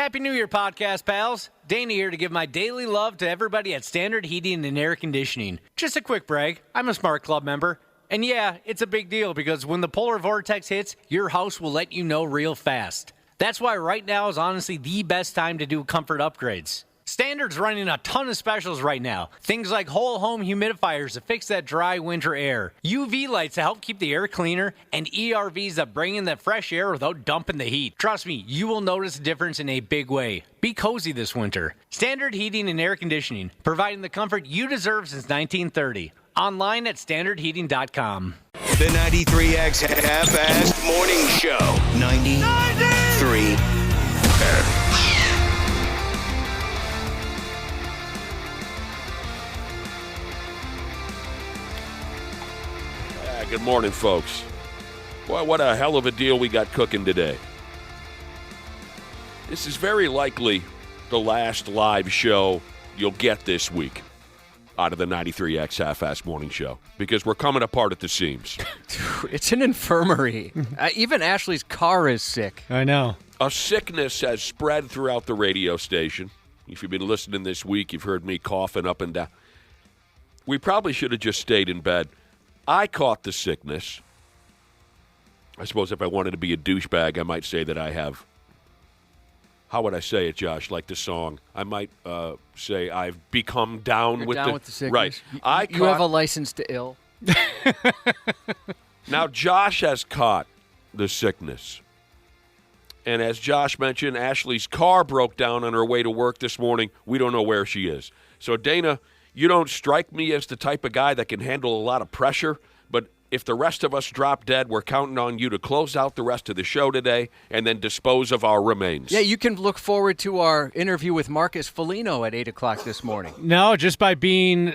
Happy New Year, podcast pals. Dana here to give my daily love to everybody at Standard Heating and Air Conditioning. Just a quick brag, I'm a Smart Club member. And yeah, it's a big deal because when the polar vortex hits, your house will let you know real fast. That's why right now is honestly the best time to do comfort upgrades. Standard's running a ton of specials right now. Things like whole home humidifiers to fix that dry winter air, UV lights to help keep the air cleaner, and ERVs that bring in that fresh air without dumping the heat. Trust me, you will notice a difference in a big way. Be cozy this winter. Standard Heating and Air Conditioning, providing the comfort you deserve since 1930. Online at standardheating.com. The 93X Half-Assed Morning Show. 93. Good morning, folks. Boy, what a hell of a deal we got cooking today. This is very likely the last live show you'll get this week out of the 93X Half-Assed Morning Show because we're coming apart at the seams. It's an infirmary. Even Ashley's car is sick. I know. A sickness has spread throughout the radio station. If you've been listening this week, you've heard me coughing up and down. We probably should have just stayed in bed. I caught the sickness. I suppose if I wanted to be a douchebag, I might say that I have. How would I say it, Josh? Like the song. I might say I've become down with with the sickness. Right. You have a license to ill. Now, Josh has caught the sickness. And as Josh mentioned, Ashley's car broke down on her way to work this morning. We don't know where she is. So, Dana, you don't strike me as the type of guy that can handle a lot of pressure, but if the rest of us drop dead, we're counting on you to close out the rest of the show today and then dispose of our remains. Yeah, you can look forward to our interview with Marcus Foligno at 8 o'clock this morning. No, just by being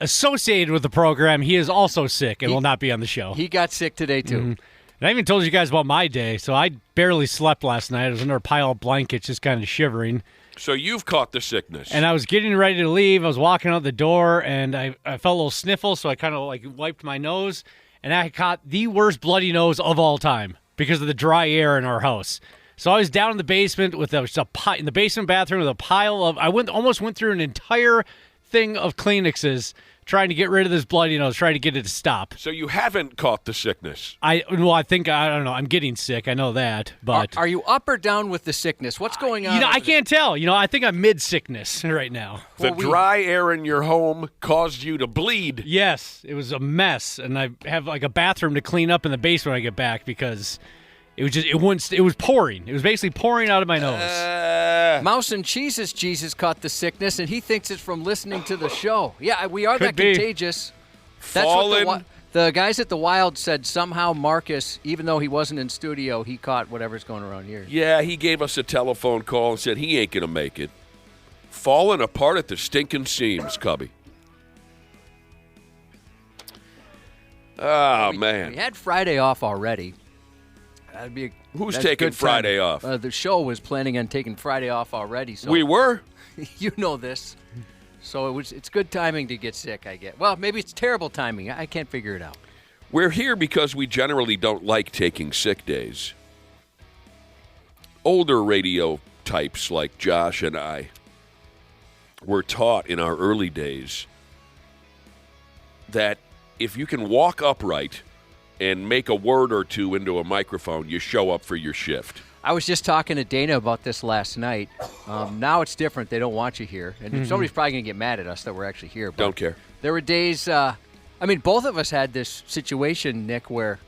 associated with the program, he is also sick and will not be on the show. He got sick today, too. Mm-hmm. And I even told you guys about my day, so I barely slept last night. I was under a pile of blankets just kind of shivering. So you've caught the sickness. And I was getting ready to leave. I was walking out the door, and I felt a little sniffle, so I kind of wiped my nose. And I caught the worst bloody nose of all time because of the dry air in our house. So I was down in the basement with in the basement bathroom with a pile of. I almost went through an entire thing of Kleenexes trying to get rid of this bloody nose, trying to get it to stop. So you haven't caught the sickness. I don't know. I'm getting sick. I know that. But Are you up or down with the sickness? What's going on? I can't tell. I think I'm mid-sickness right now. The dry air in your home caused you to bleed. Yes, it was a mess, and I have a bathroom to clean up in the basement when I get back because it was pouring. It was basically pouring out of my nose. Mouse and Cheese's Jesus caught the sickness, and he thinks it's from listening to the show. Yeah, we are that contagious. That's what the guys at the Wild said. Somehow Marcus, even though he wasn't in studio, he caught whatever's going around here. Yeah, he gave us a telephone call and said he ain't going to make it. Falling apart at the stinking seams, Cubby. Oh, man. We had Friday off already. Who's taking Friday off? The show was planning on taking Friday off already. So we were? You know this. So it's good timing to get sick, I guess. Well, maybe it's terrible timing. I can't figure it out. We're here because we generally don't like taking sick days. Older radio types like Josh and I were taught in our early days that if you can walk upright and make a word or two into a microphone, you show up for your shift. I was just talking to Dana about this last night. Now it's different. They don't want you here. And somebody's probably going to get mad at us that we're actually here. But don't care. There were days, both of us had this situation, Nick, where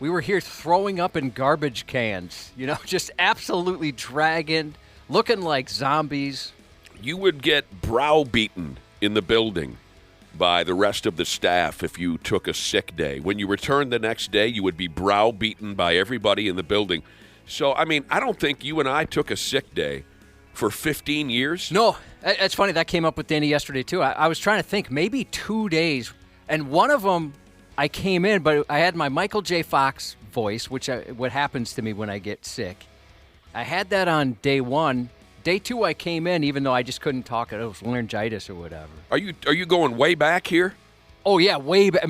we were here throwing up in garbage cans, just absolutely dragging, looking like zombies. You would get browbeaten in the building by the rest of the staff if you took a sick day. When you returned the next day, you would be browbeaten by everybody in the building. So, I don't think you and I took a sick day for 15 years. No, it's funny. That came up with Danny yesterday, too. I was trying to think, maybe 2 days. And one of them, I came in, but I had my Michael J. Fox voice, what happens to me when I get sick. I had that on day one. Day two, I came in, even though I just couldn't talk. It was laryngitis or whatever. Are you going way back here? Oh, yeah, way back.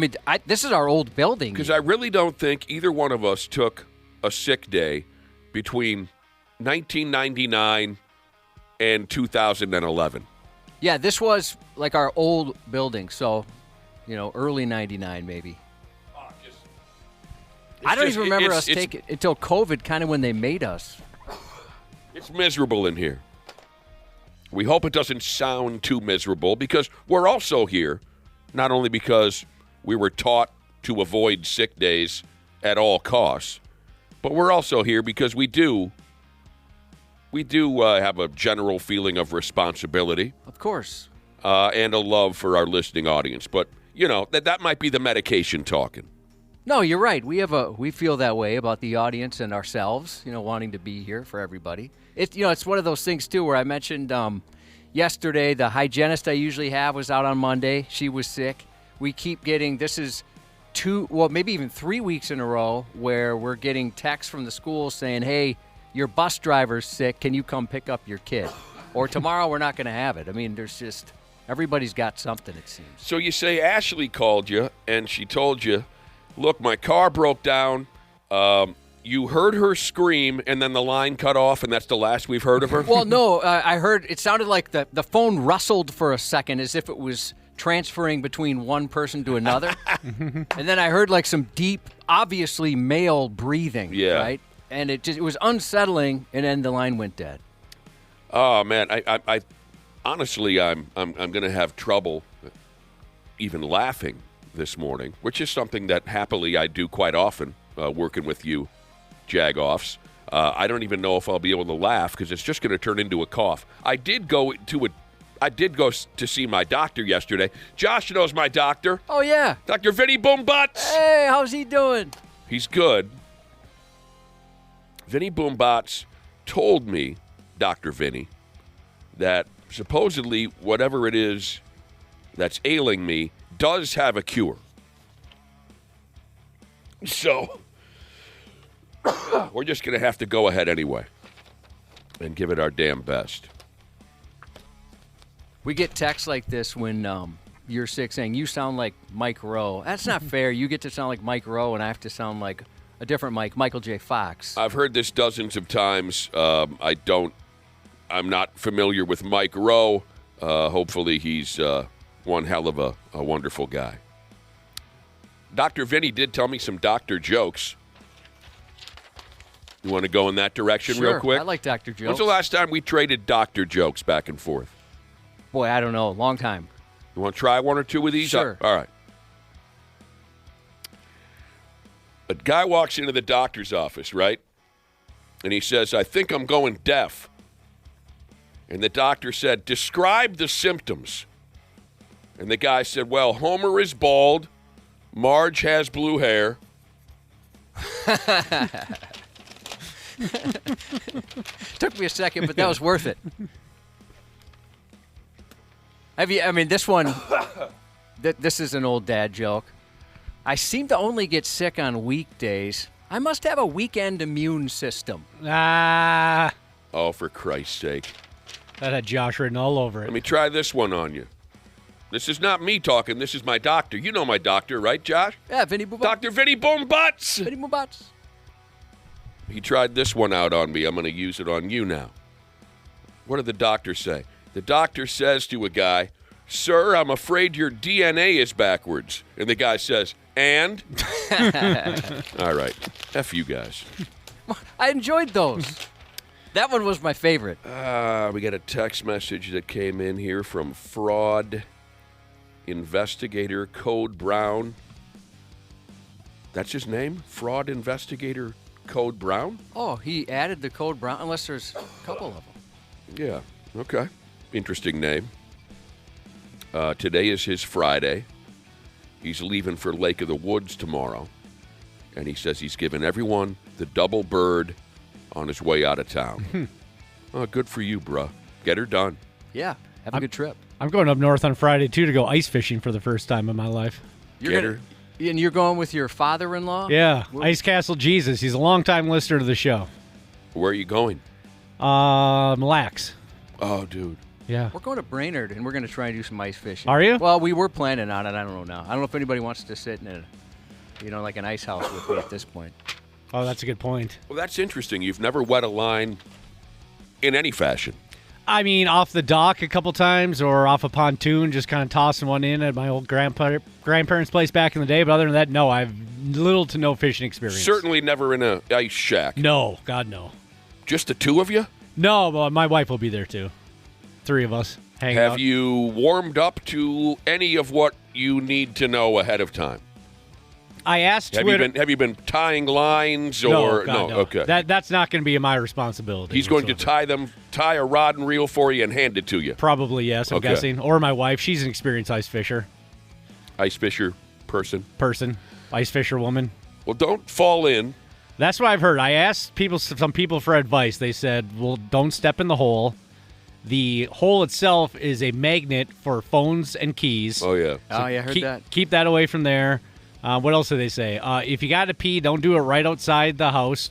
This is our old building. Because I really don't think either one of us took a sick day between 1999 and 2011. Yeah, this was like our old building, so, early 99 maybe. I don't even remember us taking until COVID, kind of when they made us. It's miserable in here. We hope it doesn't sound too miserable because we're also here, not only because we were taught to avoid sick days at all costs, but we're also here because we do have a general feeling of responsibility. Of course. And a love for our listening audience. But, that might be the medication talking. No, you're right. We feel that way about the audience and ourselves, wanting to be here for everybody. It's one of those things, too, where I mentioned yesterday the hygienist I usually have was out on Monday. She was sick. We keep getting, this is maybe even 3 weeks in a row where we're getting texts from the school saying, hey, your bus driver's sick. Can you come pick up your kid? Or tomorrow we're not going to have it. I mean, everybody's got something, it seems. So you say Ashley called you and she told you, look, my car broke down. You heard her scream, and then the line cut off, and that's the last we've heard of her? Well, no, I heard it sounded like the phone rustled for a second as if it was transferring between one person to another. And then I heard like some deep, obviously male breathing, right? And it was unsettling, and then the line went dead. Oh, man, I honestly, I'm going to have trouble even laughing this morning, which is something that happily I do quite often working with you Jagoffs. I don't even know if I'll be able to laugh because it's just going to turn into a cough. I did go to see my doctor yesterday. Josh knows my doctor. Oh, yeah. Dr. Vinny Boombutts. Hey, how's he doing? He's good. Vinny Boombutts told me, Dr. Vinny, that supposedly whatever it is that's ailing me does have a cure. So we're just going to have to go ahead anyway and give it our damn best. We get texts like this when you're sick saying, you sound like Mike Rowe. That's not fair. You get to sound like Mike Rowe, and I have to sound like a different Mike, Michael J. Fox. I've heard this dozens of times. I'm not familiar with Mike Rowe. Hopefully he's one hell of a wonderful guy. Dr. Vinny did tell me some doctor jokes. You want to go in that direction real quick? I like doctor jokes. When's the last time we traded doctor jokes back and forth? Boy, I don't know. Long time. You want to try one or two of these? Sure. All right. A guy walks into the doctor's office, right? And he says, I think I'm going deaf. And the doctor said, describe the symptoms. And the guy said, well, Homer is bald. Marge has blue hair. Took me a second, but that was worth it. This one, this is an old dad joke. I seem to only get sick on weekdays. I must have a weekend immune system. Ah. Oh, for Christ's sake. That had Josh written all over it. Let me try this one on you. This is not me talking. This is my doctor. You know my doctor, right, Josh? Yeah, Vinny Boombutts. Dr. Vinny Boombutts. Vinny Boombutts. He tried this one out on me. I'm going to use it on you now. What did the doctor say? The doctor says to a guy, sir, I'm afraid your DNA is backwards. And the guy says, and? All right. F you guys. I enjoyed those. That one was my favorite. We got a text message that came in here from Fraud Investigator Code Brown. That's his name? Fraud Investigator Code Brown? Oh, he added the Code Brown, unless there's a couple of them. Yeah, okay. Interesting name. Today is his Friday. He's leaving for Lake of the Woods tomorrow. And he says he's giving everyone the double bird on his way out of town. Oh, good for you, bruh. Get her done. Yeah, have a good trip. I'm going up north on Friday, too, to go ice fishing for the first time in my life. Her. And you're going with your father-in-law? Yeah, Ice Castle Jesus. He's a longtime listener to the show. Where are you going? Mille Lacs. Oh, dude. Yeah. We're going to Brainerd, and we're going to try and do some ice fishing. Are you? Well, we were planning on it. I don't know now. I don't know if anybody wants to sit in like an ice house with me at this point. Oh, that's a good point. Well, that's interesting. You've never wet a line in any fashion. I mean, off the dock a couple times or off a pontoon, just kind of tossing one in at my old grandparents' place back in the day. But other than that, no, I have little to no fishing experience. Certainly never in a ice shack. No, God, no. Just the two of you? No, but my wife will be there too. 3 of us hanging out. Have you warmed up to any of what you need to know ahead of time? I asked Have Twitter. you been tying lines or no? Okay. That's not going to be my responsibility. He's going to whatsoever. tie a rod and reel for you and hand it to you. Probably, yes, I'm guessing. Or my wife. She's an experienced ice fisher. Ice fisher person. Ice fisher woman. Well, don't fall in. That's what I've heard. I asked some people for advice. They said, well, don't step in the hole. The hole itself is a magnet for phones and keys. Oh, yeah. Oh, yeah, I heard that. Keep that away from there. What else do they say? If you got to pee, don't do it right outside the house.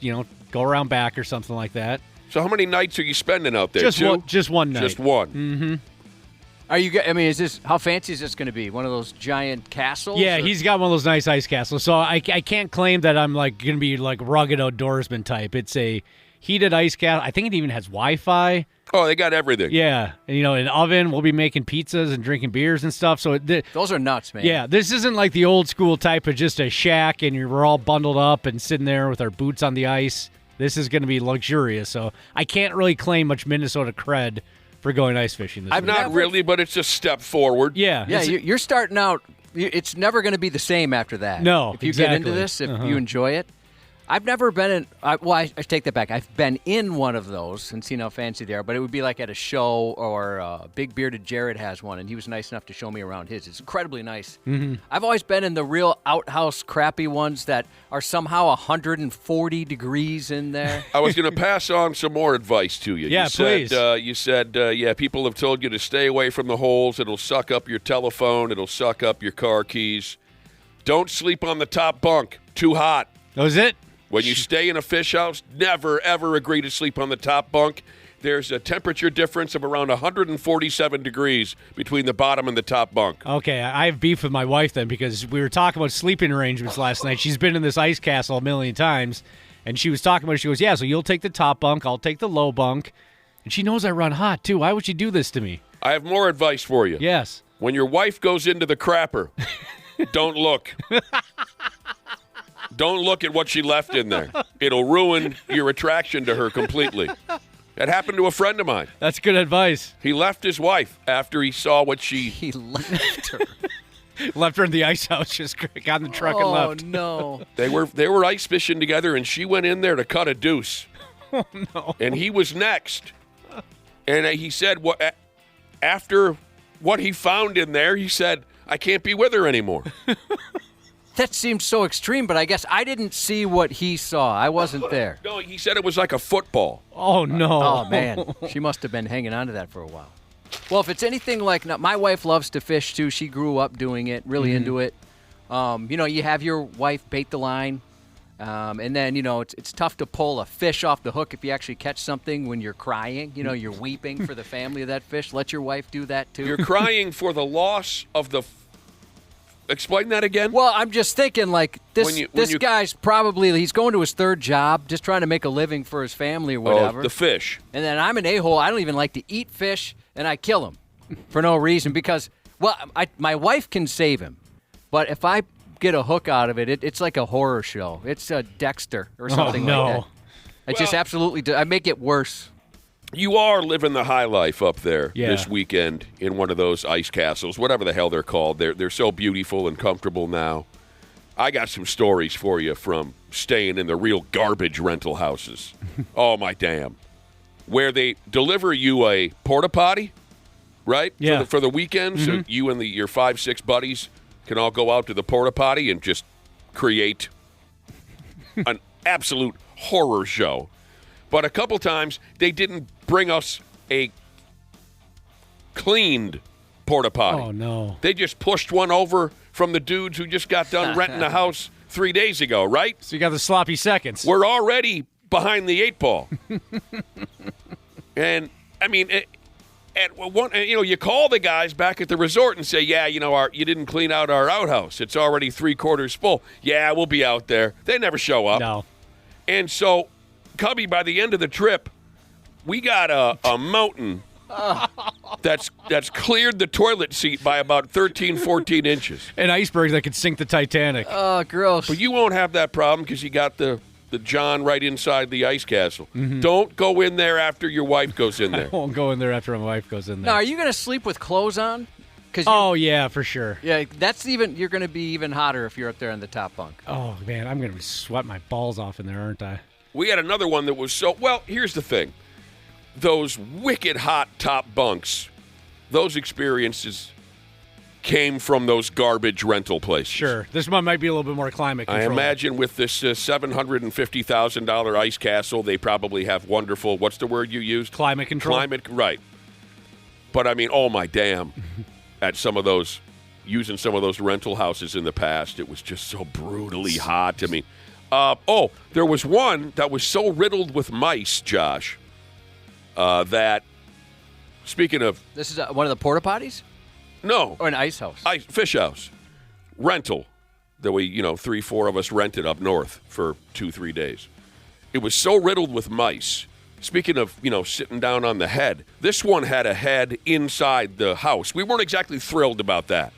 Go around back or something like that. So how many nights are you spending out there? Just Two? one. Just one night. Just one. Mm-hmm. Is this how fancy is this going to be? One of those giant castles? Yeah, or? he's got one of those nice ice castles. So I can't claim that I'm going to be rugged outdoorsman type. It's a heated ice castle. I think it even has Wi-Fi. Oh, they got everything. Yeah, and, an oven. We'll be making pizzas and drinking beers and stuff. So those are nuts, man. Yeah, this isn't like the old school type of just a shack and we're all bundled up and sitting there with our boots on the ice. This is going to be luxurious. So I can't really claim much Minnesota cred for going ice fishing this week. Not really, but it's a step forward. Yeah. Yeah, you're starting out. It's never going to be the same after that. No, if you exactly. get into this, if you enjoy it. I've never been in. I take that back. I've been in one of those and seen how fancy they are, but it would be like at a show or Big Bearded Jared has one, and he was nice enough to show me around his. It's incredibly nice. Mm-hmm. I've always been in the real outhouse crappy ones that are somehow 140 degrees in there. I was going to pass on some more advice to you. Yeah, please. You said, people have told you to stay away from the holes. It'll suck up your telephone. It'll suck up your car keys. Don't sleep on the top bunk. Too hot. That was it? When you stay in a fish house, never, ever agree to sleep on the top bunk. There's a temperature difference of around 147 degrees between the bottom and the top bunk. Okay, I have beef with my wife then because we were talking about sleeping arrangements last night. She's been in this ice castle a million times, and she was talking about it. She goes, yeah, so you'll take the top bunk, I'll take the low bunk. And she knows I run hot, too. Why would she do this to me? I have more advice for you. Yes. When your wife goes into the crapper, don't look. Don't look at what she left in there. It'll ruin your attraction to her completely. That happened to a friend of mine. That's good advice. He left his wife after he saw what she... He left her. Left her in the ice house, just got in the truck and left. Oh, no. They were ice fishing together, and she went in there to cut a deuce. Oh, no. And he was next. And he said, after what he found in there, he said, I can't be with her anymore. That seems so extreme, but I guess I didn't see what he saw. I wasn't there. No, he said it was like a football. Oh, no. Oh, man. She must have been hanging on to that for a while. Well, if it's anything like... My wife loves to fish, too. She grew up doing it, really into it. You have your wife bait the line, and then, it's tough to pull a fish off the hook if you actually catch something when you're crying. You're weeping for the family of that fish. Let your wife do that, too. You're crying for the loss of the... Explain that again? Well, I'm just thinking, this guy's probably, he's going to his third job, just trying to make a living for his family or whatever. Oh, the fish. And then I'm an a-hole. I don't even like to eat fish, and I kill him for no reason because, my wife can save him. But if I get a hook out of it, it's like a horror show. It's a Dexter or something like that. I just absolutely I make it worse. You are living the high life up there Yeah. this weekend in one of those ice castles, whatever the hell they're called. They're so beautiful and comfortable now. I got some stories for you from staying in the real garbage rental houses. Oh, my damn. Where they deliver you a porta potty, right? Yeah. For the weekend, so you and your 5-6 buddies can all go out to the porta potty and just create an absolute horror show. But a couple times, they didn't bring us a cleaned porta potty. Oh, no. They just pushed one over from the dudes who just got done renting a house 3 days ago, right? So you got the sloppy seconds. We're already behind the 8 ball. And, I mean, you call the guys back at the resort and say, yeah, you didn't clean out our outhouse. It's already 3/4 full. Yeah, we'll be out there. They never show up. No. And so... Cubby, by the end of the trip, we got a mountain That's cleared the toilet seat by about 13, 14 inches. An iceberg that could sink the Titanic. Oh, gross. But you won't have that problem because you got the John right inside the ice castle. Don't go in there after your wife goes in there. I won't go in there after my wife goes in there. Now, are you going to sleep with clothes on? Oh, yeah, for sure. Yeah, you're going to be even hotter if you're up there in the top bunk. Oh, man, I'm going to sweat my balls off in there, aren't I? We had another one that was well, here's the thing. Those wicked hot top bunks, those experiences came from those garbage rental places. Sure. This one might be a little bit more climate control. I imagine with this $750,000 ice castle, they probably have wonderful, what's the word you used? Climate control. Right. But, I mean, oh, my damn. At using some of those rental houses in the past, it was just so brutally hot. I mean, there was one that was so riddled with mice, Josh, that, speaking of... This is one of the porta potties? No. Or an ice house? Fish house. Rental. That we, 3-4 of us rented up north for 2-3 days. It was so riddled with mice. Speaking of, sitting down on the head, this one had a head inside the house. We weren't exactly thrilled about that.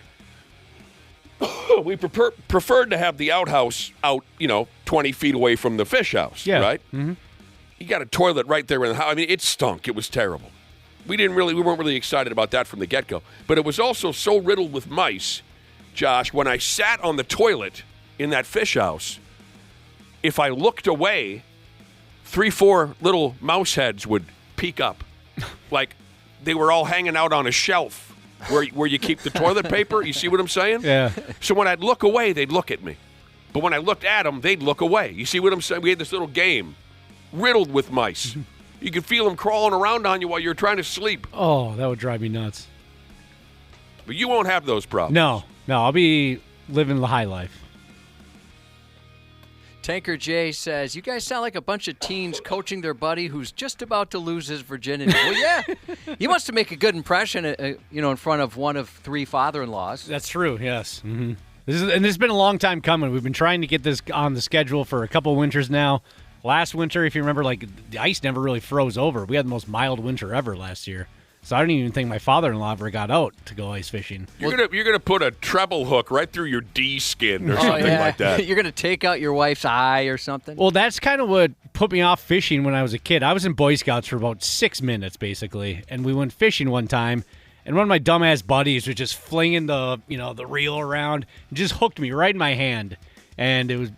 We preferred to have the outhouse out, 20 feet away from the fish house, right? Mm-hmm. You got a toilet right there in the house. I mean, it stunk. It was terrible. We weren't really excited about that from the get-go. But it was also so riddled with mice, Josh, when I sat on the toilet in that fish house, if I looked away, 3-4 little mouse heads would peek up. Like they were all hanging out on a shelf where you keep the toilet paper. You see what I'm saying? Yeah. So when I'd look away, they'd look at me. But when I looked at them, they'd look away. You see what I'm saying? We had this little game riddled with mice. You could feel them crawling around on you while you're trying to sleep. Oh, that would drive me nuts. But you won't have those problems. No, I'll be living the high life. Tanker J says, you guys sound like a bunch of teens coaching their buddy who's just about to lose his virginity. Well, yeah. He wants to make a good impression, in front of one of 3 father-in-laws. That's true, yes. Mm-hmm. This has been a long time coming. We've been trying to get this on the schedule for a couple winters now. Last winter, if you remember, the ice never really froze over. We had the most mild winter ever last year. So I don't even think my father-in-law ever got out to go ice fishing. You're gonna put a treble hook right through your D skin or something like that. You're gonna take out your wife's eye or something. Well, that's kind of what put me off fishing when I was a kid. I was in Boy Scouts for about 6 minutes, basically, and we went fishing one time. And one of my dumbass buddies was just flinging the reel around and just hooked me right in my hand. And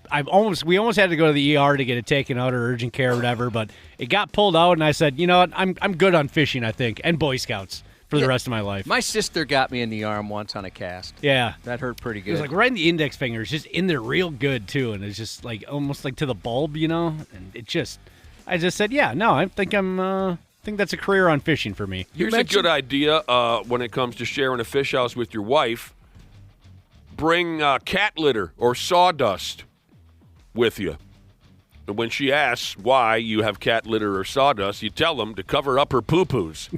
we almost had to go to the ER to get it taken out or urgent care or whatever, but it got pulled out, and I said, you know what, I'm good on fishing, I think, and Boy Scouts for the rest of my life. My sister got me in the arm once on a cast. Yeah. That hurt pretty good. It was like right in the index finger. It's just in there real good, too, and it's just almost to the bulb, and I just said, yeah, no, I think I think that's a career on fishing for me. Here's a good idea when it comes to sharing a fish house with your wife. Bring cat litter or sawdust with you. And when she asks why you have cat litter or sawdust, you tell them to cover up her poo-poos.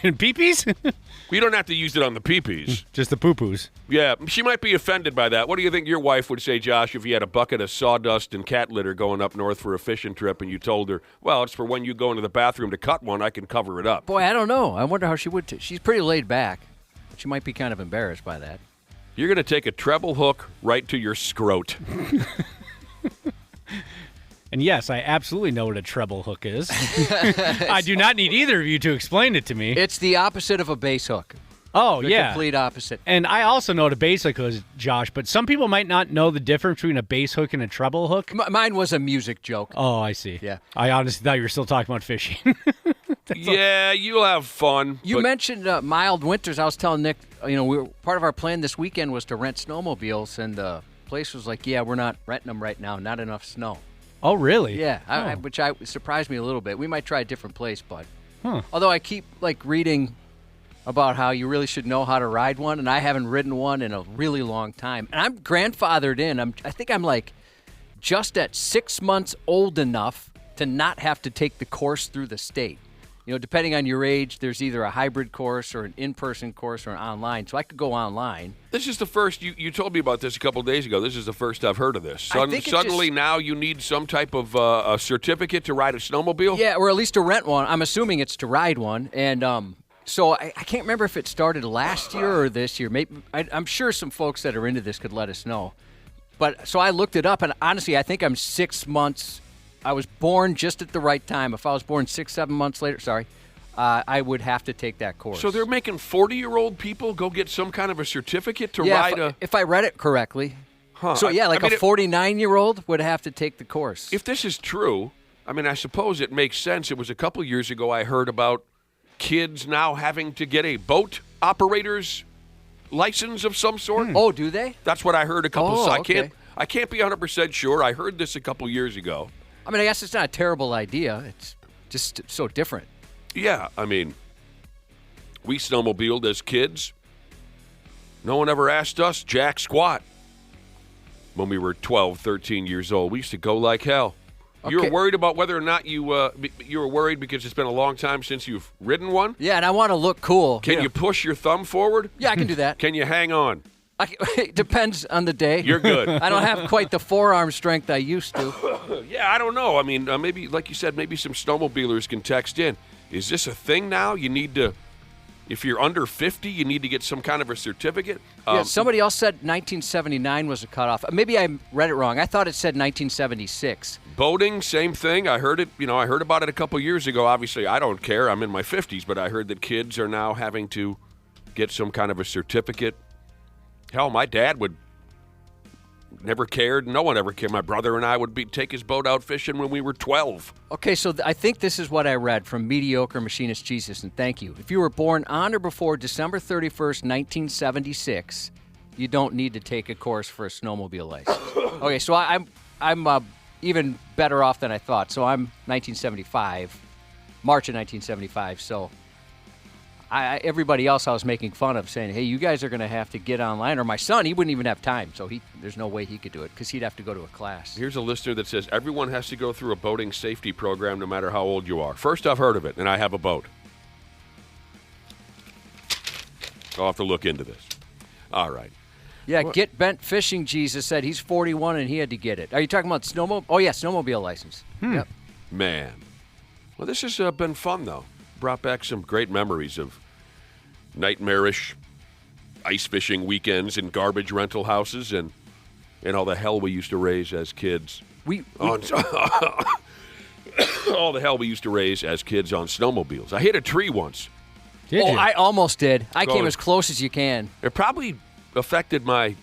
And pee-pees? We don't have to use it on the pee-pees. Just the poo-poos. Yeah, she might be offended by that. What do you think your wife would say, Josh, if you had a bucket of sawdust and cat litter going up north for a fishing trip and you told her, well, it's for when you go into the bathroom to cut one, I can cover it up? Boy, I don't know. I wonder how she would. She's pretty laid back. She might be kind of embarrassed by that. You're going to take a treble hook right to your scrot. And yes, I absolutely know what a treble hook is. I do not need either of you to explain it to me. It's the opposite of a base hook. Oh, the yeah. Complete opposite. And I also know what a base hook is, Josh, but some people might not know the difference between a base hook and a treble hook. Mine was a music joke. Oh, I see. Yeah. I honestly thought you were still talking about fishing. Yeah, you'll have fun. You mentioned mild winters. I was telling Nick, part of our plan this weekend was to rent snowmobiles, and the place was like, yeah, we're not renting them right now. Not enough snow. Oh, really? Yeah, which surprised me a little bit. We might try a different place, but although I keep reading about how you really should know how to ride one, and I haven't ridden one in a really long time. And I'm grandfathered in. I think I'm just at 6 months old enough to not have to take the course through the state. Depending on your age, there's either a hybrid course or an in-person course or an online. So I could go online. This is the first, you told me about this a couple of days ago. This is the first I've heard of this. Suddenly now you need some type of a certificate to ride a snowmobile? Yeah, or at least to rent one. I'm assuming it's to ride one. And So I can't remember if it started last year or this year. Maybe I'm sure some folks that are into this could let us know. But so I looked it up, and honestly, I think I'm 6 months. I was born just at the right time. If I was born 6-7 months later, I would have to take that course. So they're making 40-year-old people go get some kind of a certificate to ride if I read it correctly. Huh. So, yeah, a 49-year-old would have to take the course. If this is true, I mean, I suppose it makes sense. It was a couple years ago I heard about kids now having to get a boat operator's license of some sort. Oh, do they? That's what I heard a couple. Okay. I can't be 100% sure. I heard this a couple years ago. I mean, I guess it's not a terrible idea. It's just so different. Yeah, I mean, we snowmobiled as kids. No one ever asked us jack squat when we were 12, 13 years old. We used to go like hell. You were worried about whether or not you were worried because it's been a long time since you've ridden one? Yeah, and I want to look cool. Can you push your thumb forward? Yeah, I can do that. Can you hang on? It depends on the day. You're good. I don't have quite the forearm strength I used to. Yeah, I don't know. I mean, maybe, like you said, maybe some snowmobilers can text in. Is this a thing now? You need to, if you're under 50, you need to get some kind of a certificate? Yeah, somebody else said 1979 was a cutoff. Maybe I read it wrong. I thought it said 1976. Boating, same thing. I heard it. I heard about it a couple years ago. Obviously, I don't care. I'm in my 50s, but I heard that kids are now having to get some kind of a certificate. Hell, my dad would never cared. No one ever cared. My brother and I would take his boat out fishing when we were 12. Okay, so I think this is what I read from Mediocre Machinist Jesus, and thank you. If you were born on or before December 31st, 1976, you don't need to take a course for a snowmobile license. Okay, so I'm even better off than I thought. So I'm 1975, March of 1975. So everybody else I was making fun of, saying, hey, you guys are going to have to get online. Or my son, he wouldn't even have time. So there's no way he could do it because he'd have to go to a class. Here's a listener that says, everyone has to go through a boating safety program no matter how old you are. First, I've heard of it, and I have a boat. I'll have to look into this. All right. Yeah, Get Bent Fishing Jesus said he's 41 and he had to get it. Are you talking about snowmobile? Oh, yeah, snowmobile license. Yep. Man. Well, this has been fun, though. Brought back some great memories of nightmarish ice fishing weekends in garbage rental houses and all the hell we used to raise as kids. All the hell we used to raise as kids on snowmobiles. I hit a tree once. Did you? I almost did. I came as close as you can. It probably affected my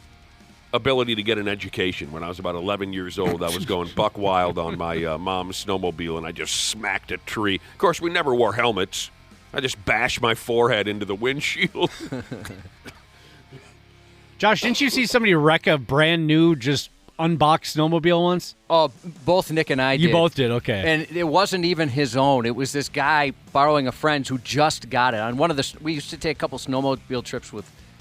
ability to get an education. When I was about 11 years old, I was going buck wild on my mom's snowmobile, and I just smacked a tree. Of course, we never wore helmets. I just bashed my forehead into the windshield. Josh, didn't you see somebody wreck a brand new, just unboxed snowmobile once? Oh, both Nick and I did. You both did, okay. And it wasn't even his own. It was this guy borrowing a friend's who just got it. On one of the, we used to take a couple snowmobile trips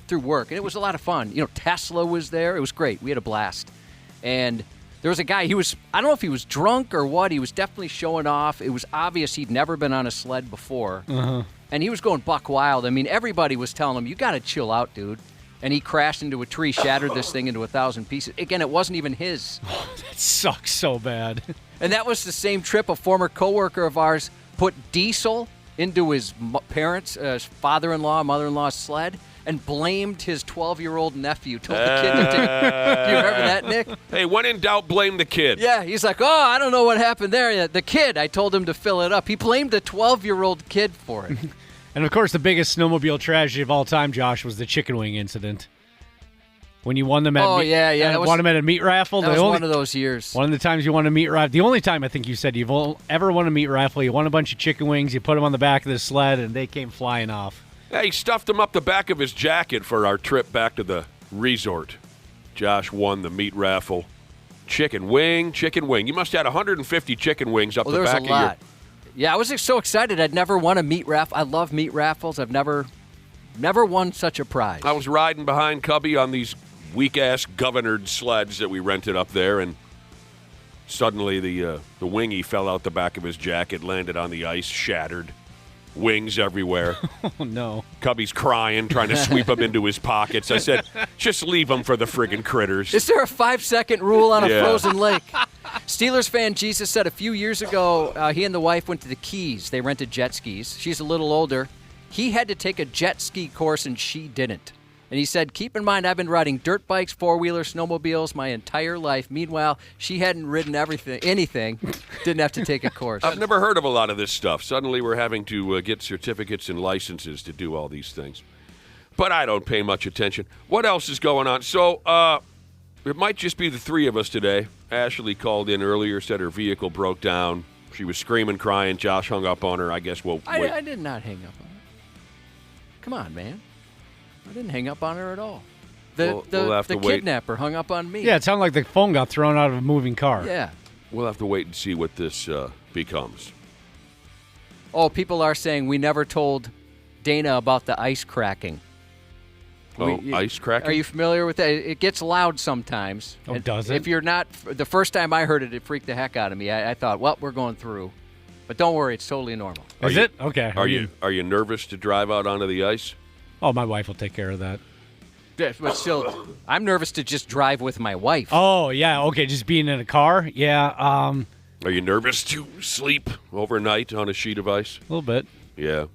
through work, and it was a lot of fun. Tesla was there. It was great. We had a blast. And there was a guy, I don't know if he was drunk or what. He was definitely showing off. It was obvious he'd never been on a sled before. Uh-huh. And he was going buck wild. I mean, everybody was telling him, you got to chill out, dude. And he crashed into a tree, shattered this thing into 1,000 pieces. Again, it wasn't even his. That sucks so bad. And that was the same trip. A former coworker of ours put diesel into his parents' father-in-law, mother-in-law's sled, and blamed his 12-year-old nephew. Told the kid to take. Do you remember that, Nick? Hey, when in doubt, blame the kid. Yeah, he's like, oh, I don't know what happened there. The kid, I told him to fill it up. He blamed the 12-year-old kid for it. And, of course, the biggest snowmobile tragedy of all time, Josh, was the chicken wing incident. When you won them at won them at a meat raffle. That was one of those years. One of the times you won a meat raffle. The only time I think you said you've ever won a meat raffle. You won a bunch of chicken wings. You put them on the back of the sled, and they came flying off. Yeah, he stuffed them up the back of his jacket for our trip back to the resort. Josh won the meat raffle. Chicken wing. You must have had 150 chicken wings up the back of your... Yeah, I was so excited. I'd never won a meat raffle. I love meat raffles. I've never won such a prize. I was riding behind Cubby on these weak-ass governored sleds that we rented up there, and suddenly the wingy fell out the back of his jacket, landed on the ice, shattered. Wings everywhere. Oh, no. Cubby's crying, trying to sweep them into his pockets. I said, just leave them for the friggin' critters. Is there a 5-second rule on a frozen lake? Steelers fan Jesus said a few years ago he and the wife went to the Keys. They rented jet skis. She's a little older. he had to take a jet ski course and she didn't. And he said, keep in mind, I've been riding dirt bikes, four-wheelers, snowmobiles my entire life. Meanwhile, she hadn't ridden anything, didn't have to take a course. I've never heard of a lot of this stuff. Suddenly we're having to get certificates and licenses to do all these things. But I don't pay much attention. What else is going on? So it might just be the three of us today. Ashley called in earlier, said her vehicle broke down. She was screaming, crying. Josh hung up on her. I guess we'll wait. I did not hang up on her. Come on, man. I didn't hang up on her at all. We'll have to The wait. kidnapper hung up on me. Yeah, it sounded like the phone got thrown out of a moving car. Yeah. We'll have to wait and see what this becomes. Oh, people are saying we never told Dana about the ice cracking. Ice cracking? Are you familiar with that? It gets loud sometimes. Oh, And does it? If you're not, the first time I heard it, it freaked the heck out of me. I thought, well, we're going through. But don't worry, it's totally normal. Is it? Okay. Are you nervous to drive out onto the ice? Oh, my wife will take care of that. Yeah, but still, I'm nervous to just drive with my wife. Oh, yeah. Okay, just being in a car? Yeah, Are you nervous to sleep overnight on a sheet of ice? a little bit. Yeah. A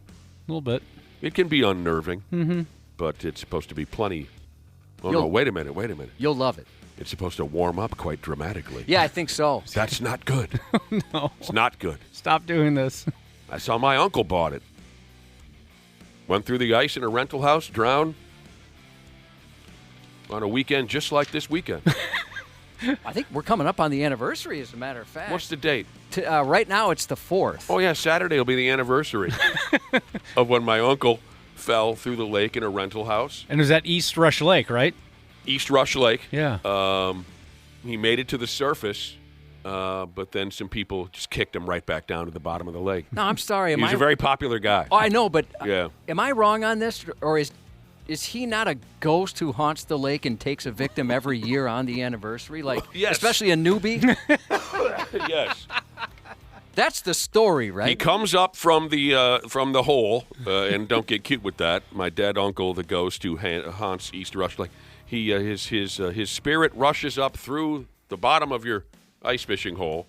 little bit. It can be unnerving, but it's supposed to be plenty. Oh, no, wait a minute. You'll love it. It's supposed to warm up quite dramatically. Yeah, I think so. That's not good. No. It's not good. Stop doing this. I saw my uncle bought it. Went through the ice in a rental house, drowned on a weekend just like this weekend. I think we're coming up on the anniversary, as a matter of fact. What's the date? Right now, it's the 4th. Oh, yeah, Saturday will be the anniversary of when my uncle fell through the lake in a rental house. And it was at East Rush Lake, right? East Rush Lake. Yeah. He made it to the surface, but then some people just kicked him right back down to the bottom of the lake. No, I'm sorry. He's a very popular guy. Oh, I know, but Yeah. Am I wrong on this, or is he not a ghost who haunts the lake and takes a victim every year on the anniversary? Like, Yes. especially a newbie? Yes. That's the story, right? He comes up from the hole, and don't get cute with that. My dead uncle, the ghost who haunts East Rush Lake, his spirit rushes up through the bottom of your ice fishing hole.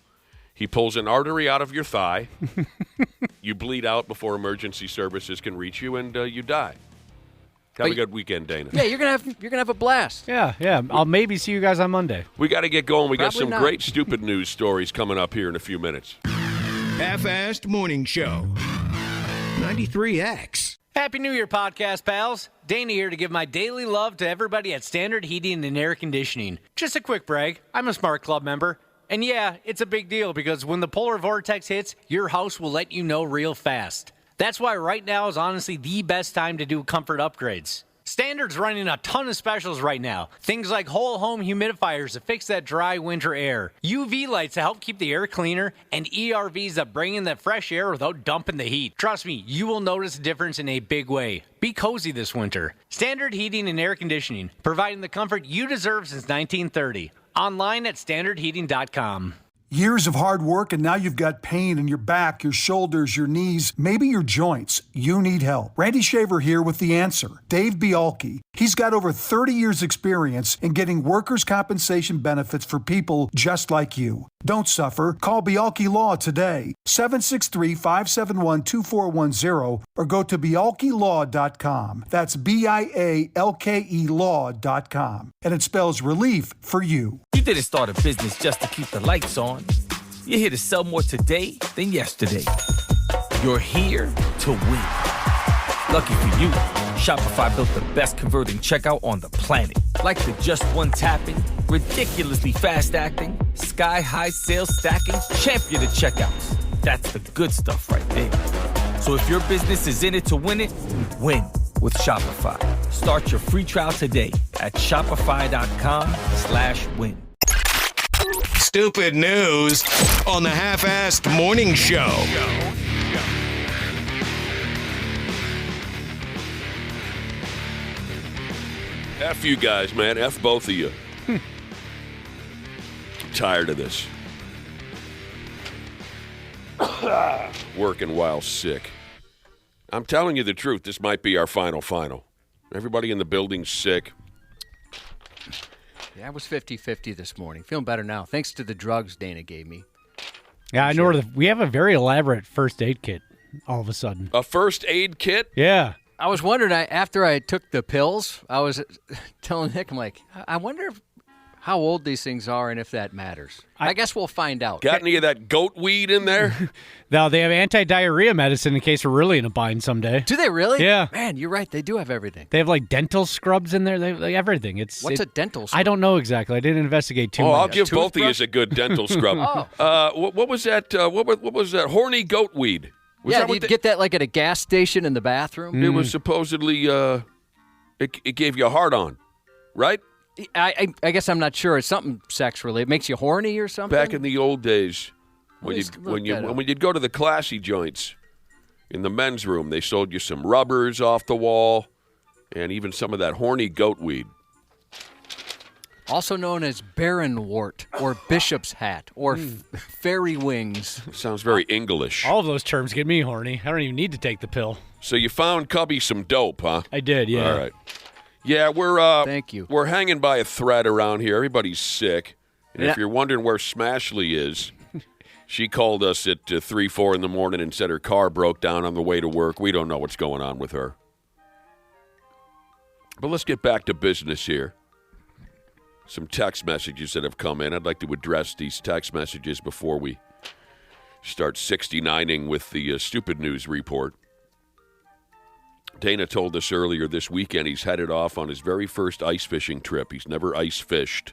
He pulls an artery out of your thigh. You bleed out before emergency services can reach you, and you die. Have a good weekend, Dana. Yeah, you're gonna have a blast. Yeah. I'll maybe see you guys on Monday. We got to get going. We got Probably some not. great stupid news stories coming up here in a few minutes. Half-assed Morning Show. 93X. Happy New Year, podcast pals. Dana here to give my daily love to everybody at Standard Heating and Air Conditioning. Just a quick brag, I'm a Smart Club member. And yeah, it's a big deal because when the polar vortex hits, your house will let you know real fast. That's why right now is honestly the best time to do comfort upgrades. Standard's running a ton of specials right now. Things like whole home humidifiers to fix that dry winter air, UV lights to help keep the air cleaner, and ERVs that bring in that fresh air without dumping the heat. Trust me, you will notice a difference in a big way. Be cozy this winter. Standard Heating and Air Conditioning, providing the comfort you deserve since 1930. Online at standardheating.com. Years of hard work, and now you've got pain in your back, your shoulders, your knees, maybe your joints. You need help. Randy Shaver here with the answer. Dave Bialke. He's got over 30 years experience in getting workers' compensation benefits for people just like you. Don't suffer. Call Bialke Law today. 763-571-2410 or go to bialkelaw.com. That's BIALKE law.com. And it spells relief for you. You didn't start a business just to keep the lights on. You're here to sell more today than yesterday. You're here to win. Lucky for you, Shopify built the best converting checkout on the planet. Like the just one tapping, ridiculously fast acting, sky-high sales stacking, champion of checkouts. That's the good stuff right there. So if your business is in it to win it, win with Shopify. Start your free trial today at shopify.com/win. Stupid news on the Half-assed Morning Show. F you guys, man. F both of you. I'm tired of this. Working while sick. I'm telling you the truth. This might be our final. Everybody in the building's sick. Yeah, I was 50-50 this morning. Feeling better now, thanks to the drugs Dana gave me. Yeah, I know we have a very elaborate first aid kit all of a sudden. A first aid kit? Yeah. I was wondering, after I took the pills, I was telling Nick, I'm like, I wonder how old these things are and if that matters. I guess we'll find out. Got any of that goat weed in there? Now, they have anti-diarrhea medicine in case we're really in a bind someday. Do they really? Yeah. Man, you're right. They do have everything. They have, like, dental scrubs in there. They have everything. What's a dental scrub? I don't know exactly. I didn't investigate too much. I'll give both of you Toothbrush? a good dental scrub. What was that? What was that? Horny goat weed. Was Yeah, that what you'd get that like at a gas station in the bathroom. It was supposedly it gave you a hard on, right? I guess I'm not sure. It's something sex related. It makes you horny or something? Back in the old days, when Let's look that up. when you'd go to the classy joints in the men's room, they sold you some rubbers off the wall, and even some of that horny goat weed. Also known as Baron wart or bishop's hat or fairy wings. Sounds very English. All of those terms get me horny. I don't even need to take the pill. So you found Cubby some dope, huh? I did, yeah. All right. Yeah, we're Thank you. We're hanging by a thread around here. Everybody's sick. And Yeah. if you're wondering where Smashley is, she called us at 3, 4 in the morning and said her car broke down on the way to work. We don't know what's going on with her. But let's get back to business here. Some text messages that have come in. I'd like to address these text messages before we start 69ing with the stupid news report. Dana told us earlier this weekend he's headed off on his very first ice fishing trip. He's never ice fished.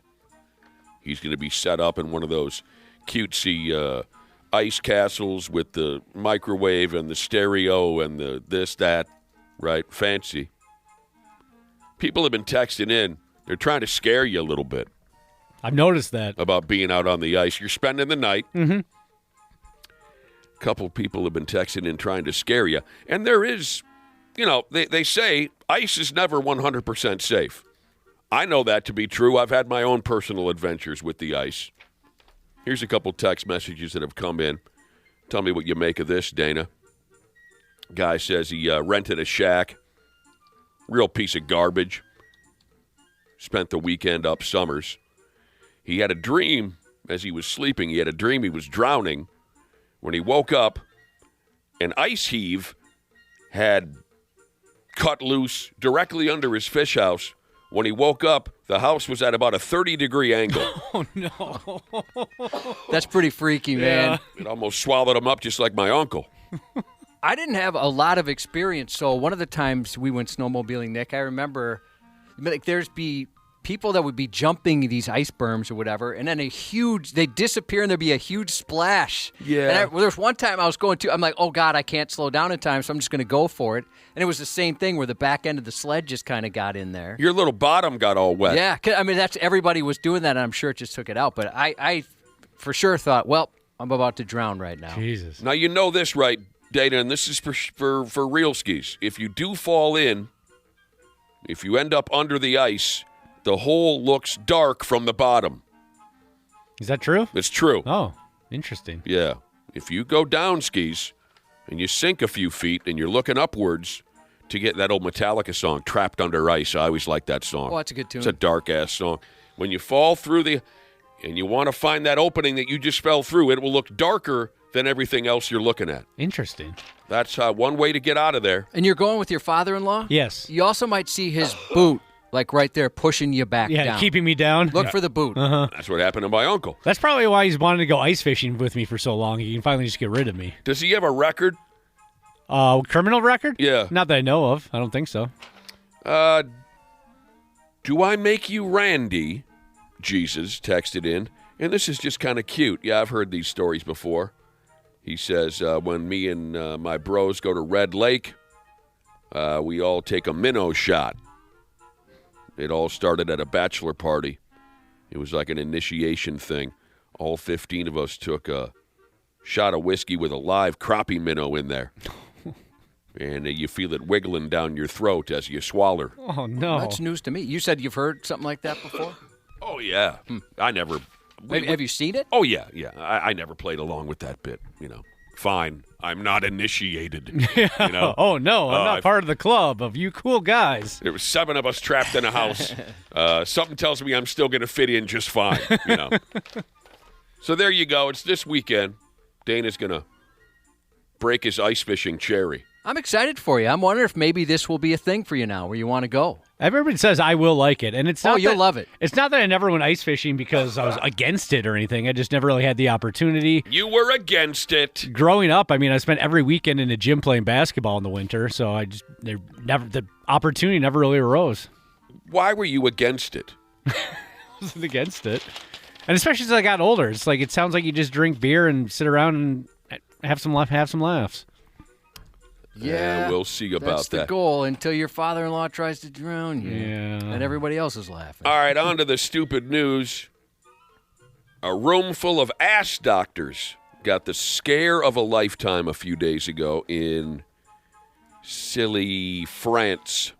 He's going to be set up in one of those cutesy ice castles with the microwave and the stereo and the this, that, right? Fancy. People have been texting in. They're trying to scare you a little bit I've noticed that. about being out on the ice. You're spending the night. Mm-hmm. A couple of people have been texting in trying to scare you. And there is, you know, they say ice is never 100% safe. I know that to be true. I've had my own personal adventures with the ice. Here's a couple text messages that have come in. Tell me what you make of this, Dana. Guy says he rented a shack. Real piece of garbage. Spent the weekend up Summers. He had a dream as he was sleeping. He had a dream he was drowning. When he woke up, an ice heave had cut loose directly under his fish house. When he woke up, the house was at about a 30-degree angle. Oh, no. That's pretty freaky, man. It almost swallowed him up just like my uncle. I didn't have a lot of experience, so one of the times we went snowmobiling, Nick, I remember like there's be people that would be jumping these ice berms or whatever, and then they disappear and there'd be a huge splash. Yeah. And there was one time I was going to, I'm like, oh God, I can't slow down in time, so I'm just going to go for it. And it was the same thing where the back end of the sled just kind of got in there. Your little bottom got all wet. Yeah, I mean, everybody was doing that, and I'm sure it just took it out. But I for sure thought, well, I'm about to drown right now. Jesus. Now, you know this, right, Dana, and this is for real skis. If you do fall in, if you end up under the ice, the hole looks dark from the bottom. Is that true? It's true. Oh, interesting. Yeah. If you go down skis and you sink a few feet and you're looking upwards to get that old Metallica song, Trapped Under Ice. I always like that song. Oh, that's a good tune. It's a dark-ass song. When you fall through and you want to find that opening that you just fell through, it will look darker than everything else you're looking at. Interesting. That's one way to get out of there. And you're going with your father-in-law? Yes. You also might see his boot, like right there, pushing you back Yeah, down. keeping me down. Look for the boot. That's what happened to my uncle. That's probably why he's wanted to go ice fishing with me for so long. He can finally just get rid of me. Does he have a record? Criminal record? Yeah. Not that I know of. I don't think so. Do I make you Randy? Jesus texted in. And this is just kind of cute. Yeah, I've heard these stories before. He says, when me and my bros go to Red Lake, we all take a minnow shot. It all started at a bachelor party. It was like an initiation thing. All 15 of us took a shot of whiskey with a live crappie minnow in there. And you feel it wiggling down your throat as you swallow. Oh, no. That's news to me. You said you've heard something like that before? Oh, yeah. I never... Have you seen it? Oh, yeah. I never played along with that bit, Fine. I'm not initiated. Oh, no. I'm not part of the club of you cool guys. There were 7 of us trapped in a house. Something tells me I'm still going to fit in just fine, So there you go. It's this weekend. Dana's going to break his ice fishing cherry. I'm excited for you. I'm wondering if maybe this will be a thing for you now where you want to go. Everybody says I will like it, and it's not. You'll love it. It's not that I never went ice fishing because I was against it or anything. I just never really had the opportunity. You were against it. Growing up, I mean, I spent every weekend in a gym playing basketball in the winter, so the opportunity never really arose. Why were you against it? I wasn't against it, and especially as I got older, it's like it sounds like you just drink beer and sit around and have some laughs. Yeah, we'll see about that's that. the goal until your father-in-law tries to drown you. Yeah. And everybody else is laughing. All right, on to the stupid news. A room full of ass doctors got the scare of a lifetime a few days ago in silly France.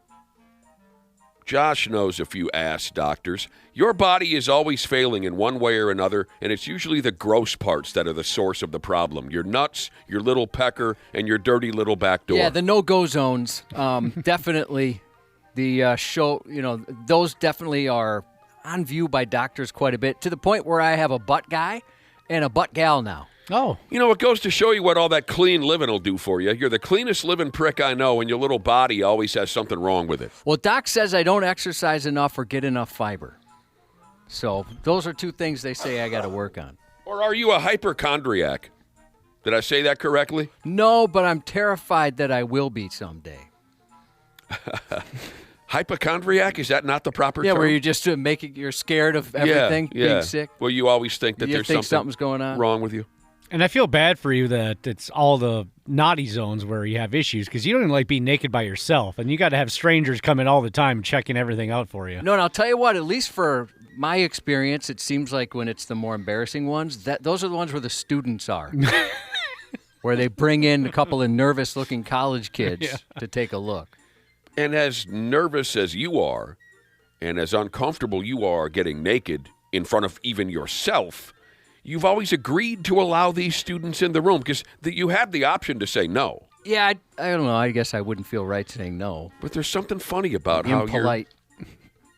Josh knows a few ass doctors. Your body is always failing in one way or another, and it's usually the gross parts that are the source of the problem. Your nuts, your little pecker, and your dirty little back door. Yeah, the no-go zones. Definitely the show, those definitely are on view by doctors quite a bit, to the point where I have a butt guy and a butt gal now. Oh. It goes to show you what all that clean living will do for you. You're the cleanest living prick I know, and your little body always has something wrong with it. Well, Doc says I don't exercise enough or get enough fiber. So those are two things they say I got to work on. Or are you a hypochondriac? Did I say that correctly? No, but I'm terrified that I will be someday. Hypochondriac? Is that not the proper term? Yeah, where you just you're scared of everything, being sick. Well, you always think that there's something's going on wrong with you. And I feel bad for you that it's all the naughty zones where you have issues, because you don't even like being naked by yourself, and you got to have strangers come in all the time checking everything out for you. No, and I'll tell you what, at least for my experience, it seems like when it's the more embarrassing ones, those are the ones where the students are. Where they bring in a couple of nervous-looking college kids to take a look. And as nervous as you are, and as uncomfortable you are getting naked in front of even yourself, you've always agreed to allow these students in the room because you had the option to say no. Yeah, I don't know. I guess I wouldn't feel right saying no. But there's something funny about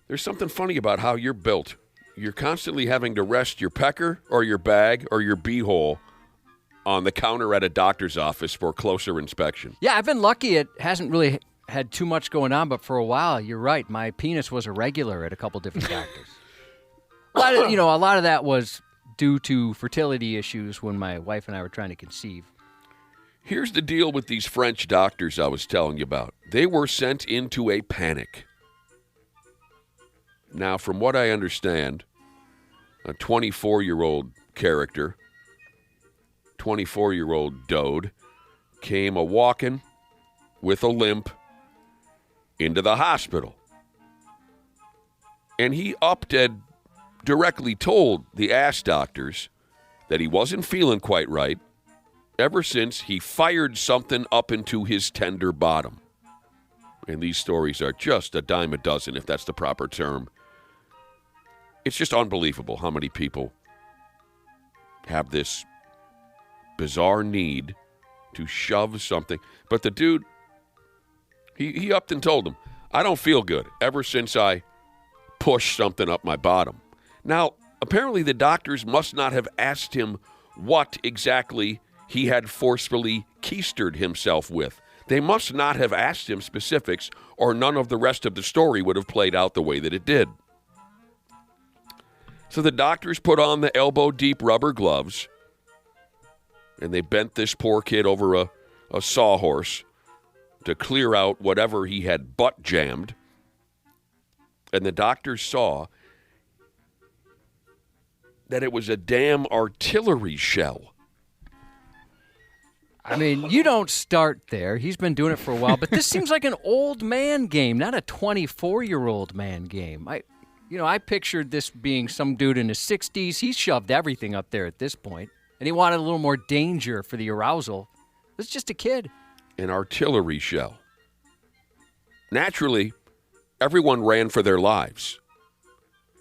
There's something funny about how you're built. You're constantly having to rest your pecker or your bag or your beehole on the counter at a doctor's office for closer inspection. Yeah, I've been lucky. It hasn't really had too much going on, but for a while, you're right. My penis was a regular at a couple different doctors. A lot of that was due to fertility issues when my wife and I were trying to conceive. Here's the deal with these French doctors I was telling you about. They were sent into a panic. Now, from what I understand, a 24-year-old character, 24-year-old Dode, came a-walking with a limp into the hospital. And he directly told the ass doctors that he wasn't feeling quite right ever since he fired something up into his tender bottom. And these stories are just a dime a dozen, if that's the proper term. It's just unbelievable how many people have this bizarre need to shove something. But the dude, he upped and told him, I don't feel good ever since I pushed something up my bottom. Now, apparently the doctors must not have asked him what exactly he had forcefully keistered himself with. They must not have asked him specifics, or none of the rest of the story would have played out the way that it did. So the doctors put on the elbow-deep rubber gloves, and they bent this poor kid over a sawhorse to clear out whatever he had butt jammed. And the doctors saw that it was a damn artillery shell. I mean, you don't start there. He's been doing it for a while, but this seems like an old man game, not a 24-year-old man game. I pictured this being some dude in his 60s. He's shoved everything up there at this point, and he wanted a little more danger for the arousal. It's just a kid. An artillery shell. Naturally, everyone ran for their lives.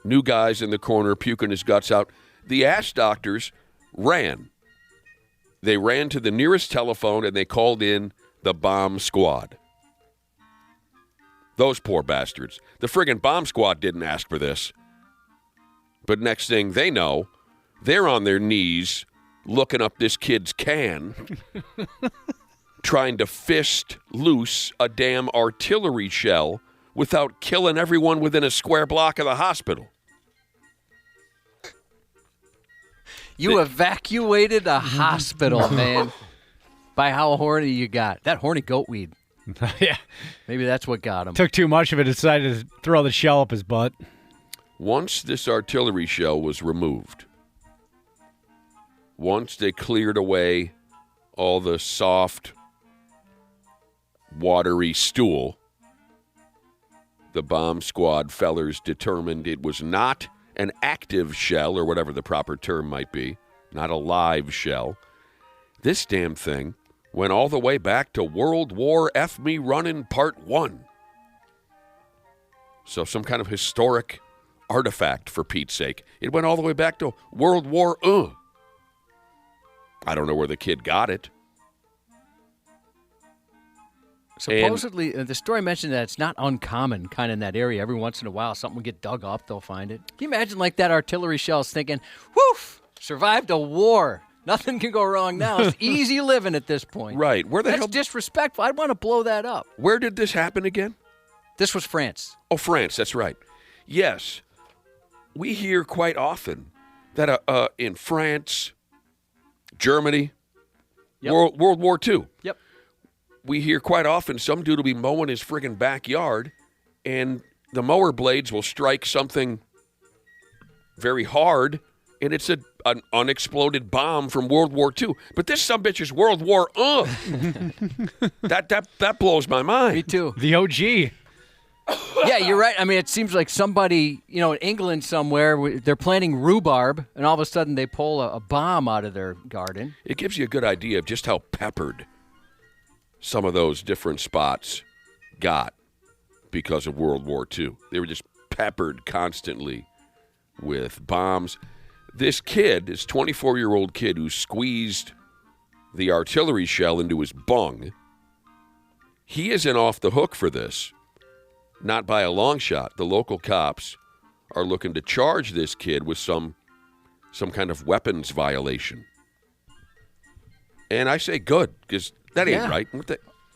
New guys in the corner puking his guts out. The ass doctors ran. They ran to the nearest telephone and they called in the bomb squad. Those poor bastards. The friggin' bomb squad didn't ask for this. But next thing they know, they're on their knees looking up this kid's can, trying to fist loose a damn artillery shell without killing everyone within a square block of the hospital. You evacuated a hospital, man, by how horny you got. That horny goat weed. Yeah. Maybe that's what got him. Took too much of it, decided to throw the shell up his butt. Once this artillery shell was removed, once they cleared away all the soft, watery stool, the bomb squad fellers determined it was not an active shell, or whatever the proper term might be, not a live shell. This damn thing went all the way back to World War F Me Runnin' Part 1. So some kind of historic artifact, for Pete's sake. It went all the way back to World War I don't know where the kid got it. Supposedly, the story mentioned that it's not uncommon kind of in that area. Every once in a while, something will get dug up, they'll find it. Can you imagine like that artillery shell's thinking, woof, survived a war. Nothing can go wrong now. It's easy living at this point. Right. Where the That's hell? disrespectful. I'd want to blow that up. Where did this happen again? This was France. Oh, France. That's right. Yes. We hear quite often that in France, Germany, Yep. World War II, Yep. we hear quite often some dude will be mowing his friggin' backyard, and the mower blades will strike something very hard, and it's an unexploded bomb from World War II. But this sumbitch is World War That blows my mind. Me too. The OG. Yeah, you're right. I mean, it seems like somebody, in England somewhere, they're planting rhubarb, and all of a sudden they pull a bomb out of their garden. It gives you a good idea of just how peppered some of those different spots got because of World War II. They were just peppered constantly with bombs. This kid, this 24-year-old kid who squeezed the artillery shell into his bung, he isn't off the hook for this. Not by a long shot. The local cops are looking to charge this kid with some kind of weapons violation. And I say good, because that ain't right.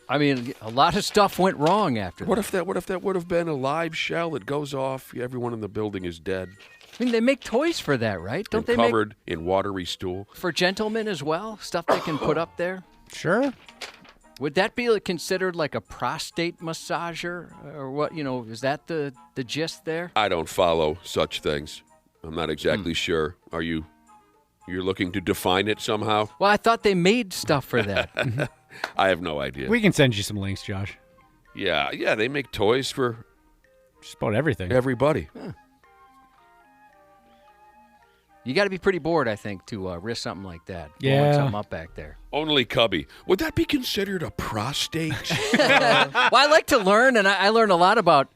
I mean, a lot of stuff went wrong after What that. if that would have been a live shell that goes off? Everyone in the building is dead. I mean, they make toys for that, right? Don't they covered in watery stool? for gentlemen as well? Stuff they can put up there? Sure. Would that be considered like a prostate massager? Or what, is that the gist there? I don't follow such things. I'm not exactly sure. Are you? You're looking to define it somehow? Well, I thought they made stuff for that. I have no idea. We can send you some links, Josh. Yeah, they make toys for Just about everything. everybody. You got to be pretty bored, I think, to risk something like that. Yeah. Blowing something up back there. Only Cubby. Would that be considered a prostate? Well, I like to learn, and I learn a lot about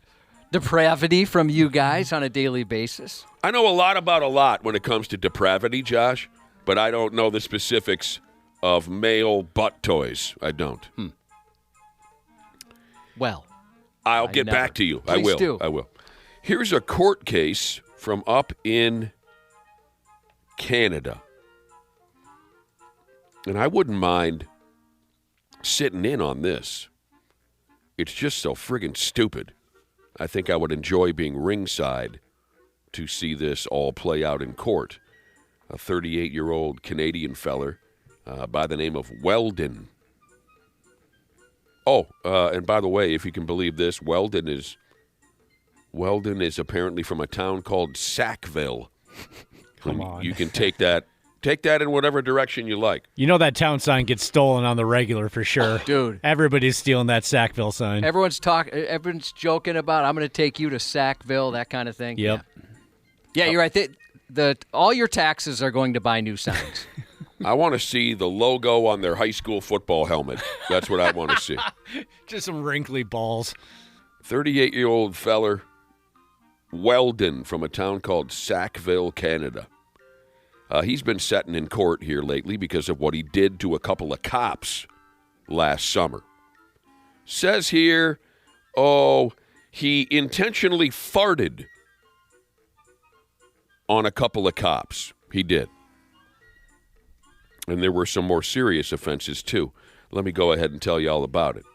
depravity from you guys on a daily basis. I know a lot about a lot when it comes to depravity, Josh, but I don't know the specifics of male butt toys. I don't. Well, I'll get back to you. I Please will. do. I will. Here's a court case from up in Canada. And I wouldn't mind sitting in on this. It's just so friggin' stupid. I think I would enjoy being ringside to see this all play out in court. A 38-year-old Canadian feller by the name of Weldon. Oh, and by the way, if you can believe this, Weldon is apparently from a town called Sackville. Come on. You can take that in whatever direction you like. You know that town sign gets stolen on the regular for sure. Dude. Everybody's stealing that Sackville sign. everyone's joking about, I'm going to take you to Sackville, that kind of thing. Yep. Yeah, you're right. All your taxes are going to buy new signs. I want to see the logo on their high school football helmet. That's what I want to see. Just some wrinkly balls. 38-year-old feller, Weldon, from a town called Sackville, Canada. He's been sitting in court here lately because of what he did to a couple of cops last summer. Says here, he intentionally farted on a couple of cops. He did. And there were some more serious offenses, too. Let me go ahead and tell you all about it.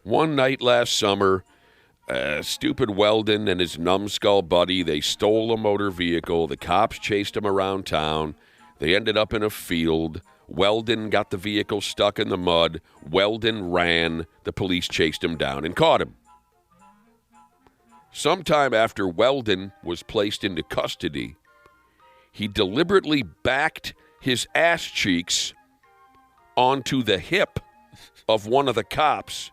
One night last summer, stupid Weldon and his numbskull buddy, they stole a motor vehicle. The cops chased him around town. They ended up in a field. Weldon got the vehicle stuck in the mud. Weldon ran. The police chased him down and caught him. Sometime after Weldon was placed into custody, he deliberately backed his ass cheeks onto the hip of one of the cops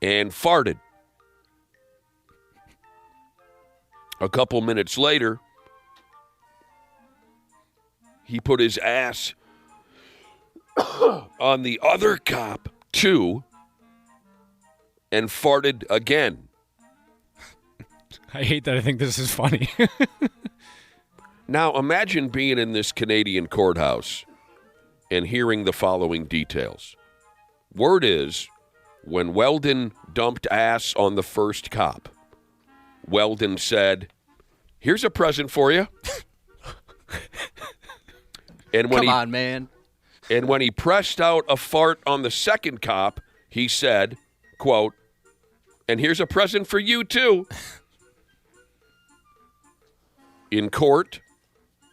and farted. A couple minutes later, he put his ass on the other cop, too, and farted again. I hate that I think this is funny. Now, imagine being in this Canadian courthouse and hearing the following details. Word is, when Weldon dumped ass on the first cop, Weldon said, "Here's a present for you." And when Come on, man. And when he pressed out a fart on the second cop, he said, quote, "And here's a present for you, too." In court,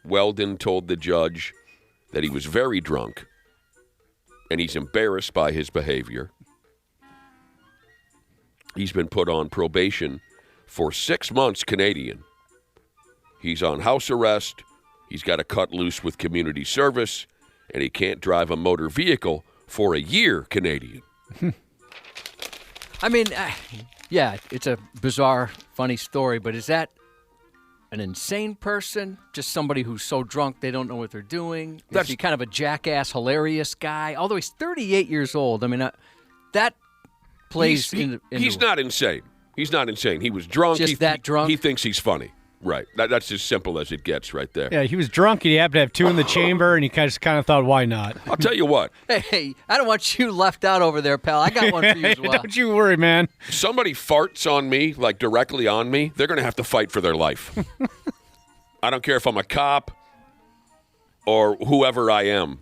Weldon told the judge that he was very drunk and he's embarrassed by his behavior. He's been put on probation for 6 months Canadian. He's on house arrest. He's got to cut loose with community service, and he can't drive a motor vehicle for a year Canadian. I mean, yeah, it's a bizarre, funny story, but is that an insane person? Just somebody who's so drunk they don't know what they're doing? Is he kind of a jackass, hilarious guy? Although he's 38 years old. I mean, that plays into... He's not insane. He's not insane. He was drunk. Just drunk? He thinks he's funny. Right. That's as simple as it gets right there. Yeah, he was drunk and he happened to have two in the chamber, and he kind of thought, why not? I'll tell you what. Hey, I don't want you left out over there, pal. I got one for you as well. Don't you worry, man. Somebody farts on me, like directly on me, they're going to have to fight for their life. I don't care if I'm a cop or whoever I am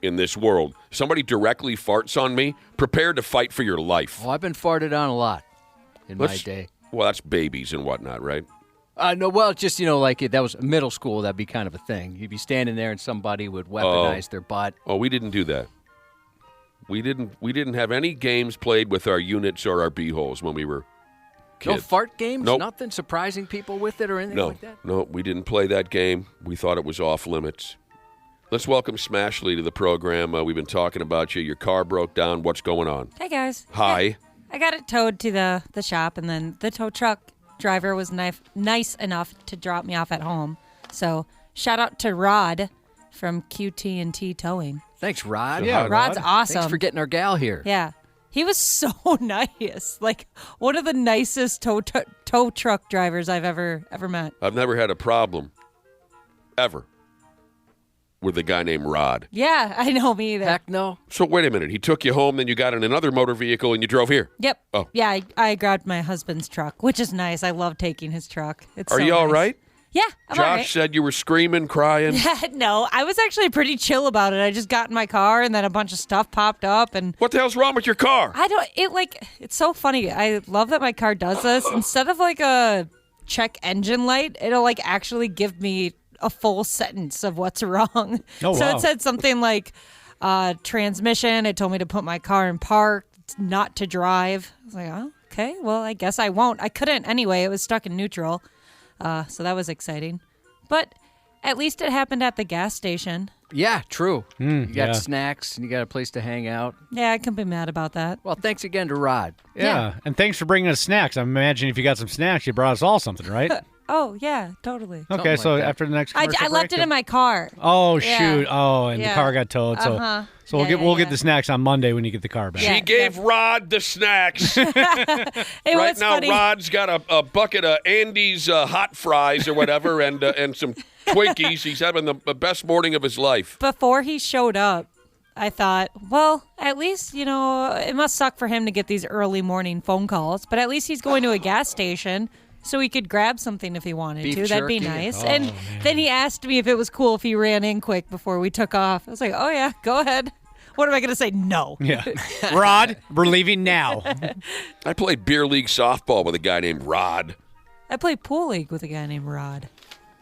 in this world. Somebody directly farts on me, prepare to fight for your life. Oh, I've been farted on a lot in my day. Well, that's babies and whatnot, right? No, well, just, like that was middle school, that'd be kind of a thing. You'd be standing there and somebody would weaponize their butt. Oh, we didn't do that. We didn't have any games played with our units or our b-holes when we were kids. No fart games? Nope. Nothing surprising people with it or anything like that? No, we didn't play that game. We thought it was off limits. Let's welcome Smashley to the program. We've been talking about you. Your car broke down. What's going on? Hey, guys. Hi. I got it towed to the shop, and then the tow truck driver was nice enough to drop me off at home. So shout out to Rod from QT&T Towing. Thanks, Rod. Yeah, Rod's awesome. Thanks for getting our gal here. Yeah. He was so nice. Like one of the nicest tow truck drivers I've ever met. I've never had a problem, ever, with a guy named Rod. Yeah, I know, me either. Heck no. So wait a minute. He took you home, then you got in another motor vehicle, and you drove here. Yep. Oh. Yeah, I grabbed my husband's truck, which is nice. I love taking his truck. It's Are so you all nice. right? Yeah, I'm Josh all right. said you were screaming, crying. No, I was actually pretty chill about it. I just got in my car, and then a bunch of stuff popped up, and What the hell's wrong with your car? it's so funny. I love that my car does this. Instead of like a check engine light, it'll like actually give me a full sentence of what's wrong. Oh, so wow. it said something like transmission. It told me to put my car in park, not to drive. I was like, oh, okay, well, I guess I won't. I couldn't anyway. It was stuck in neutral. So that was exciting. But at least it happened at the gas station. Yeah, true. You got yeah. snacks and you got a place to hang out. Yeah, I can't be mad about that. Well, thanks again to Rod. Yeah, and thanks for bringing us snacks. I imagine if you got some snacks, you brought us all something, right? Oh, yeah, totally. Okay, like so that. after the next I commercial left break, it in my car. Oh, Yeah. shoot. Oh, and the Yeah. car got towed. So Uh-huh. so we'll Yeah, get yeah. the snacks on Monday when you get the car back. Yeah. She gave Rod the snacks. It Right was now, funny. Rod's got a bucket of Andy's hot fries or whatever and some Twinkies. He's having the best morning of his life. Before he showed up, I thought, well, at least, it must suck for him to get these early morning phone calls, but at least he's going to a gas station. so he could grab something if he wanted Beef to. That'd be jerky? nice. Oh, And man. then he asked me if it was cool if he ran in quick before we took off. I was like, oh, yeah, go ahead. What am I going to say? No. Yeah. Rod, we're leaving now. I played beer league softball with a guy named Rod. I played pool league with a guy named Rod.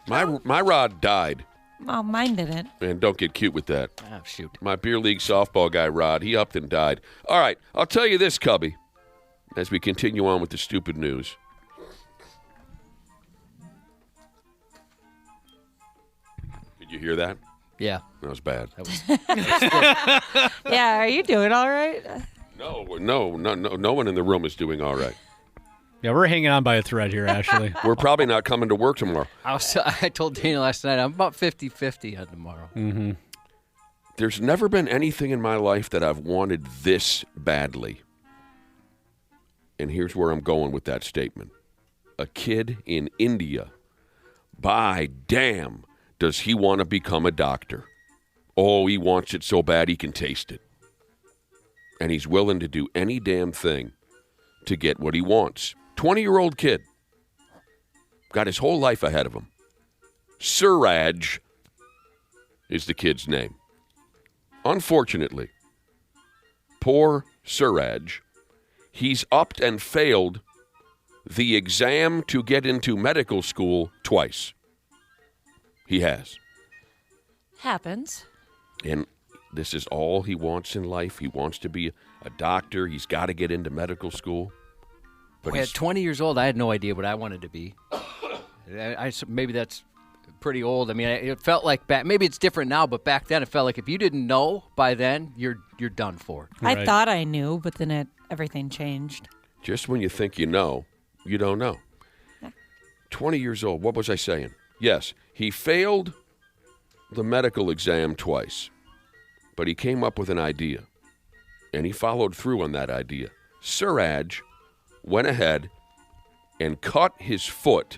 My Rod died, Oh, mine didn't. and don't get cute with that. Oh, shoot. My beer league softball guy, Rod, he upped and died. All right, I'll tell you this, Cubby, as we continue on with the stupid news. Did you hear that? Yeah. That was bad. Yeah, are you doing all right? No one in the room is doing all right. Yeah, we're hanging on by a thread here, Ashley. We're probably not coming to work tomorrow. I told Dana last night I'm about 50-50 on tomorrow. Mm-hmm. There's never been anything in my life that I've wanted this badly. And here's where I'm going with that statement. A kid in India, by damn, does he want to become a doctor. Oh, he wants it so bad he can taste it. And he's willing to do any damn thing to get what he wants. 20-year-old kid. Got his whole life ahead of him. Suraj is the kid's name. Unfortunately, poor Suraj, he's upped and failed the exam to get into medical school twice. He has. Happens. And this is all he wants in life. He wants to be a doctor. He's got to get into medical school. But At 20 years old, I had no idea what I wanted to be. Maybe that's pretty old. I mean, it felt like back. Maybe it's different now, but back then it felt like if you didn't know by then, you're done for. Right. I thought I knew, but then everything changed. just when you think you know, you don't know. 20 years old. What was I saying? Yes, he failed the medical exam twice, but he came up with an idea, and he followed through on that idea. Suraj went ahead and cut his foot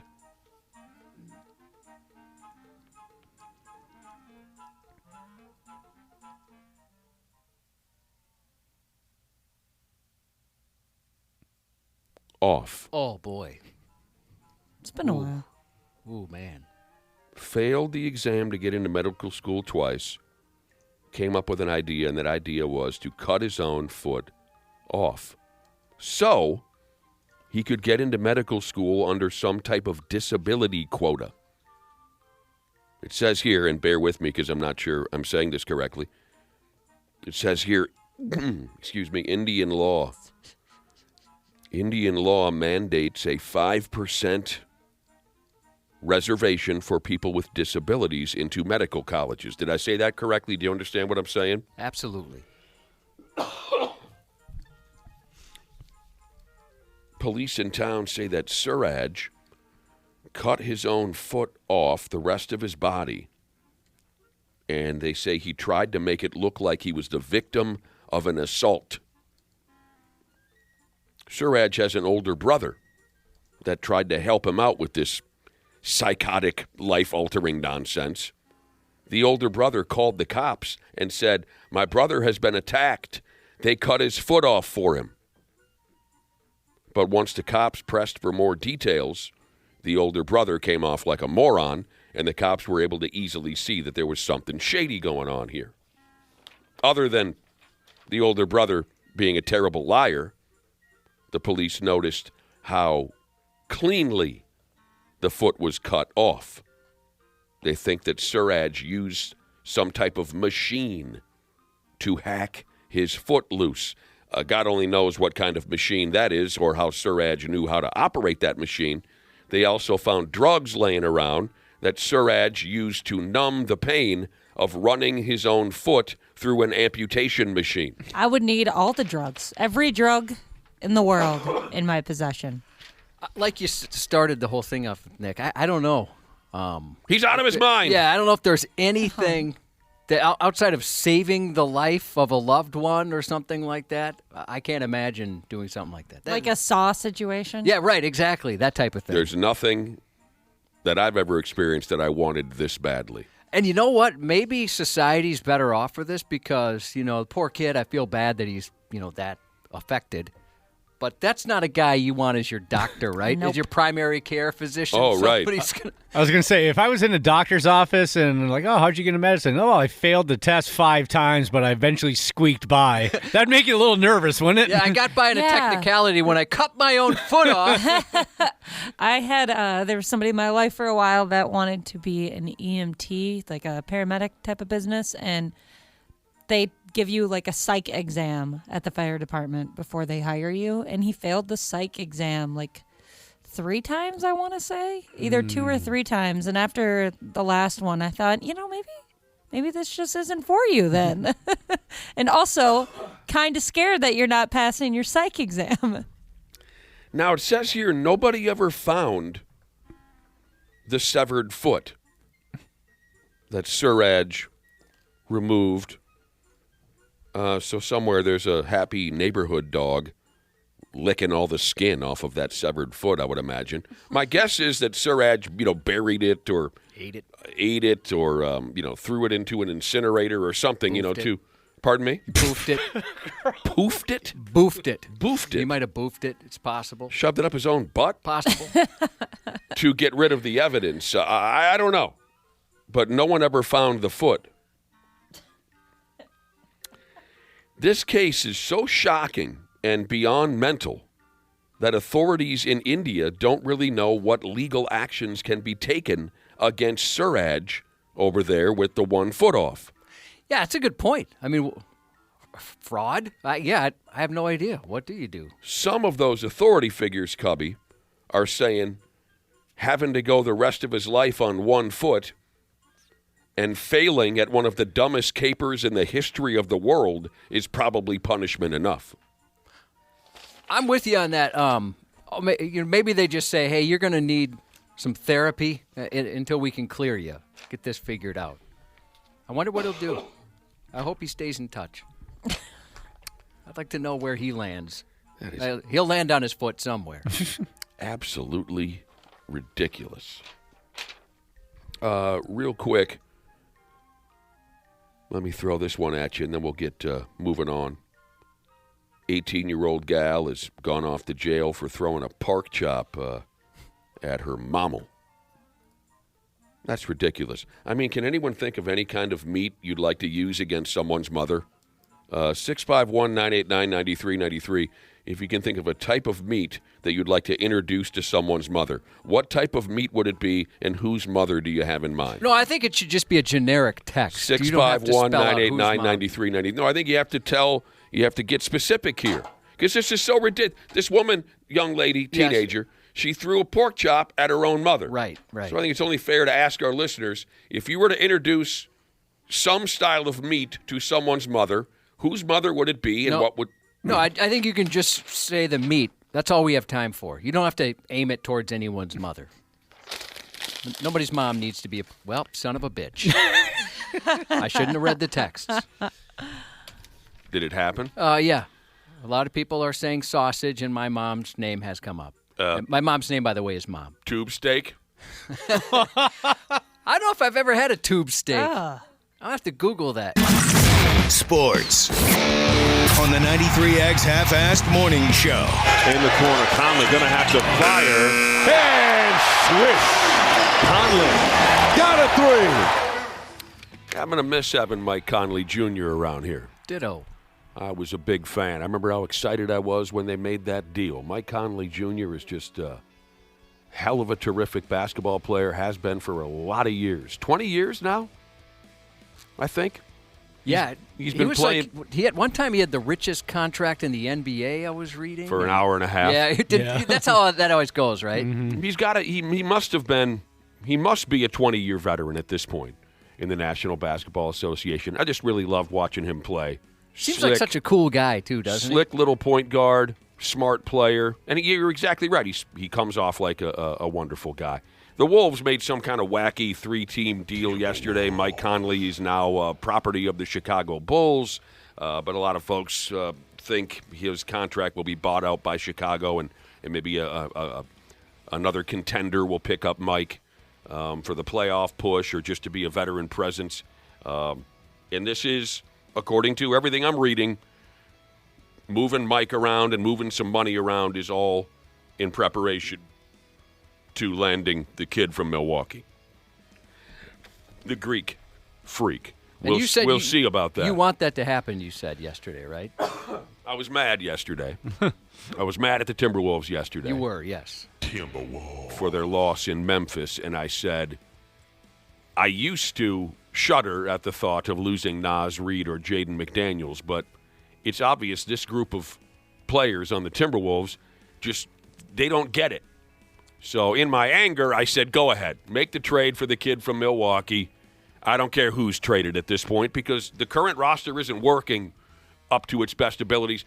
off. Oh, boy. It's been a while. Ooh, man. Failed the exam to get into medical school twice, came up with an idea, and that idea was to cut his own foot off. So he could get into medical school under some type of disability quota. It says here, and bear with me because I'm not sure I'm saying this correctly. It says here, excuse me, Indian law. Indian law mandates a 5% reservation for people with disabilities into medical colleges. Did I say that correctly? Do you understand what I'm saying? Absolutely. Police in town say that Suraj cut his own foot off the rest of his body, and they say he tried to make it look like he was the victim of an assault. Suraj has an older brother that tried to help him out with this psychotic, life-altering nonsense. The older brother called the cops and said, "My brother has been attacked. They cut his foot off for him." But once the cops pressed for more details, the older brother came off like a moron, and the cops were able to easily see that there was something shady going on here. Other than the older brother being a terrible liar, the police noticed how cleanly the foot was cut off. They think that Suraj used some type of machine to hack his foot loose. God only knows what kind of machine that is or how Suraj knew how to operate that machine. They also found drugs laying around that Suraj used to numb the pain of running his own foot through an amputation machine. I would need all the drugs, every drug in the world in my possession. Like you started the whole thing off, Nick, I don't know. He's out of his mind. Yeah, I don't know if there's anything that outside of saving the life of a loved one or something like that. I can't imagine doing something like that. Like a Saw situation? Yeah, right, exactly. That type of thing. There's nothing that I've ever experienced that I wanted this badly. And you know what? Maybe society's better off for this because, the poor kid, I feel bad that he's, that affected. But that's not a guy you want as your doctor, right? Nope. As your primary care physician. Oh, right. I was going to say, if I was in a doctor's office and like, oh, how'd you get into medicine? Oh, I failed the test 5 times, but I eventually squeaked by. That'd make you a little nervous, wouldn't it? Yeah, I got by in a technicality when I cut my own foot off. I had there was somebody in my life for a while that wanted to be an EMT, like a paramedic type of business, and they give you like a psych exam at the fire department before they hire you, and he failed the psych exam like 3 times, I want to say, either 2 or 3 times. And after the last one, I thought, maybe this just isn't for you then. And also kind of scared that you're not passing your psych exam. Now, it says here nobody ever found the severed foot that Suraj removed. So somewhere there's a happy neighborhood dog licking all the skin off of that severed foot, I would imagine. My guess is that Suraj, buried it or ate it or, threw it into an incinerator or something, to... Pardon me? Boofed it. Poofed it? Boofed it. Boofed it. He might have boofed it. It's possible. Shoved it up his own butt? Possible. To get rid of the evidence. I don't know. But no one ever found the foot. This case is so shocking and beyond mental that authorities in India don't really know what legal actions can be taken against Suraj over there with the 1 foot off. Yeah, it's a good point. I mean, fraud? I have no idea. What do you do? Some of those authority figures, Cubby, are saying having to go the rest of his life on 1 foot and failing at one of the dumbest capers in the history of the world is probably punishment enough. I'm with you on that. Maybe they just say, hey, you're going to need some therapy until we can clear you. Get this figured out. I wonder what he'll do. I hope he stays in touch. I'd like to know where he lands. He'll land on his foot somewhere. Absolutely ridiculous. Real quick, let me throw this one at you, and then we'll get moving on. 18-year-old gal has gone off to jail for throwing a pork chop at her mama. That's ridiculous. I mean, can anyone think of any kind of meat you'd like to use against someone's mother? 651-989-9393. If you can think of a type of meat that you'd like to introduce to someone's mother, what type of meat would it be, and whose mother do you have in mind? No, I think it should just be a generic text. 651-989-9393. No, I think you have to get specific here. Because this is so ridiculous. This woman, young lady, teenager, she threw a pork chop at her own mother. Right. So I think it's only fair to ask our listeners, if you were to introduce some style of meat to someone's mother, whose mother would it be, and what would... No, I think you can just say the meat. That's all we have time for. You don't have to aim it towards anyone's mother. Nobody's mom needs to be son of a bitch. I shouldn't have read the texts. Did it happen? Yeah. A lot of people are saying sausage, and my mom's name has come up. My mom's name, by the way, is Mom. Tube steak? I don't know if I've ever had a tube steak. I'll have to Google that. Sports on the 93X Half-Assed Morning Show. In the corner, Conley going to have to fire. And swish. Conley got a 3. I'm going to miss having Mike Conley Jr. around here. Ditto. I was a big fan. I remember how excited I was when they made that deal. Mike Conley Jr. is just a hell of a terrific basketball player, has been for a lot of years. 20 years now, I think. Yeah. He's been playing. At one time he had the richest contract in the NBA, I was reading. For an hour and a half. Yeah, that's how that always goes, right? Mm-hmm. He must be a 20-year veteran at this point in the National Basketball Association. I just really loved watching him play. Seems like such a cool guy, too, doesn't he? Slick little point guard, smart player. And you're exactly right. He comes off like a wonderful guy. The Wolves made some kind of wacky 3-team deal yesterday. Mike Conley is now property of the Chicago Bulls. But a lot of folks think his contract will be bought out by Chicago, and maybe another contender will pick up Mike for the playoff push or just to be a veteran presence. And this is, according to everything I'm reading, moving Mike around and moving some money around is all in preparation to landing the kid from Milwaukee. The Greek freak. And you said we'll see about that. You want that to happen, you said yesterday, right? I was mad yesterday. I was mad at the Timberwolves yesterday. You were, yes. Timberwolves. For their loss in Memphis, and I said, I used to shudder at the thought of losing Naz Reid or Jaden McDaniels, but it's obvious this group of players on the Timberwolves they don't get it. So in my anger, I said, go ahead. Make the trade for the kid from Milwaukee. I don't care who's traded at this point because the current roster isn't working up to its best abilities.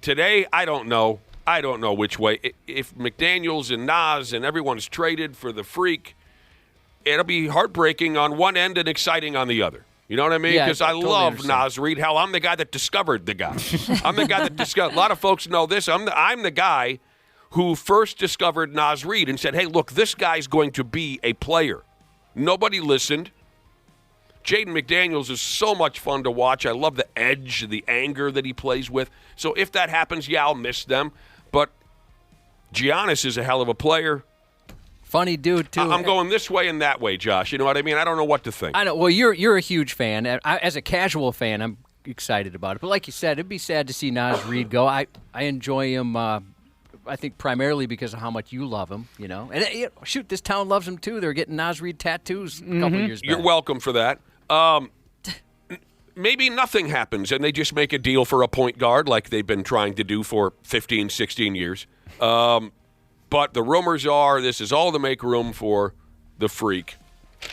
Today, I don't know. I don't know which way. If McDaniels and Naz and everyone's traded for the freak, it'll be heartbreaking on one end and exciting on the other. You know what I mean? Yeah, Because I I totally love understand. Naz Reid. Hell, I'm the guy that discovered the guy. I'm the guy that discovered. A lot of folks know this. I'm the guy who first discovered Naz Reid and said, hey, look, this guy's going to be a player. Nobody listened. Jaden McDaniels is so much fun to watch. I love the edge, the anger that he plays with. So if that happens, yeah, I'll miss them. But Giannis is a hell of a player. Funny dude, too. I'm going this way and that way, Josh. You know what I mean? I don't know what to think. I know. Well, you're a huge fan. As a casual fan, I'm excited about it. But like you said, it'd be sad to see Naz Reid go. I enjoy him, I think, primarily because of how much you love him, you know. And, shoot, this town loves him, too. They're getting Naz Reid tattoos a couple years back. You're welcome for that. Maybe nothing happens and they just make a deal for a point guard like they've been trying to do for 15, 16 years. But the rumors are this is all to make room for the freak.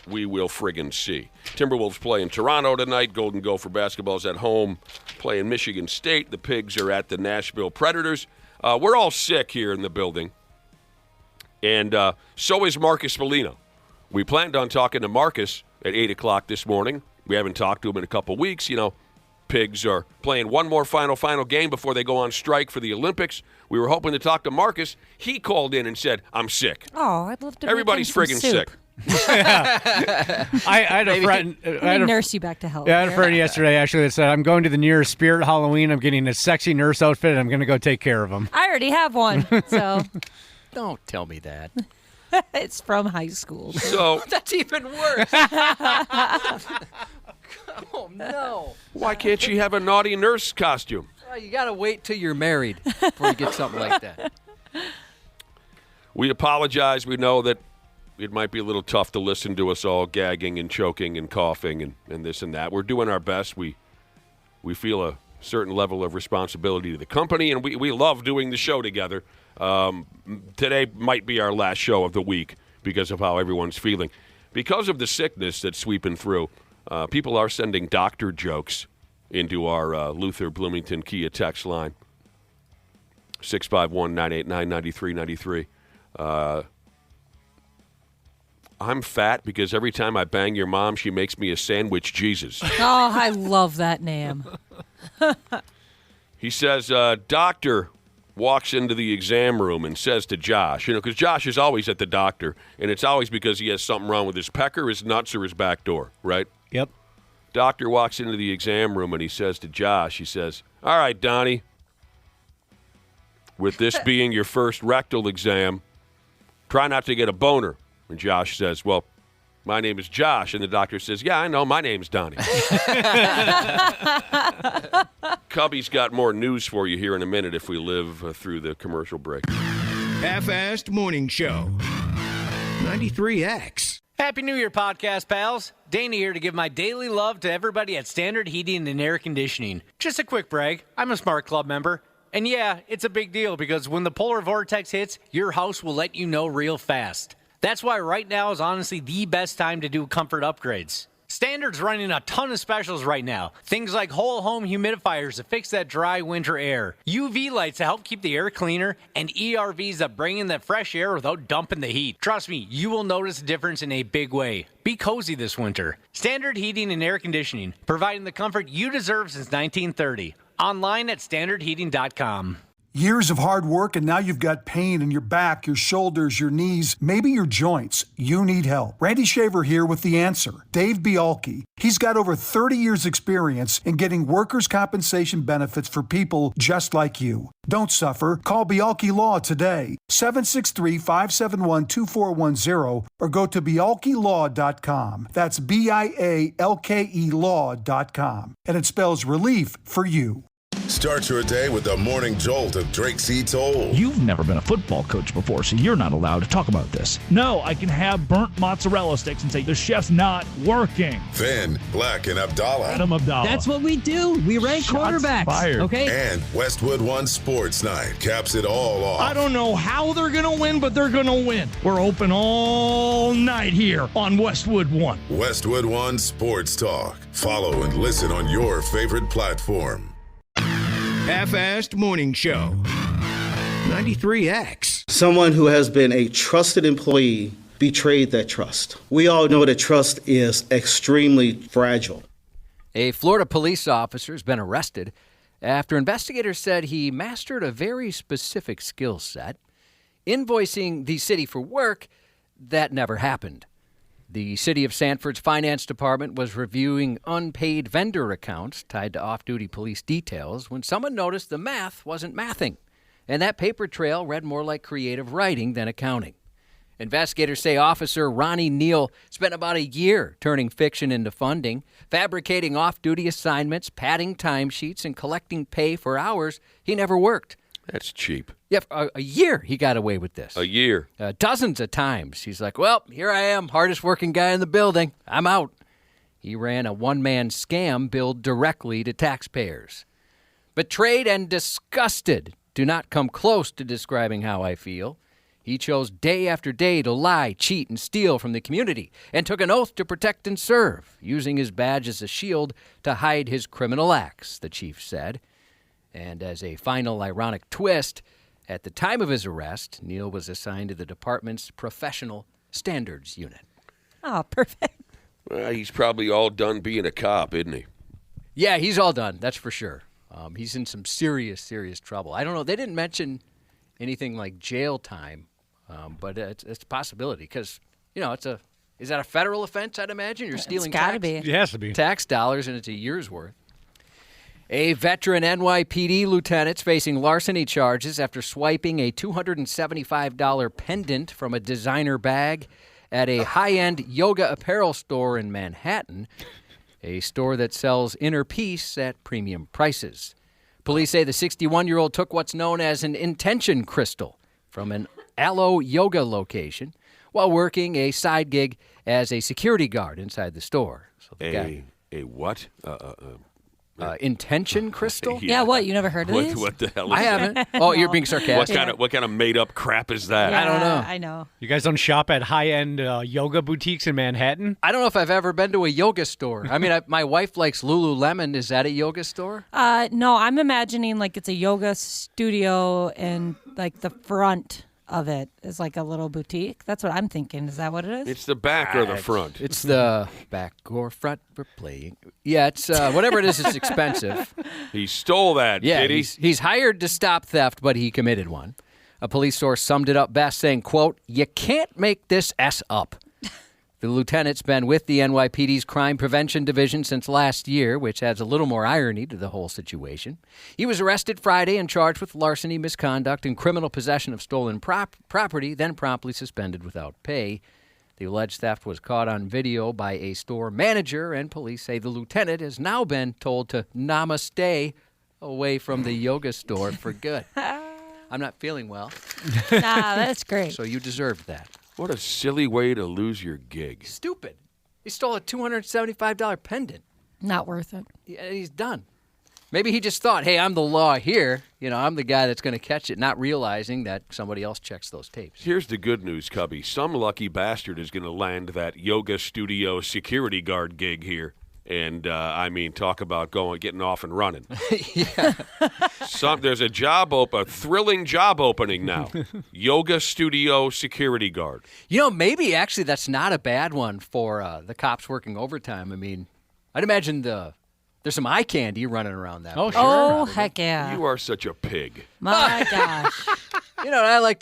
We will friggin' see. Timberwolves play in Toronto tonight. Golden Gopher basketball's at home. Play in Michigan State. The Pigs are at the Nashville Predators. We're all sick here in the building. And so is Marcus Foligno. We planned on talking to Marcus at 8 o'clock this morning. We haven't talked to him in a couple weeks. You know, Pigs are playing one more final game before they go on strike for the Olympics. We were hoping to talk to Marcus. He called in and said, I'm sick. Oh, I'd love to. Everybody's make him some friggin' soup. sick. I had a friend. Let me nurse you back to health. Yeah, I had a friend yesterday actually that said, I'm going to the nearest Spirit Halloween. I'm getting a sexy nurse outfit, and I'm going to go take care of him. I already have one, so Don't tell me that. it's from high school. So That's even worse. Oh, no. why can't she have a naughty nurse costume? Well, you got to wait till you're married before you get something like that. We apologize. We know that it might be a little tough to listen to us all gagging and choking and coughing and this and that. We're doing our best. We feel a certain level of responsibility to the company, and we love doing the show together. Today might be our last show of the week because of how everyone's feeling. Because of the sickness that's sweeping through, people are sending doctor jokes into our Luther Bloomington Kia text line, 651-989-9393. I'm fat because every time I bang your mom, she makes me a sandwich Jesus. Oh, I love that name. He says, doctor walks into the exam room and says to Josh, you know, because Josh is always at the doctor, and it's always because he has something wrong with his pecker, his nuts, or his back door, right? Yep. Doctor walks into the exam room and he says to Josh, he says, all right, Donnie, with this being your first rectal exam, try not to get a boner. And Josh says, well, my name is Josh. And the doctor says, yeah, I know, my name's Donnie. Cubby's got more news for you here in a minute if we live through the commercial break. Half-assed morning show. 93X. Happy New Year, podcast pals. Danny here to give my daily love to everybody at Standard Heating and Air Conditioning. Just a quick brag, I'm a Smart Club member. And yeah, it's a big deal because when the polar vortex hits, your house will let you know real fast. That's why right now is honestly the best time to do comfort upgrades. Standard's running a ton of specials right now. Things like whole home humidifiers to fix that dry winter air, UV lights to help keep the air cleaner, and ERVs that bring in that fresh air without dumping the heat. Trust me, you will notice a difference in a big way. Be cozy this winter. Standard Heating and Air Conditioning, providing the comfort you deserve since 1930. Online at standardheating.com. Years of hard work, and now you've got pain in your back, your shoulders, your knees, maybe your joints. You need help. Randy Shaver here with the answer. Dave Bialke. He's got over 30 years experience in getting workers' compensation benefits for people just like you. Don't suffer. Call Bialke Law today. 763-571-2410 or go to bialkelaw.com. That's BIALKE law.com. And it spells relief for you. Start your day with the morning jolt of Drake C. Toll. You've never been a football coach before, so you're not allowed to talk about this. No, I can have burnt mozzarella sticks and say the chef's not working. Then Black and Abdallah. Adam Abdallah. That's what we do. We rank quarterbacks. Fired. Okay. And Westwood One Sports Night caps it all off. I don't know how they're going to win, but they're going to win. We're open all night here on Westwood One. Westwood One Sports Talk. Follow and listen on your favorite platform. Half-assed Morning Show. 93X. Someone who has been a trusted employee betrayed that trust. We all know that trust is extremely fragile. A Florida police officer has been arrested after investigators said he mastered a very specific skill set, invoicing the city for work that never happened. The City of Sanford's finance department was reviewing unpaid vendor accounts tied to off-duty police details when someone noticed the math wasn't mathing, and that paper trail read more like creative writing than accounting. Investigators say Officer Ronnie Neal spent about a year turning fiction into funding, fabricating off-duty assignments, padding timesheets, and collecting pay for hours he never worked. That's cheap. Yeah, a year he got away with this. A year. Dozens of times. He's like, well, here I am, hardest working guy in the building. I'm out. He ran a one-man scam billed directly to taxpayers. Betrayed and disgusted do not come close to describing how I feel. He chose day after day to lie, cheat, and steal from the community and took an oath to protect and serve, using his badge as a shield to hide his criminal acts, the chief said. And as a final ironic twist, at the time of his arrest, Neal was assigned to the department's professional standards unit. Oh, perfect. Well, he's probably all done being a cop, isn't he? Yeah, he's all done. That's for sure. He's in some serious trouble. I don't know. They didn't mention anything like jail time, but it's a possibility because, you know, is that a federal offense, I'd imagine? You're stealing It's gotta be. It has to be. tax dollars, and it's a year's worth. A veteran NYPD lieutenant's facing larceny charges after swiping a $275 pendant from a designer bag at a high-end yoga apparel store in Manhattan, a store that sells inner peace at premium prices. Police say the 61-year-old took what's known as an intention crystal from an Aloe yoga location while working a side gig as a security guard inside the store. So the guy, a what? intention crystal? Yeah, what? You never heard of these? What the hell is I that? haven't. Oh, you're being sarcastic. What kind of made up crap is that? I don't know. I know. You guys don't shop at high-end yoga boutiques in Manhattan? I don't know if I've ever been to a yoga store. I mean, my wife likes Lululemon. Is that a yoga store? No, I'm imagining like it's a yoga studio and like the front of it is like a little boutique. That's what I'm thinking. Is that what it is? It's the back or the front? It's the back or front for playing. Yeah, it's whatever it is, it's expensive. He stole that, Yeah, did he? he's hired to stop theft, but he committed one. A police source summed it up best, saying, quote, "You can't make this S up." The lieutenant's been with the NYPD's Crime Prevention Division since last year, which adds a little more irony to the whole situation. He was arrested Friday and charged with larceny, misconduct, and criminal possession of stolen property, then promptly suspended without pay. The alleged theft was caught on video by a store manager, and police say the lieutenant has now been told to namaste away from the yoga store for good. I'm not feeling well. Nah, that's great. So you deserved that. What a silly way to lose your gig. Stupid. He stole a $275 pendant. Not worth it. And he's done. Maybe he just thought, hey, I'm the law here. You know, I'm the guy that's going to catch it, not realizing that somebody else checks those tapes. Here's the good news, Cubby. Some lucky bastard is going to land that yoga studio security guard gig here. And, talk about getting off and running. Yeah. There's a thrilling job opening now. Yoga studio security guard. You know, maybe actually that's not a bad one for the cops working overtime. I mean, I'd imagine the There's some eye candy running around that. Oh, place. sure. Oh, heck yeah. You are such a pig. My gosh. You know, I like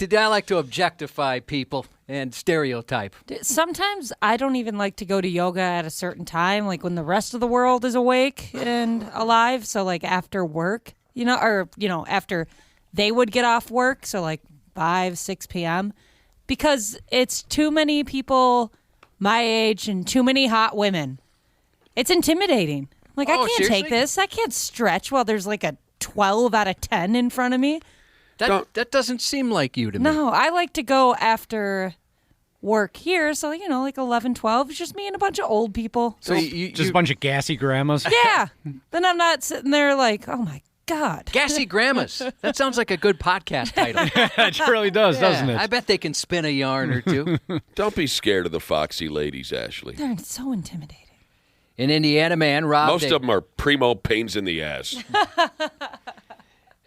to objectify people and stereotype. Sometimes I don't even like to go to yoga at a certain time, like when the rest of the world is awake and alive. So, like, after work, after they would get off work. So, like, 5, 6 p.m. Because it's too many people my age and too many hot women. It's intimidating. Like, I can't seriously? take this. I can't stretch while there's like a 12 out of 10 in front of me. That doesn't seem like you to me. No, I like to go after work here. So, like 11, 12. It's just me and a bunch of old people. So Just a bunch of gassy grandmas. Yeah. Then I'm not sitting there like, oh, my God. Gassy Grandmas. That sounds like a good podcast title. It really does, doesn't it? I bet they can spin a yarn or two. Don't be scared of the foxy ladies, Ashley. They're so intimidating. An Indiana man robbed Most of them are primo pains in the ass.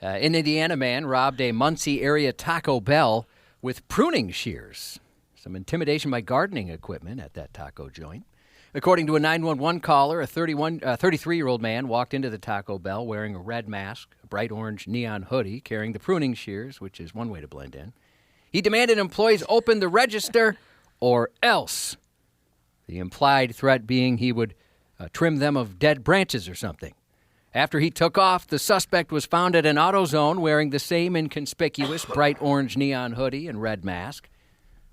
An Indiana man robbed a Muncie area Taco Bell with pruning shears. Some intimidation by gardening equipment at that taco joint. According to a 911 caller, a 33-year-old man walked into the Taco Bell wearing a red mask, a bright orange neon hoodie, carrying the pruning shears, which is one way to blend in. He demanded employees open the register or else. The implied threat being he would trim them of dead branches or something. After he took off, the suspect was found at an AutoZone wearing the same inconspicuous bright orange neon hoodie and red mask.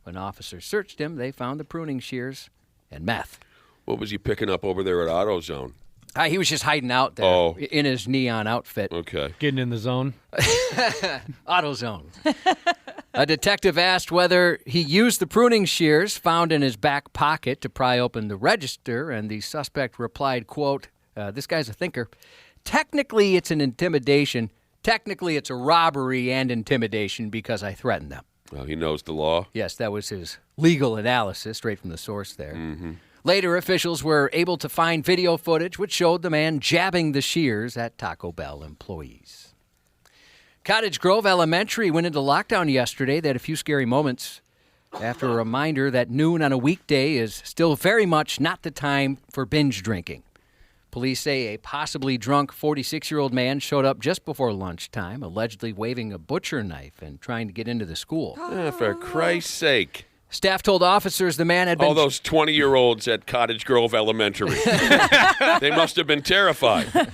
When officers searched him, they found the pruning shears and meth. What was he picking up over there at AutoZone? He was just hiding out there in his neon outfit. Okay. Getting in the zone. AutoZone. A detective asked whether he used the pruning shears found in his back pocket to pry open the register, and the suspect replied, quote, this guy's a thinker, technically it's an intimidation. Technically it's a robbery and intimidation because I threatened them. Well, he knows the law. Yes, that was his legal analysis, straight from the source there. Mm-hmm. Later, officials were able to find video footage which showed the man jabbing the shears at Taco Bell employees. Cottage Grove Elementary went into lockdown yesterday. They had a few scary moments after a reminder that noon on a weekday is still very much not the time for binge drinking. Police say a possibly drunk 46-year-old man showed up just before lunchtime, allegedly waving a butcher knife and trying to get into the school. For Christ's sake. Staff told officers the man had been... All those 20-year-olds at Cottage Grove Elementary. They must have been terrified.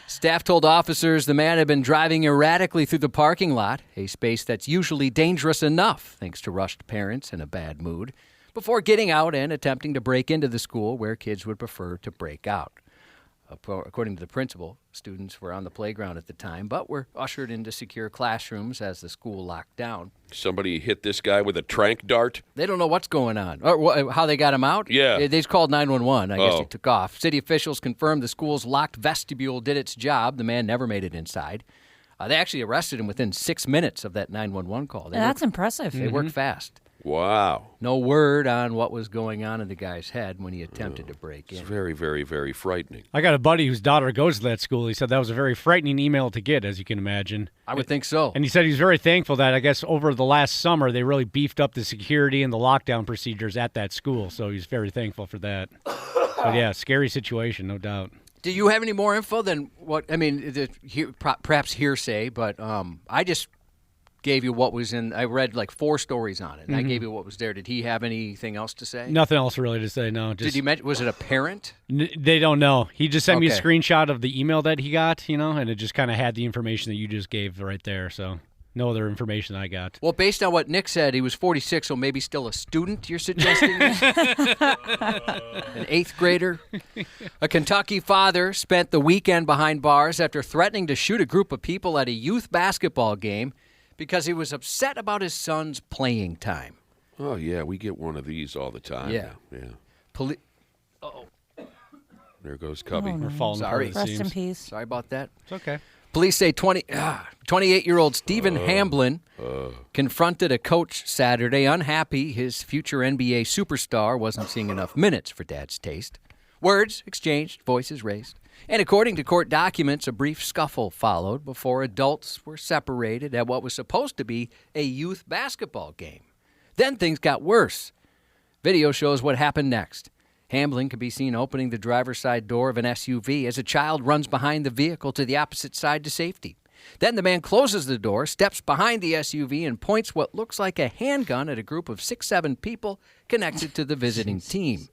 Staff told officers the man had been driving erratically through the parking lot, a space that's usually dangerous enough, thanks to rushed parents in a bad mood, before getting out and attempting to break into the school where kids would prefer to break out. According to the principal, students were on the playground at the time, but were ushered into secure classrooms as the school locked down. Somebody hit this guy with a trank dart? They don't know what's going on, or how they got him out. Yeah. They just called 911. I guess he took off. City officials confirmed the school's locked vestibule did its job. The man never made it inside. They actually arrested him within 6 minutes of that 911 call. That's impressive. They worked fast. Wow. No word on what was going on in the guy's head when he attempted to break in. It's very, very, very frightening. I got a buddy whose daughter goes to that school. He said that was a very frightening email to get, as you can imagine. I would think so. And he said he's very thankful that, I guess, over the last summer, they really beefed up the security and the lockdown procedures at that school. So he's very thankful for that. But, yeah, scary situation, no doubt. Do you have any more info than what, I mean, perhaps hearsay, but I just gave you what was in, I read like 4 stories on it, and I gave you what was there. Did he have anything else to say? Nothing else really to say, no. Did he mention, was it a parent? They don't know. He just sent me a Okay. screenshot of the email that he got, and it just kind of had the information that you just gave right there, so no other information I got. Well, based on what Nick said, he was 46, so maybe still a student, you're suggesting? An 8th grader? A Kentucky father spent the weekend behind bars after threatening to shoot a group of people at a youth basketball game because he was upset about his son's playing time. Oh, yeah, we get one of these all the time. Yeah. Yeah. There goes Cubby. We're falling Sorry. apart, it Rest in seems. peace. Sorry about that. It's okay. Police say 28-year-old Stephen Hamblin confronted a coach Saturday, unhappy his future NBA superstar wasn't seeing enough minutes for Dad's taste. Words exchanged, voices raised. And according to court documents, a brief scuffle followed before adults were separated at what was supposed to be a youth basketball game. Then things got worse. Video shows what happened next. Hamblin can be seen opening the driver's side door of an SUV as a child runs behind the vehicle to the opposite side to safety. Then the man closes the door, steps behind the SUV, and points what looks like a handgun at a group of 6-7 people connected to the visiting team.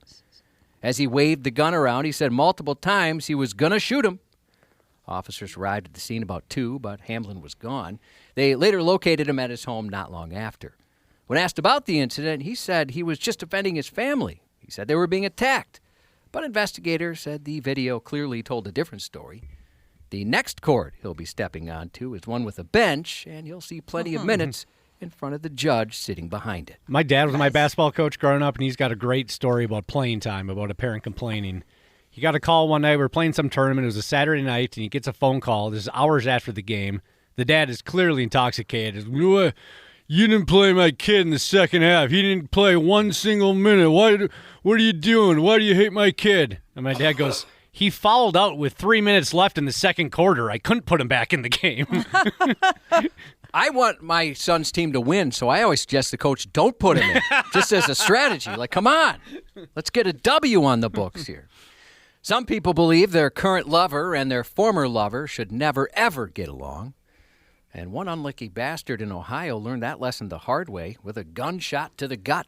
As he waved the gun around, he said multiple times he was going to shoot him. Officers arrived at the scene about 2, but Hamblin was gone. They later located him at his home not long after. When asked about the incident, he said he was just defending his family. He said they were being attacked. But investigators said the video clearly told a different story. The next court he'll be stepping onto is one with a bench, and he'll see plenty of minutes in front of the judge sitting behind it. My dad was my basketball coach growing up, and he's got a great story about playing time, about a parent complaining. He got a call one night. We were playing some tournament. It was a Saturday night, and he gets a phone call. This is hours after the game. The dad is clearly intoxicated. You didn't play my kid in the second half. He didn't play one single minute. What are you doing? Why do you hate my kid? And my dad goes, he fouled out with 3 minutes left in the second quarter. I couldn't put him back in the game. I want my son's team to win, so I always suggest the coach don't put him in, just as a strategy. Like, come on, let's get a W on the books here. Some people believe their current lover and their former lover should never, ever get along. And one unlucky bastard in Ohio learned that lesson the hard way with a gunshot to the gut.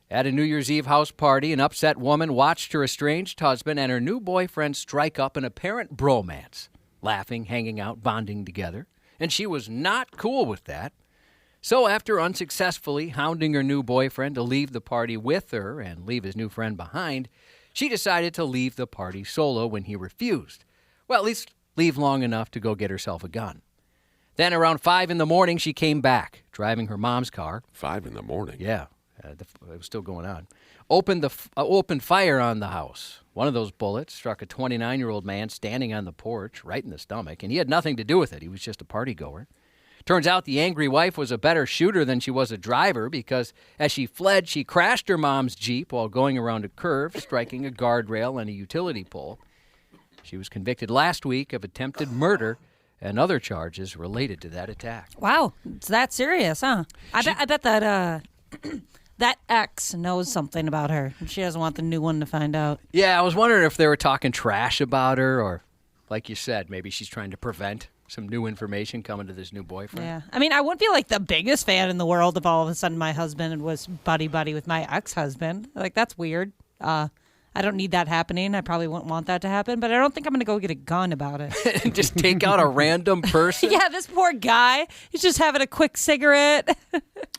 At a New Year's Eve house party, an upset woman watched her estranged husband and her new boyfriend strike up an apparent bromance, laughing, hanging out, bonding together. And she was not cool with that. So after unsuccessfully hounding her new boyfriend to leave the party with her and leave his new friend behind, she decided to leave the party solo when he refused. Well, at least leave long enough to go get herself a gun. Then around 5 in the morning, she came back, driving her mom's car. 5 in the morning? Yeah. It was still going on. Opened fire on the house. One of those bullets struck a 29-year-old man standing on the porch right in the stomach, and he had nothing to do with it. He was just a partygoer. Turns out the angry wife was a better shooter than she was a driver because as she fled, she crashed her mom's Jeep while going around a curve, striking a guardrail and a utility pole. She was convicted last week of attempted murder and other charges related to that attack. Wow, it's that serious, huh? I bet that that ex knows something about her. She doesn't want the new one to find out. Yeah, I was wondering if they were talking trash about her or, like you said, maybe she's trying to prevent some new information coming to this new boyfriend. Yeah. I mean, I wouldn't be like the biggest fan in the world if all of a sudden my husband was buddy-buddy with my ex-husband. Like, that's weird. I don't need that happening. I probably wouldn't want that to happen, but I don't think I'm going to go get a gun about it. And just take out a random person? Yeah, this poor guy. He's just having a quick cigarette.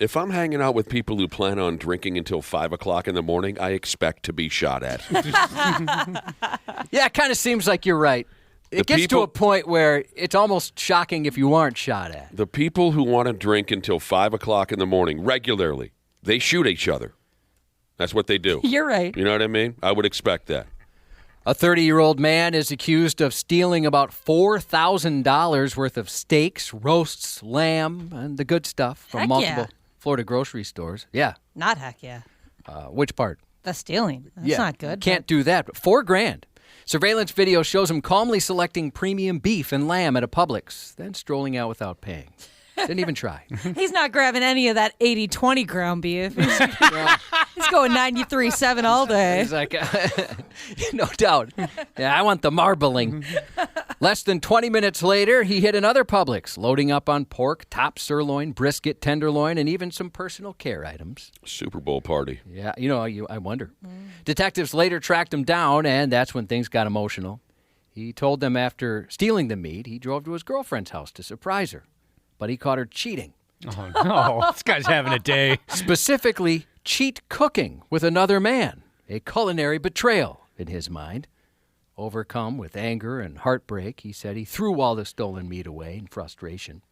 If I'm hanging out with people who plan on drinking until 5 o'clock in the morning, I expect to be shot at. Yeah, it kind of seems like you're right. It gets to a point where it's almost shocking if you aren't shot at. The people who want to drink until 5 o'clock in the morning regularly, they shoot each other. That's what they do. You're right. You know what I mean? I would expect that. A 30-year-old man is accused of stealing about $4,000 worth of steaks, roasts, lamb, and the good stuff from multiple Florida grocery stores. Yeah. Not heck yeah. Which part? The stealing. That's not good. Can't do that. But $4,000. Surveillance video shows him calmly selecting premium beef and lamb at a Publix, then strolling out without paying. Didn't even try. He's not grabbing any of that 80-20 ground beef. He's going 93.7 all day. He's like, no doubt. Yeah, I want the marbling. Less than 20 minutes later, he hit another Publix, loading up on pork, top sirloin, brisket, tenderloin, and even some personal care items. Super Bowl party. Yeah, I wonder. Detectives later tracked him down, and that's when things got emotional. He told them after stealing the meat, he drove to his girlfriend's house to surprise her. But he caught her cheating. Oh, no. This guy's having a day. Specifically, cheat cooking with another man. A culinary betrayal, in his mind. Overcome with anger and heartbreak, he said he threw all the stolen meat away in frustration.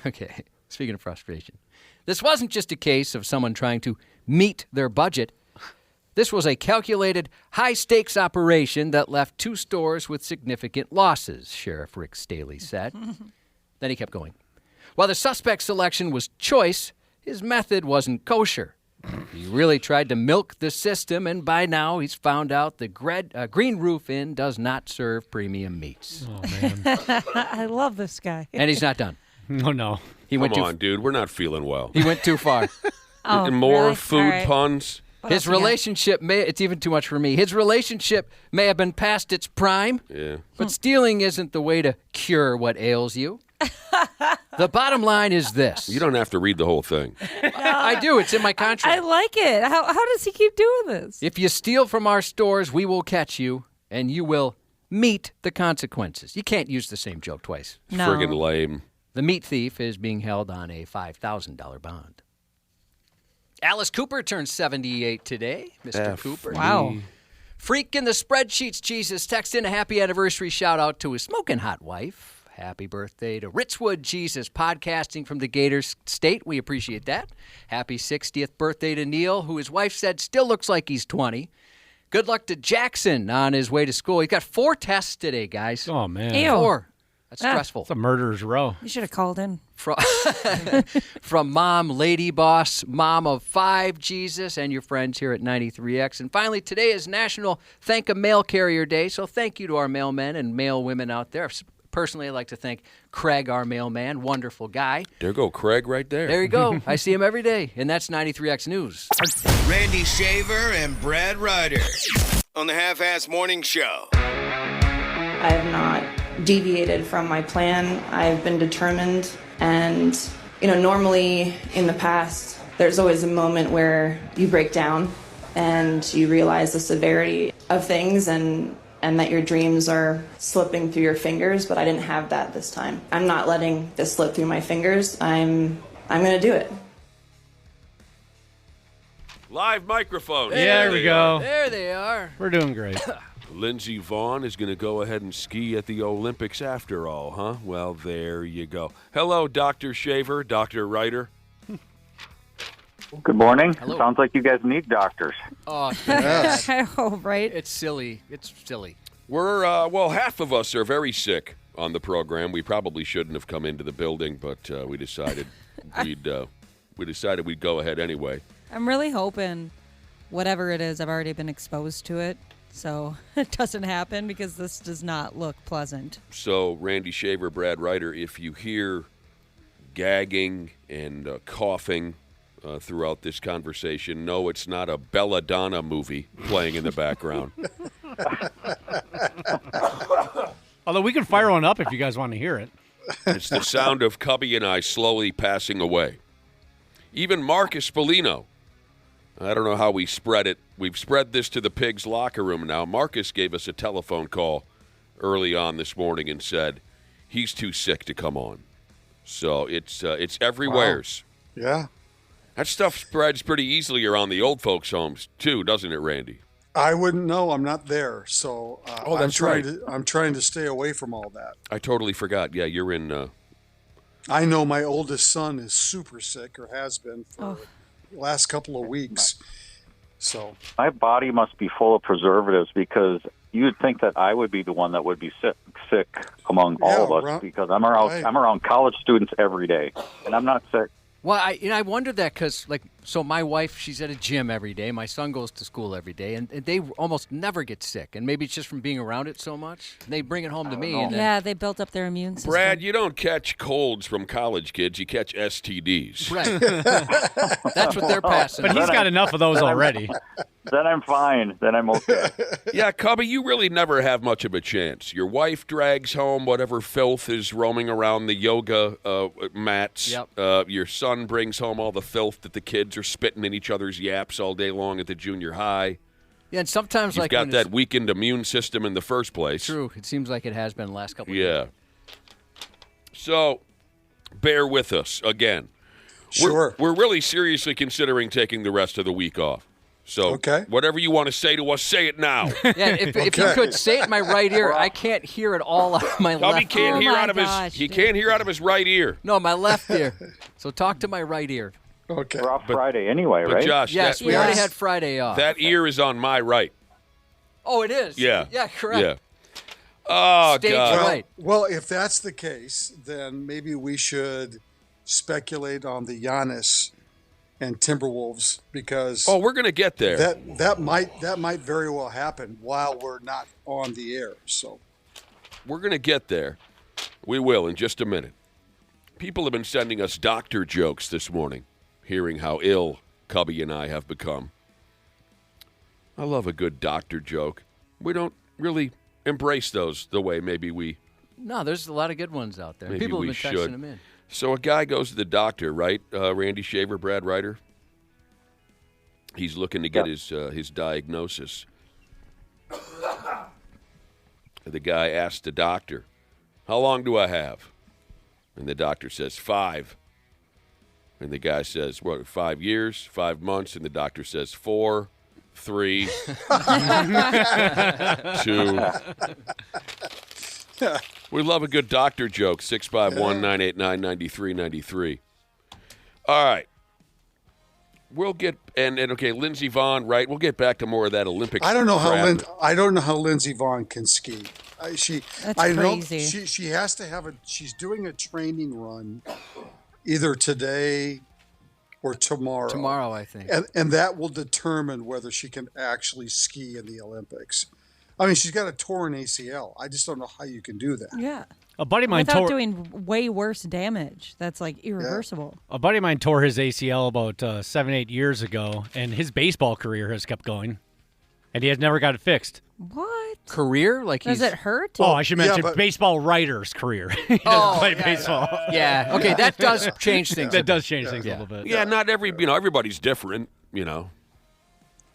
Okay, speaking of frustration. This wasn't just a case of someone trying to meet their budget. This was a calculated, high-stakes operation that left 2 stores with significant losses, Sheriff Rick Staley said. Then he kept going. While the suspect's selection was choice, his method wasn't kosher. He really tried to milk the system, and by now he's found out the Green Roof Inn does not serve premium meats. Oh, man. I love this guy. And he's not done. Oh, no. Come on, dude. We're not feeling well. He went too far. More really? food puns. His relationship it's even too much for me. His relationship may have been past its prime, but stealing isn't the way to cure what ails you. The bottom line is this. You don't have to read the whole thing. I do. It's in my contract. I like it. How does he keep doing this? If you steal from our stores, we will catch you, and you will meet the consequences. You can't use the same joke twice. No. Friggin' lame. The meat thief is being held on a $5,000 bond. Alice Cooper turned 78 today. Mr. Cooper. Wow. Freak in the spreadsheets, Jesus. Text in a happy anniversary shout out to his smoking hot wife. Happy birthday to Ritzwood Jesus, podcasting from the Gators State. We appreciate that. Happy 60th birthday to Neil, who his wife said still looks like he's 20. Good luck to Jackson on his way to school. He got 4 tests today, guys. Oh, man. Ew. 4. That's stressful. It's a murderer's row. You should have called in. From Mom, Lady Boss, Mom of 5, Jesus, and your friends here at 93X. And finally, today is National Thank a Mail Carrier Day, so thank you to our mailmen and mail women out there. Personally, I'd like to thank Craig, our mailman, wonderful guy. There go Craig right there. There you go. I see him every day, and that's 93X News. Randy Shaver and Brad Ryder on the Half-Ass Morning Show. I have not deviated from my plan. I've been determined, and normally in the past there's always a moment where you break down and you realize the severity of things and that your dreams are slipping through your fingers, but I didn't have that this time. I'm not letting this slip through my fingers. I'm going to do it. Live microphone. There we go. There they are. We're doing great. Lindsey Vaughn is going to go ahead and ski at the Olympics after all, huh? Well, there you go. Hello, Dr. Shaver, Dr. Ryder. Good morning. Hello. Sounds like you guys need doctors. Oh, I hope, right? It's silly. It's silly. We're, half of us are very sick on the program. We probably shouldn't have come into the building, but we decided we'd go ahead anyway. I'm really hoping whatever it is, I've already been exposed to it. So it doesn't happen because this does not look pleasant. So, Randy Shaver, Brad Ryder, if you hear gagging and coughing throughout this conversation, no, it's not a Belladonna movie playing in the background. Although we can fire one up if you guys want to hear it. It's the sound of Cubby and I slowly passing away. Even Marcus Bellino. I don't know how we spread it. We've spread this to the Pigs locker room now. Marcus gave us a telephone call early on this morning and said he's too sick to come on. So it's everywheres. Wow. Yeah. That stuff spreads pretty easily around the old folks' homes too, doesn't it, Randy? I wouldn't know. I'm not there, so that's I'm right. trying to stay away from all that. I totally forgot. Yeah, you're in. I know my oldest son is super sick, or has been for the last couple of weeks. So my body must be full of preservatives, because you would think that I would be the one that would be sick among all of us, because I'm around college students every day, and I'm not sick. Well, I wondered that because, so my wife, she's at a gym every day. My son goes to school every day, and they almost never get sick. And maybe it's just from being around it so much. They bring it home to me. And yeah, they built up their immune system. Brad, you don't catch colds from college kids. You catch STDs. Right. That's what they're passing. But he's got enough of those already. Then I'm fine. Then I'm okay. Yeah, Cubby, you really never have much of a chance. Your wife drags home whatever filth is roaming around the yoga mats. Yep. Your son brings home all the filth that the kids are spitting in each other's yaps all day long at the junior high. Yeah, and sometimes You've got that weakened immune system in the first place. True. It seems like it has been the last couple of years. Yeah. So, bear with us again. Sure. We're really seriously considering taking the rest of the week off. So, whatever you want to say to us, say it now. Yeah, if you could say it in my right ear, I can't hear it all out of my left He can't ear. hear out of he can't hear out of his right ear. No, my left ear. So talk to my right ear. Okay. We're off Friday anyway, but right? Josh, yes, we already had Friday off. That ear is on my right. Oh, it is? Yeah. Yeah, correct. Yeah. Oh, Stage God. right. Well, if that's the case, then maybe we should speculate on the Giannis and Timberwolves, because we're going to get there. That might very well happen while we're not on the air. So we're going to get there. We will in just a minute. People have been sending us doctor jokes this morning, hearing how ill Cubby and I have become. I love a good doctor joke. We don't really embrace those the way maybe we. No, there's a lot of good ones out there. Maybe People we have been texting them in. So a guy goes to the doctor, right? Randy Shaver, Brad Ryder. He's looking to get his diagnosis. The guy asks the doctor, "How long do I have?" And the doctor says, 5. And the guy says, what, 5 years, 5 months? And the doctor says, 4, 3, 2. We love a good doctor joke. 651-989-9393. All right. We'll get and okay, Lindsey Vonn, right? We'll get back to more of that Olympics. I don't know crap. how Lindsey Vonn can ski. That's I know crazy. she has to have she's doing a training run either today or tomorrow. Tomorrow, I think. And that will determine whether she can actually ski in the Olympics. I mean, she's got a torn ACL. I just don't know how you can do that. Yeah. A buddy of mine without doing way worse damage. That's like irreversible. A buddy of mine tore his ACL about 7-8 years ago, and his baseball career has kept going, and he has never got it fixed. What? Career? Like Does it hurt? Oh, I should mention baseball writer's career. He doesn't play baseball. Yeah. Okay, that does change things. That does change things a little bit. Yeah, not everybody's different,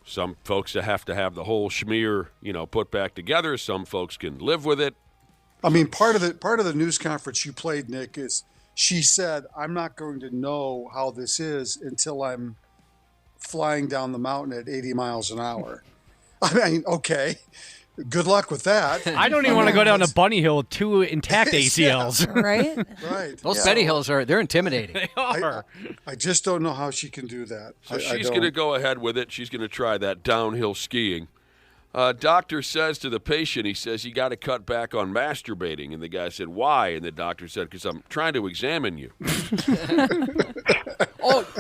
Some folks have to have the whole schmear, put back together. Some folks can live with it. I mean, part of the news conference you played, Nick, is she said, "I'm not going to know how this is until I'm flying down the mountain at 80 miles an hour." I mean, okay, good luck with that. I don't even want to go down a bunny hill with 2 intact ACLs. Right? Right. Those Betty Hills they're intimidating. They are. I just don't know how she can do that. So she's going to go ahead with it. She's going to try that downhill skiing. Doctor says to the patient, he says, "You got to cut back on masturbating." And the guy said, "Why?" And the doctor said, "Because I'm trying to examine you."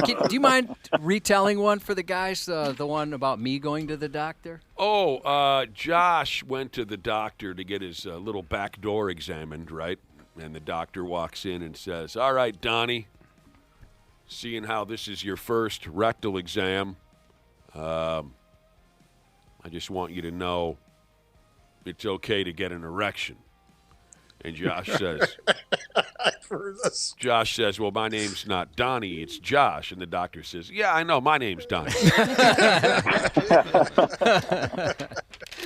Do you mind retelling one for the guys? The one about me going to the doctor? Josh went to the doctor to get his little back door examined, right? And the doctor walks in and says, "All right, Donnie, seeing how this is your first rectal exam, I just want you to know it's okay to get an erection." And Josh says, I've heard this. Josh says, "Well, my name's not Donnie, it's Josh." And the doctor says, "Yeah, I know, my name's Donnie."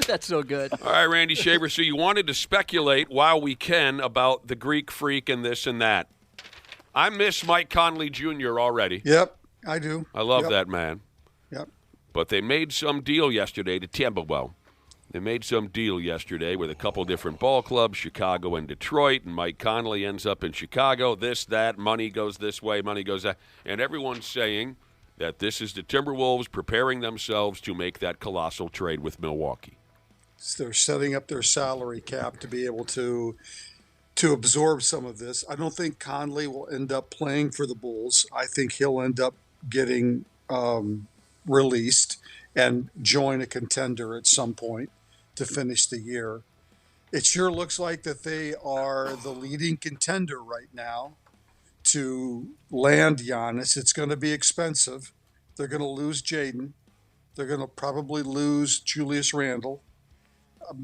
That's so good. All right, Randy Shaver, so you wanted to speculate while we can about the Greek Freak and this and that. I miss Mike Conley Jr. already. Yep, I do. I love that man. Yep. But they made some deal yesterday to Timberwell. They made some deal yesterday with a couple different ball clubs, Chicago and Detroit, and Mike Conley ends up in Chicago. This, that, money goes this way, money goes that. And everyone's saying that this is the Timberwolves preparing themselves to make that colossal trade with Milwaukee. So they're setting up their salary cap to be able to absorb some of this. I don't think Conley will end up playing for the Bulls. I think he'll end up getting released and join a contender at some point to finish the year. It sure looks like that they are the leading contender right now to land Giannis. It's going to be expensive. They're going to lose Jaden. They're going to probably lose Julius Randle.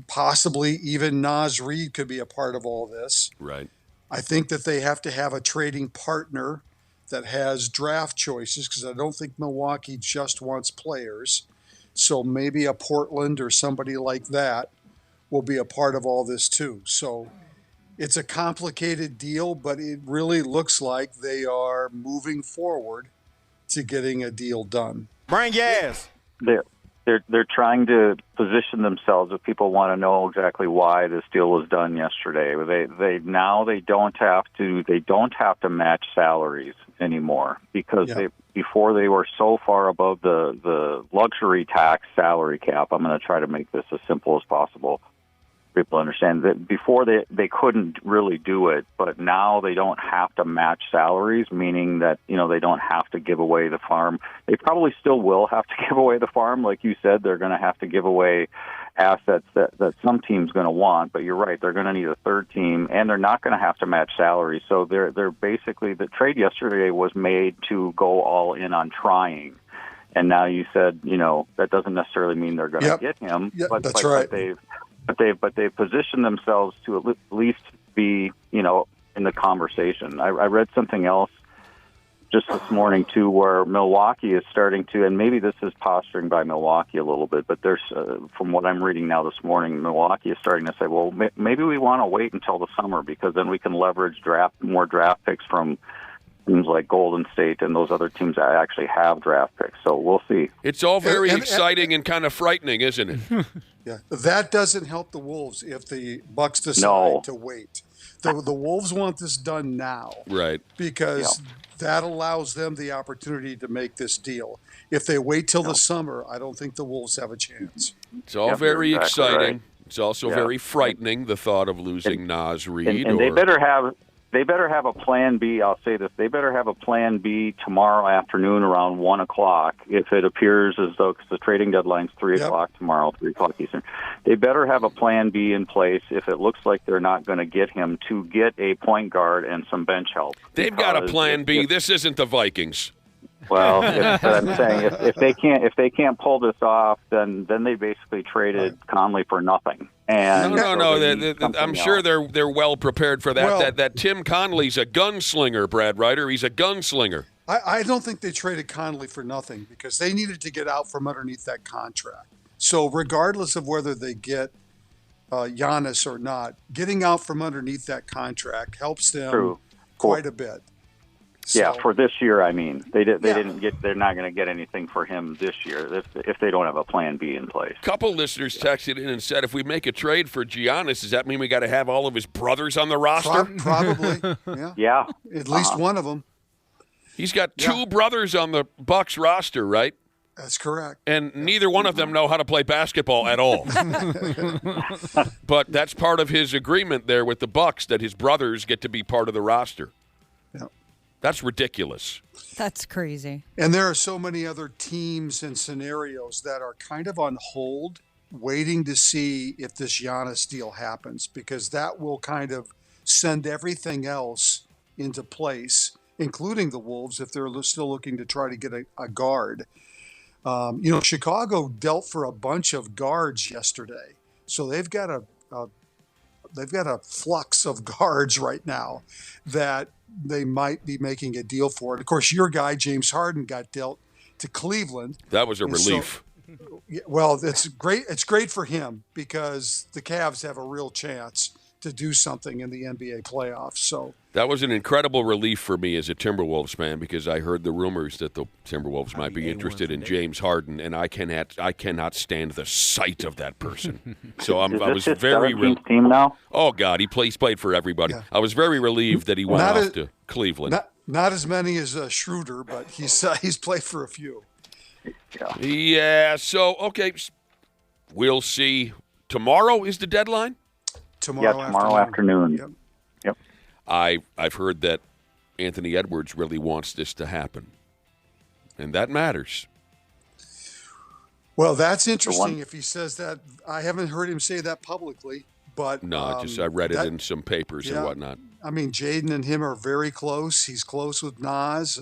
Possibly even Naz Reid could be a part of all this. Right. I think that they have to have a trading partner that has draft choices, because I don't think Milwaukee just wants players. So maybe a Portland or somebody like that will be a part of all this too. So it's a complicated deal, but it really looks like they are moving forward to getting a deal done. Bring gas. They're trying to position themselves if people want to know exactly why this deal was done yesterday. They don't have to match salaries anymore, because before they were so far above the luxury tax salary cap. I'm going to try to make this as simple as possible. People understand that before they couldn't really do it, but now they don't have to match salaries, meaning that, they don't have to give away the farm. They probably still will have to give away the farm. Like you said, they're going to have to give away assets that some team's going to want, but you're right, they're going to need a third team, and they're not going to have to match salaries. So they're basically, the trade yesterday was made to go all in on trying. And now you said, that doesn't necessarily mean they're going to get him. Yep, but, that's but, right. But they've positioned themselves to at least be, in the conversation. I read something else just this morning, too, where Milwaukee is starting to, and maybe this is posturing by Milwaukee a little bit, but there's, from what I'm reading now this morning, Milwaukee is starting to say, well, maybe we want to wait until the summer because then we can leverage more draft picks from teams like Golden State and those other teams that actually have draft picks. So we'll see. It's all very exciting and kind of frightening, isn't it? Yeah, that doesn't help the Wolves if the Bucks decide to wait. The Wolves want this done now. Right. Because that allows them the opportunity to make this deal. If they wait till the summer, I don't think the Wolves have a chance. It's all very exciting. Right. It's also very frightening, the thought of losing Naz Reid. And they better have a plan B. I'll say this. They better have a plan B tomorrow afternoon around 1 o'clock if it appears as though, because the trading deadline's 3 o'clock tomorrow, 3 o'clock Eastern. They better have a plan B in place if it looks like they're not going to get him, to get a point guard and some bench help. They've got a plan B. This isn't the Vikings. Well, but I'm saying if they can't pull this off, then they basically traded Conley for nothing. And no. I'm sure they're well prepared for that. Well, that Tim Conley's a gunslinger, Brad Ryder. He's a gunslinger. I don't think they traded Conley for nothing because they needed to get out from underneath that contract. So regardless of whether they get Giannis or not, getting out from underneath that contract helps them quite a bit. Yeah, for this year, I mean, didn't get. They're not going to get anything for him this year if they don't have a plan B in place. A couple listeners texted in and said, if we make a trade for Giannis, does that mean we got to have all of his brothers on the roster? Probably. Yeah. At least one of them. He's got two brothers on the Bucks roster, right? That's correct. And neither one of them know how to play basketball at all. But that's part of his agreement there with the Bucks, that his brothers get to be part of the roster. Yeah. That's ridiculous. That's crazy. And there are so many other teams and scenarios that are kind of on hold, waiting to see if this Giannis deal happens, because that will kind of send everything else into place, including the Wolves, if they're still looking to try to get a guard. Chicago dealt for a bunch of guards yesterday, so they've got a flux of guards right now that they might be making a deal for. And of course, your guy James Harden got dealt to Cleveland. That was a relief. Well, it's great. It's great for him because the Cavs have a real chance to do something in the NBA playoffs. So that was an incredible relief for me as a Timberwolves fan, because I heard the rumors that the Timberwolves might be interested in James Harden, and I cannot stand the sight of that person. So I was very relieved. Team now? Oh God, he's played for everybody. Yeah. I was very relieved that he went off to Cleveland. Not as many as Schroeder, but he's played for a few. Yeah. So okay, we'll see. Tomorrow is the deadline. Tomorrow afternoon. Yep. I've heard that Anthony Edwards really wants this to happen, and that matters. Well, that's interesting if he says that. I haven't heard him say that publicly, but no, I read it in some papers and whatnot. I mean, Jaden and him are very close. He's close with Naz.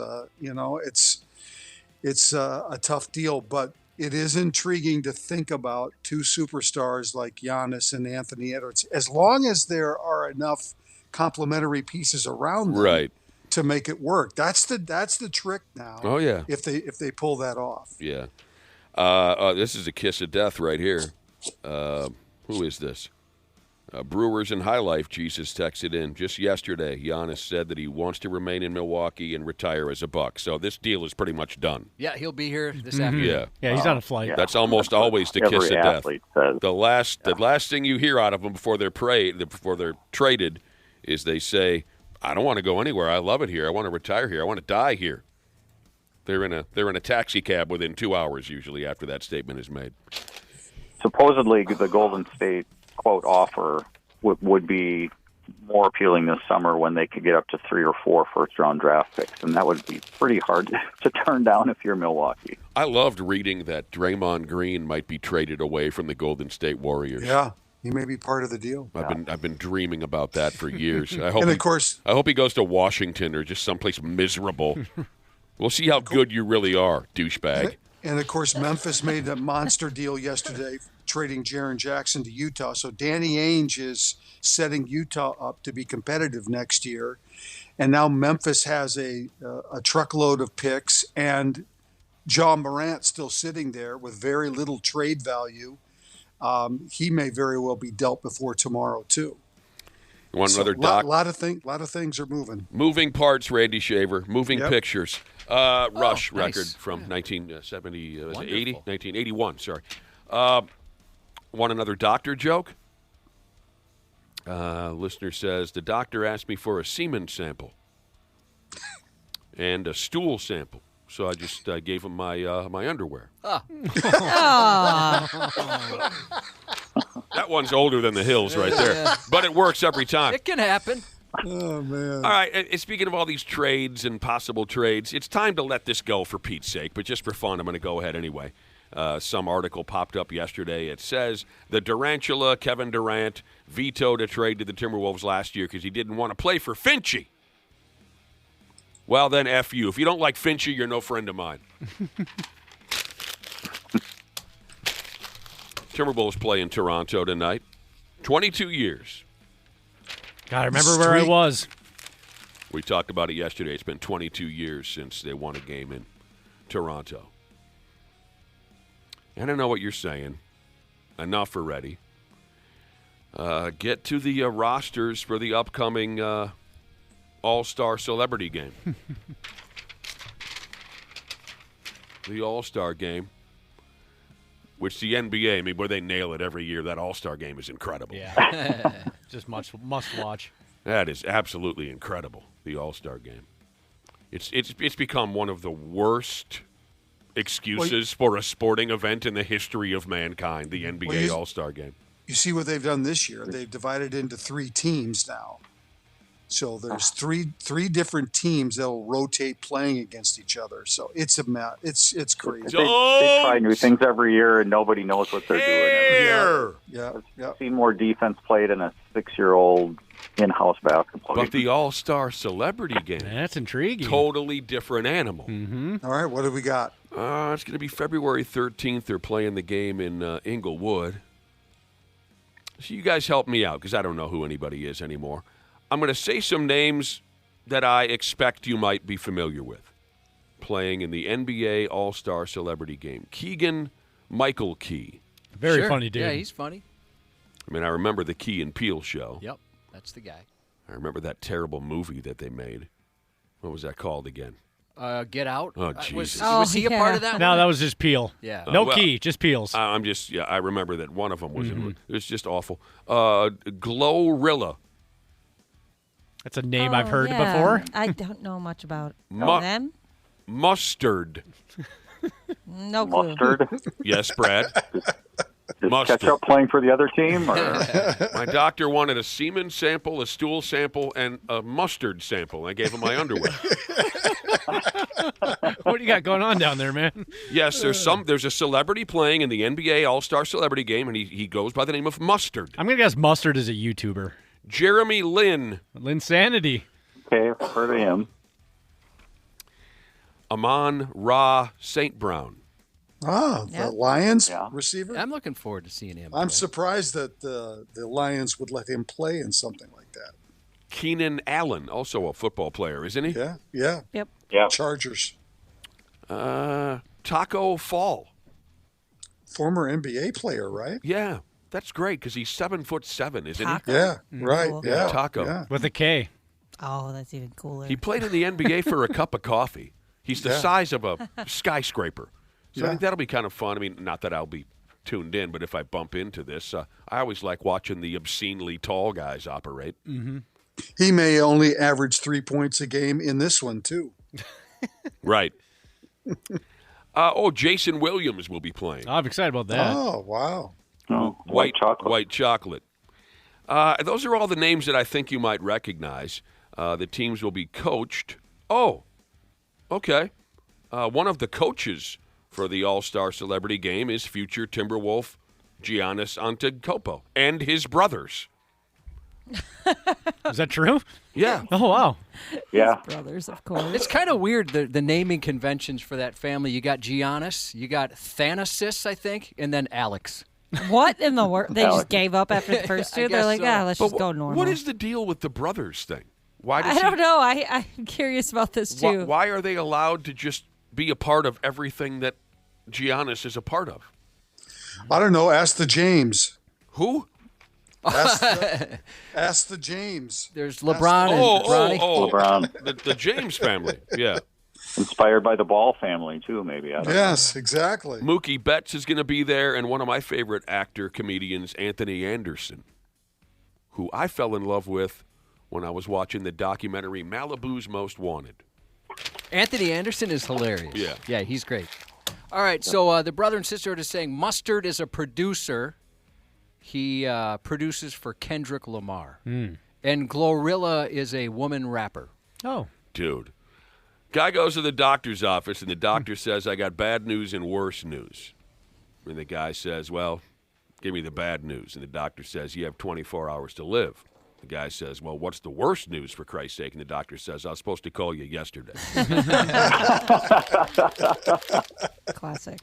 It's a tough deal, but it is intriguing to think about two superstars like Giannis and Anthony Edwards, as long as there are enough complementary pieces around them to make it work. That's the trick now. Oh yeah. If they pull that off. Yeah. This is a kiss of death right here. Who is this? Brewers and High Life, Jesus texted in just yesterday. Giannis said that he wants to remain in Milwaukee and retire as a Buck. So this deal is pretty much done. Yeah, he'll be here this afternoon. Yeah, he's on a flight. That's almost always the kiss of death. The last thing you hear out of them before they're traded is they say, "I don't want to go anywhere. I love it here. I want to retire here. I want to die here." They're in a taxi cab within 2 hours usually after that statement is made. Supposedly, the Golden State quote offer would be more appealing this summer when they could get up to 3 or 4 first-round draft picks, and that would be pretty hard to turn down if you're Milwaukee. I loved reading that Draymond Green might be traded away from the Golden State Warriors. Yeah, he may be part of the deal. I've been dreaming about that for years. I hope he goes to Washington or just someplace miserable. We'll see how good you really are, douchebag. And, of course, Memphis made a monster deal yesterday, trading Jaren Jackson to Utah. So Danny Ainge is setting Utah up to be competitive next year. And now Memphis has a truckload of picks, and John Morant still sitting there with very little trade value. He may very well be dealt before tomorrow, too. Another A lot of things are moving. Moving parts, Randy Shaver. Moving pictures. Rush nice. record from 1970, Wonderful. 1981, sorry. Want another doctor joke? Listener says, the doctor asked me for a semen sample and a stool sample. So I just gave him my my underwear. That one's older than the hills right there. But it works every time. It can happen. Oh, man. All right, speaking of all these trades and possible trades, it's time to let this go for Pete's sake. But just for fun, I'm going to go ahead anyway. Some article popped up yesterday. It says the Durantula, Kevin Durant, vetoed a trade to the Timberwolves last year because he didn't want to play for Finchie. Well, then F you. If you don't like Finchie, you're no friend of mine. Timberwolves play in Toronto tonight. 22 years. God, I remember where I was. We talked about it yesterday. It's been 22 years since they won a game in Toronto. I don't know what you're saying. Enough already. Get to the rosters for the upcoming All-Star Celebrity Game. The All-Star Game, which the NBA, I mean, where they nail it every year. That All-Star Game is incredible. Yeah. Just must watch. That is absolutely incredible, the All-Star Game. It's become one of the worst excuses for a sporting event in the history of mankind, the NBA All-Star Game. You see what they've done this year. They've divided into 3 teams now. So there's three different teams that'll rotate playing against each other. So it's it's crazy. They try new things every year, and nobody knows what they're doing. Yeah. I've seen more defense played in a 6-year-old in-house basketball But game. the All-Star Celebrity Game. That's intriguing. Totally different animal. Mm-hmm. All right, what do we got? It's going to be February 13th. They're playing the game in Inglewood. So you guys help me out because I don't know who anybody is anymore. I'm going to say some names that I expect you might be familiar with playing in the NBA All-Star Celebrity Game. Keegan Michael Key. Very funny dude. Yeah, he's funny. I mean, I remember the Key and Peele show. Yep, that's the guy. I remember that terrible movie that they made. What was that called again? Get Out. Oh, Jesus. Was he a part of that? No, one? that was just Peel. Yeah. No Key, just Peels. I remember that one of them was in. It was just awful. Glorilla. That's a name I've heard before. I don't know much about Mu- them. Mustard. No clue. Mustard? Yes, Brad. Is Mustard. Ketchup playing for the other team? Or? My doctor wanted a semen sample, a stool sample, and a mustard sample. I gave him my underwear. What do you got going on down there, man? Yes, there's a celebrity playing in the NBA All-Star Celebrity Game, and he goes by the name of Mustard. I'm going to guess Mustard is a YouTuber. Jeremy Lin. Linsanity. Okay, I've heard of him. Amon Ra St. Brown. The Lions receiver? I'm looking forward to seeing him. I'm surprised that the Lions would let him play in something like that. Keenan Allen, also a football player, isn't he? Yeah. Yep. Chargers. Taco Fall. Former NBA player, right? Yeah, that's great because he's 7'7", isn't Taco. he? Yeah, right. Cool. Yeah. Taco. Yeah. With a K. Oh, that's even cooler. He played in the NBA for a cup of coffee. He's the size of a skyscraper. So I think that'll be kind of fun. I mean, not that I'll be tuned in, but if I bump into this, I always like watching the obscenely tall guys operate. Mm-hmm. He may only average 3 points a game in this one, too. Right. Jason Williams will be playing. I'm excited about that. Oh, wow. Oh, white chocolate. White chocolate. Those are all the names that I think you might recognize. The teams will be coached. Oh, okay. One of the coaches for the All-Star Celebrity Game is future Timberwolf Giannis Antetokounmpo and his brothers. Is that true? Yeah. Oh, wow. Yeah. Brothers, of course. It's kind of weird, the naming conventions for that family. You got Giannis, you got Thanasis, I think, and then Alex. What in the world? They just gave up after the first two? I They're like, guess let's But just go normal. What is the deal with the brothers thing? Why does I don't know. I'm curious about this, too. Why are they allowed to just be a part of everything that Giannis is a part of? I don't know. Ask the James. Who? Ask the James. There's LeBron and Ronnie. LeBron. The James family. Yeah. Inspired by the Ball family, too, maybe. I don't know. Yes, exactly. Mookie Betts is going to be there, and one of my favorite actor comedians, Anthony Anderson, who I fell in love with when I was watching the documentary Malibu's Most Wanted. Anthony Anderson is hilarious. Yeah. Yeah, he's great. All right, so the brother and sister are just saying Mustard is a producer. He produces for Kendrick Lamar. And Glorilla is a woman rapper. Oh. Dude. Guy goes to the doctor's office, and the doctor says, I got bad news and worse news. And the guy says, well, give me the bad news. And the doctor says, you have 24 hours to live. The guy says, well, what's the worst news, for Christ's sake? And the doctor says, I was supposed to call you yesterday. Classic.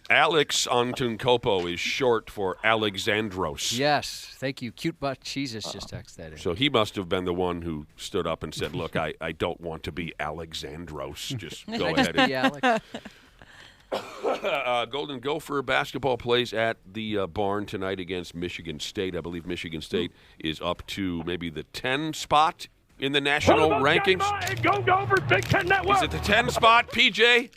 Alex Antetokounmpo is short for Alexandros. Yes, thank you. Cute butt Jesus just texted that in. So he must have been the one who stood up and said, look, I don't want to be Alexandros. Just go ahead. Be Alex. Golden Gopher basketball plays at the barn tonight against Michigan State. I believe Michigan State is up to maybe the 10 spot in the national rankings. Go Gophers, Big Ten Network. Is it the 10 spot, PJ?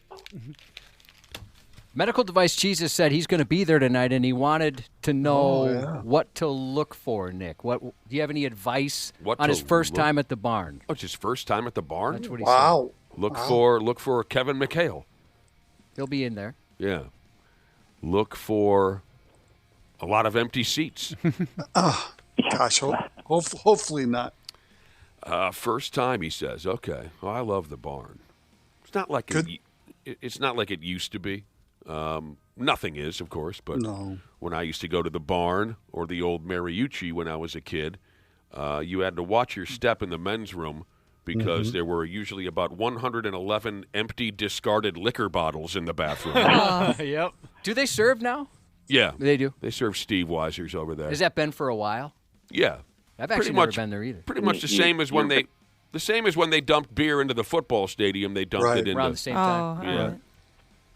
Medical Device Jesus said he's going to be there tonight, and he wanted to know what to look for, Nick. What do you have any advice on his first time at the barn? Oh, it's his first time at the barn? That's what he said. Look for Kevin McHale. He'll be in there. Yeah. Look for a lot of empty seats. Gosh, hopefully not. First time, he says. Okay. Well, I love the barn. It's not like it's not like it used to be. Nothing is, of course, but when I used to go to the barn or the old Mariucci when I was a kid, you had to watch your step in the men's room because there were usually about 111 empty, discarded liquor bottles in the bathroom. Yep. Do they serve now? Yeah. They do? They serve Steve Weiser's over there. Has that been for a while? Yeah. I've actually never been there either. Pretty much the same as when they dumped beer into the football stadium. They dumped it into around the same time. Yeah.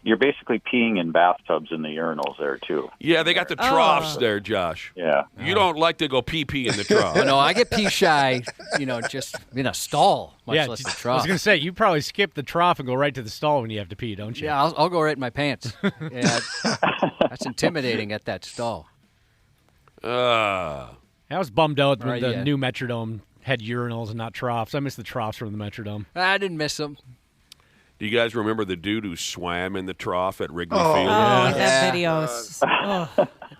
You're basically peeing in bathtubs in the urinals there, too. Yeah, they got the troughs there, Josh. Yeah. You don't like to go pee-pee in the trough. No, I get pee shy, just in a stall, much less the I trough. was going to say, you probably skip the trough and go right to the stall when you have to pee, don't you? Yeah, I'll go right in my pants. Yeah, that's intimidating at that stall. I was bummed out when the yeah. new Metrodome had urinals and not troughs. I miss the troughs from the Metrodome. I didn't miss them. Do you guys remember the dude who swam in the trough at Wrigley Oh, Field? that video.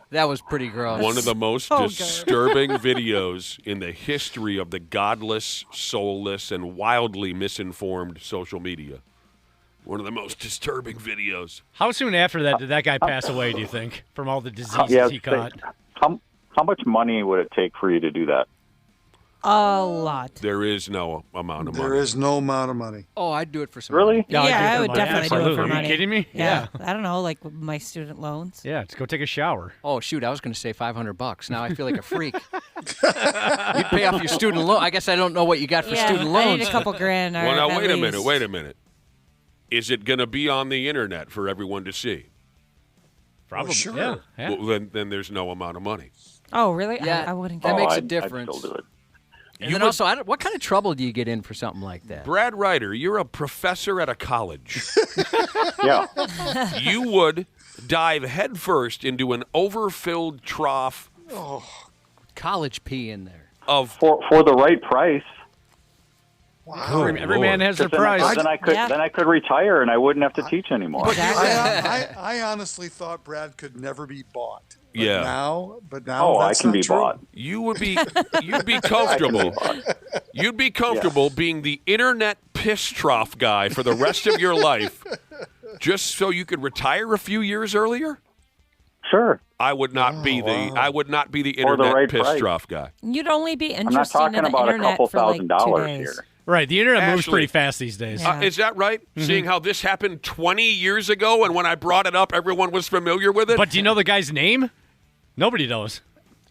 That was pretty gross. One of the most disturbing videos in the history of the godless, soulless, and wildly misinformed social media. One of the most disturbing videos. How soon after that did that guy pass away, do you think, from all the diseases he caught? How much money would it take for you to do that? A lot. There is no amount of money. There is no amount of money. Oh, I'd do it for some Really? money. Yeah, I would definitely do it for Are money. you kidding me? Yeah. I don't know, like with my student loans. Yeah, let's go take a shower. Oh, shoot, I was going to say $500. Now I feel like a freak. You'd pay off your student loan. I guess I don't know what you got for student loans. I need a couple grand. Well, now, wait a minute. Is it going to be on the internet for everyone to see? Probably. Well, sure. Yeah. Well, then there's no amount of money. Oh, really? Yeah, I wouldn't. That makes a I'd difference. still do it. And then also, what kind of trouble do you get in for something like that? Brad Ryder, you're a professor at a college. Yeah. You would dive headfirst into an overfilled trough College pee in there. of For the right price. Wow. Every man has their price. Then I could retire and I wouldn't have to teach anymore. I honestly thought Brad could never be bought. But Yeah. Now I that's can not be true. bought. you'd be comfortable. You'd be comfortable being the internet piss trough guy for the rest of your life, just so you could retire a few years earlier. Sure. I would not be the Or the internet right piss price. trough guy. You'd only be I'm not interested talking in the about a internet couple for like $1,000 2 days. here. Right. The internet moves Ashley. pretty fast these days. Yeah. Is that right? Seeing how this happened 20 years ago, and when I brought it up, everyone was familiar with it? But do you know the guy's name? Nobody knows.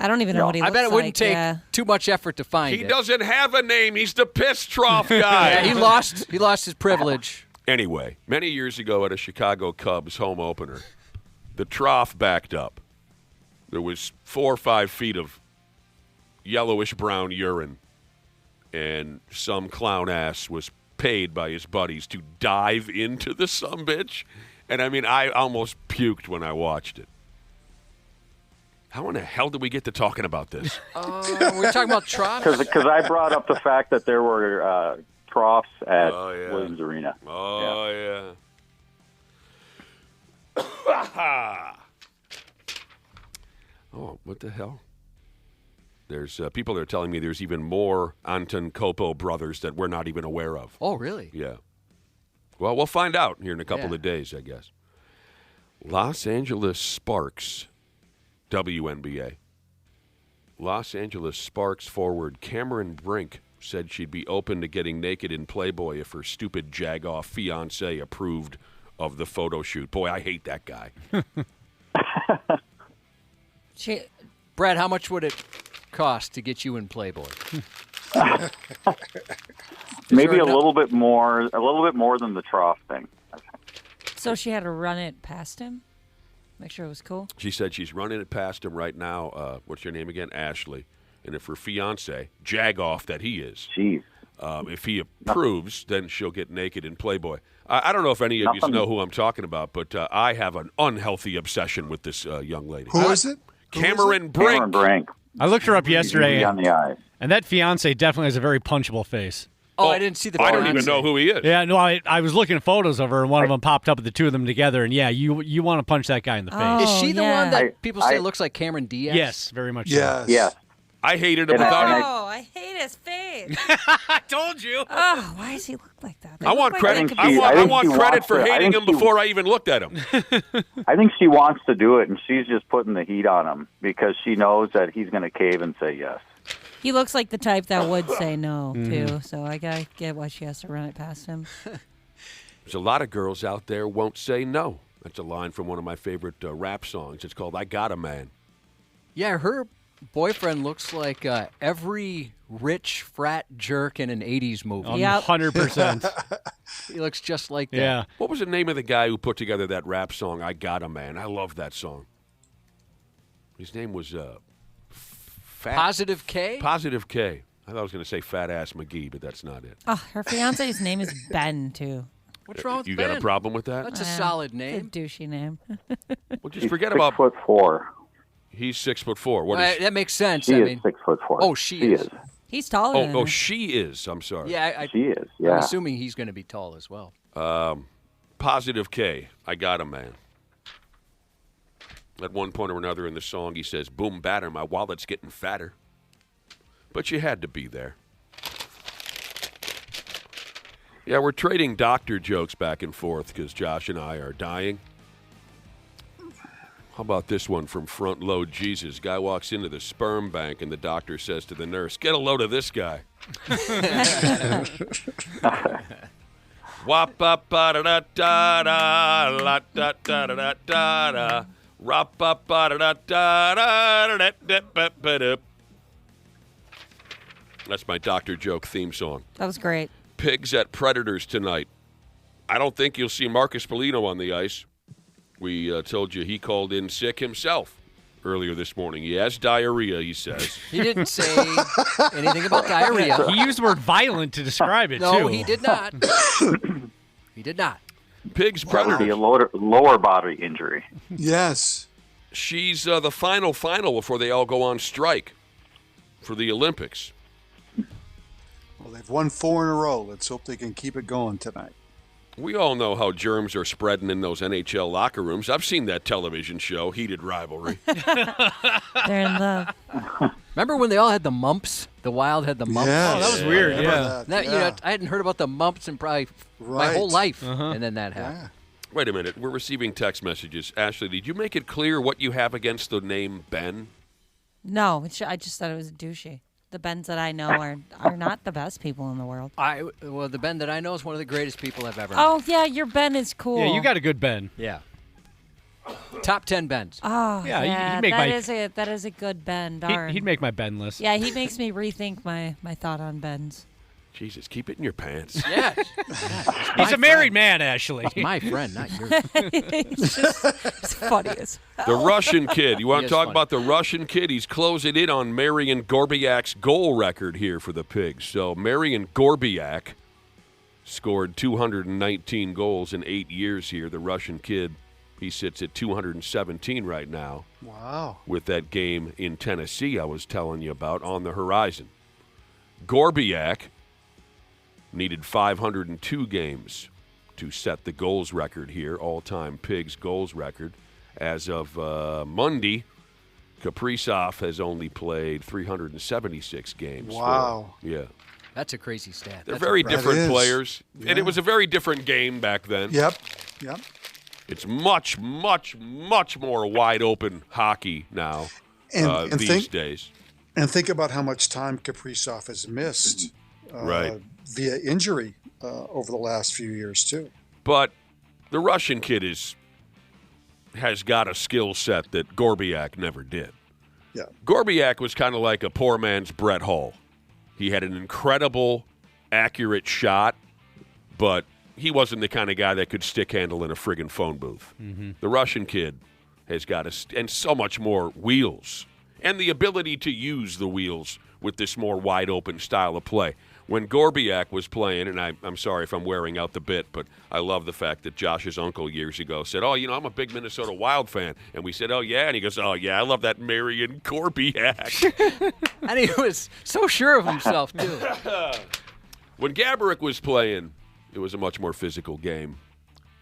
I don't even know what he I looks bet it wouldn't like, take yeah. too much effort to find He it. doesn't have a name. He's the piss trough guy. Yeah, he lost his privilege. Anyway, many years ago at a Chicago Cubs home opener, the trough backed up. There was 4 or 5 feet of yellowish-brown urine, and some clown ass was paid by his buddies to dive into the sumbitch. And, I mean, I almost puked when I watched it. How in the hell did we get to talking about this? We're talking about troughs. Because I brought up the fact that there were troughs at Williams Arena. Oh, yeah. Oh, what the hell? There's people that are telling me there's even more Anton Copo brothers that we're not even aware of. Oh, really? Yeah. Well, we'll find out here in a couple of days, I guess. Los Angeles Sparks, WNBA. Los Angeles Sparks forward Cameron Brink said she'd be open to getting naked in Playboy if her stupid jag-off fiance approved of the photo shoot. Boy, I hate that guy. Brad, how much would it cost to get you in Playboy? Maybe a little bit more than the trough thing. So she had to run it past him? Make sure it was cool? She said she's running it past him right now. What's your name again? Ashley. And if her fiance, jag-off that he is, if he approves, then she'll get naked in Playboy. I don't know if any of you know who I'm talking about, but I have an unhealthy obsession with this young lady. Who is it? Cameron Brink. Cameron Brink. I looked her up yesterday, on the eyes. and that fiance definitely has a very punchable face. Oh, I didn't see the I fiance. don't even know who he is. Yeah, no, I was looking at photos of her, and one of them popped up with the two of them together, and yeah, you want to punch that guy in the face. Oh, Is she the yeah. one that people say looks like Cameron Diaz? Yes, very much so. Yes. Yes. I hated him without him. Oh, I hate his face. I told you. Oh, why does he look like that? They I look want like credit. they could I be- want she credit wants for to- I hating think him she- before I even looked at him. I think she wants to do it, and she's just putting the heat on him because she knows that he's going to cave and say yes. He looks like the type that would say no, too. So I gotta get why she has to run it past him. There's a lot of girls out there won't say no. That's a line from one of my favorite rap songs. It's called "I Got a Man." Yeah, her boyfriend looks like every rich frat jerk in an 80s movie. Yep. 100%. He looks just like that. Yeah. What was the name of the guy who put together that rap song, "I Got a Man"? I love that song. His name was Fat Positive K? Positive K. I thought I was going to say Fat Ass McGee, but that's not it. Oh, her fiance's name is Ben, too. What's wrong with You Ben? got a problem with that? That's a solid name. It's a douchey name. Well, just He's forget 6'4". about. He's 6'4". What is? That makes sense. She I is mean, 6'4". Oh, she is. He's taller than Oh, her. she is. I'm sorry. Yeah, She is. I'm Yeah. assuming he's going to be tall as well. Positive K. I got a man. At one point or another in the song, he says, "Boom, batter, my wallet's getting fatter." But you had to be there. Yeah, we're trading doctor jokes back and forth because Josh and I are dying. How about this one from Front Load Jesus? Guy walks into the sperm bank and the doctor says to the nurse, "Get a load of this guy." Wop up da da da da la da da da da da rop up da da da da da. That's my doctor joke theme song. That was great. Pigs at Predators tonight. I don't think you'll see Marcus Polino on the ice. We told you he called in sick himself earlier this morning. He has diarrhea, he says. He didn't say anything about diarrhea. He used the word violent to describe it, too. No, he did not. He did not. Pigs That would be Predators. a lower body injury. Yes. She's the final before they all go on strike for the Olympics. Well, they've won 4 in a row. Let's hope they can keep it going tonight. We all know how germs are spreading in those NHL locker rooms. I've seen that television show, Heated Rivalry. They're in love. Remember when they all had the mumps? The Wild had the mumps. Yes. Oh, that was weird, Remember yeah. that, You know, I hadn't heard about the mumps in probably my Right. whole life, Uh-huh. and then that happened. Wait a minute. We're receiving text messages. Ashley, did you make it clear what you have against the name Ben? No, I just thought it was douchey. The Bens that I know are not the best people in the world. Well, the Ben that I know is one of the greatest people I've ever met. Oh, yeah, your Ben is cool. Yeah, you got a good Ben. Yeah. Top 10 Bens. Oh, Yeah, yeah, he'd make that is a good Ben, darn. He'd make my Ben list. Yeah, he makes me rethink my thought on Bens. Jesus, keep it in your pants. Yes. He's a married man, Ashley. He's my friend, not yours. It's funny as hell. The Russian kid. You want He to is talk funny. about the Russian kid? He's closing in on Marian Gorbiak's goal record here for the Pigs. So Marian Gorbiak scored 219 goals in 8 years here. The Russian kid, he sits at 217 right now. Wow. With that game in Tennessee I was telling you about on the horizon. Gorbiak needed 502 games to set the goals record here, all-time Pigs goals record. As of Monday, Kaprizov has only played 376 games. Wow. Yeah. That's a crazy stat. They're That's very impressive. different That is. players, Yeah. and it was a very different game back then. Yep. It's much, much, much more wide-open hockey now And these days. And think about how much time Kaprizov has missed Right. via injury over the last few years, too. But the Russian kid has got a skill set that Gorbiak never did. Yeah. Gorbiak was kind of like a poor man's Brett Hull. He had an incredible, accurate shot, but he wasn't the kind of guy that could stick handle in a friggin' phone booth. Mm-hmm. The Russian kid has got and so much more wheels and the ability to use the wheels with this more wide open style of play. When Gorbiak was playing, and I'm sorry if I'm wearing out the bit, but I love the fact that Josh's uncle years ago said, "Oh, I'm a big Minnesota Wild fan," and we said, "Oh yeah," and he goes, "Oh yeah, I love that Marian Gorbiak." And he was so sure of himself, too. When Gaborik was playing, it was a much more physical game,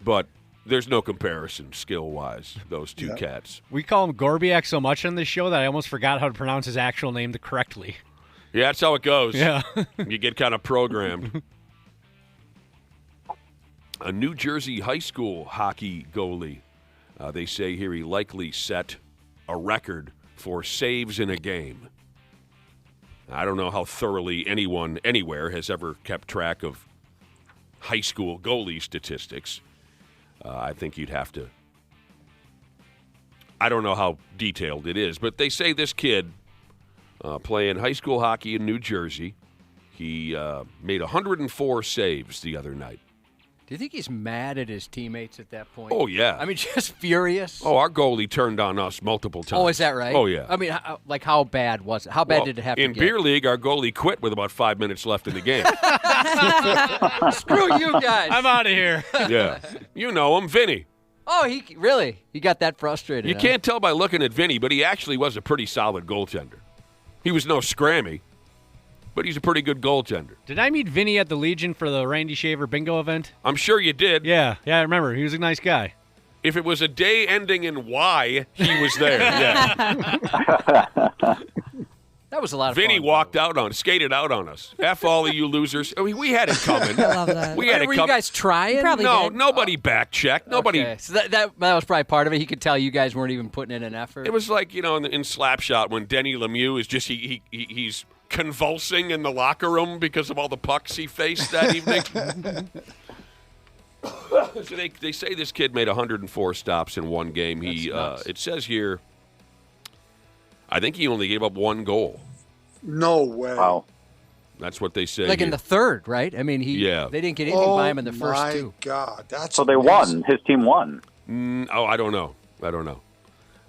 but there's no comparison skill-wise, those two cats. We call him Gorbiak so much on this show that I almost forgot how to pronounce his actual name correctly. Yeah, that's how it goes. Yeah. You get kind of programmed. A New Jersey high school hockey goalie. They say here he likely set a record for saves in a game. I don't know how thoroughly anyone anywhere has ever kept track of high school goalie statistics. I think you'd have to. I don't know how detailed it is, but they say this kid playing high school hockey in New Jersey, he made 104 saves the other night. Do you think he's mad at his teammates at that point? Oh, yeah. I mean, just furious. Oh, our goalie turned on us multiple times. Oh, is that right? Oh, yeah. I mean, how bad was it? How bad did it have to in get? In beer league, our goalie quit with about 5 minutes left in the game. Screw you guys. I'm out of here. Yeah. You know him, Vinny. Oh, he got that frustrated. You can't tell by looking at Vinny, but he actually was a pretty solid goaltender. He was no scrammy, but he's a pretty good goaltender. Did I meet Vinny at the Legion for the Randy Shaver bingo event? I'm sure you did. Yeah, I remember. He was a nice guy. If it was a day ending in Y, he was there. Yeah. That was a lot of Vinny fun. skated out on us. F all of you losers. I mean, we had it coming. I love that. We had it Were coming. you guys trying? Probably No, did. nobody back-checked. Nobody. Okay. So that was probably part of it. He could tell you guys weren't even putting in an effort. It was like, in Slapshot when Denny Lemieux is just, he's convulsing in the locker room because of all the pucks he faced that evening. So they say this kid made 104 stops in one game. It says here, I think he only gave up one goal. No way. Wow. That's what they say. like here. in the third, right? I mean, they didn't get anything by him in the first two. Oh, my God. That's So they won. His team won. I don't know.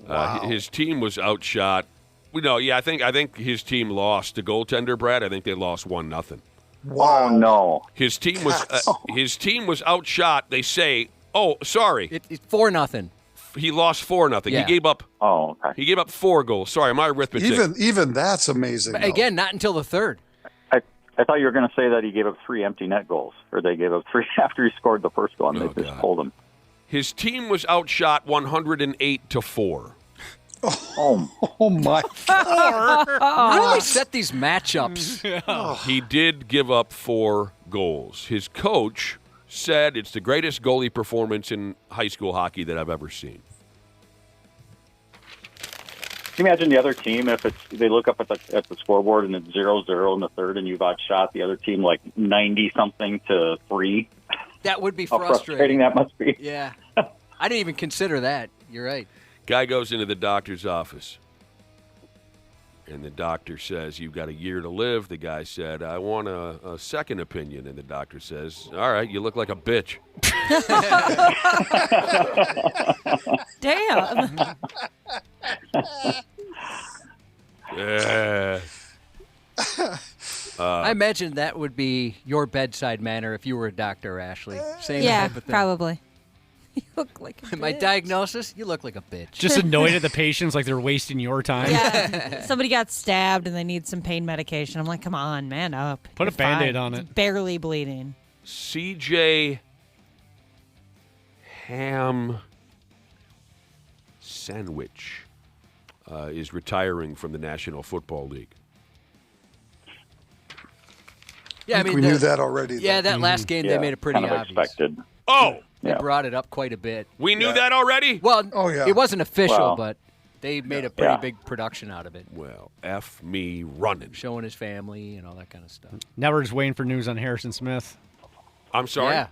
Wow. His team was outshot. I think his team lost to goaltender, Brad. I think they lost 1-0. Wow. Oh, no. His team was outshot. They say, it's 4-0. He lost 4-0. Yeah. He gave up. Oh, okay. He gave up 4 goals. Sorry, my arithmetic. Even that's amazing. But though. again, not until the third. I thought you were going to say that he gave up 3 empty net goals, or they gave up 3 after he scored the first one. They just pulled him. His team was outshot 108-4. Oh my God. How do they set these matchups? He did give up 4 goals. His coach said it's the greatest goalie performance in high school hockey that I've ever seen. Can you imagine the other team if they look up at the scoreboard and it's 0-0 in the third and you've outshot the other team like 90-something to 3? That would be How frustrating that must be. Yeah. I didn't even consider that. You're right. Guy goes into the doctor's office, and the doctor says, you've got a year to live. The guy said, I want a second opinion. And the doctor says, all right, you look like a bitch. Damn. I imagine that would be your bedside manner if you were a doctor, Ashley. Same Yeah, type of thing. probably. You look like a My bitch. diagnosis, you look like a bitch. Just annoyed at the patients like they're wasting your time. Yeah. Somebody got stabbed and they need some pain medication. I'm like, come on, man up. Put a You're Band-Aid fine. on It's it. barely bleeding. H.A.M.S Sandwich is retiring from the National Football League. Yeah, I think we knew that already. Yeah, that last game they made it pretty kind of obvious. expected. Oh! They brought it up quite a bit. We knew that already? Well, yeah. it wasn't official, Well, but they made a pretty big production out of it. Well, F me running. Showing his family and all that kind of stuff. Now we're just waiting for news on Harrison Smith. I'm sorry? Yeah.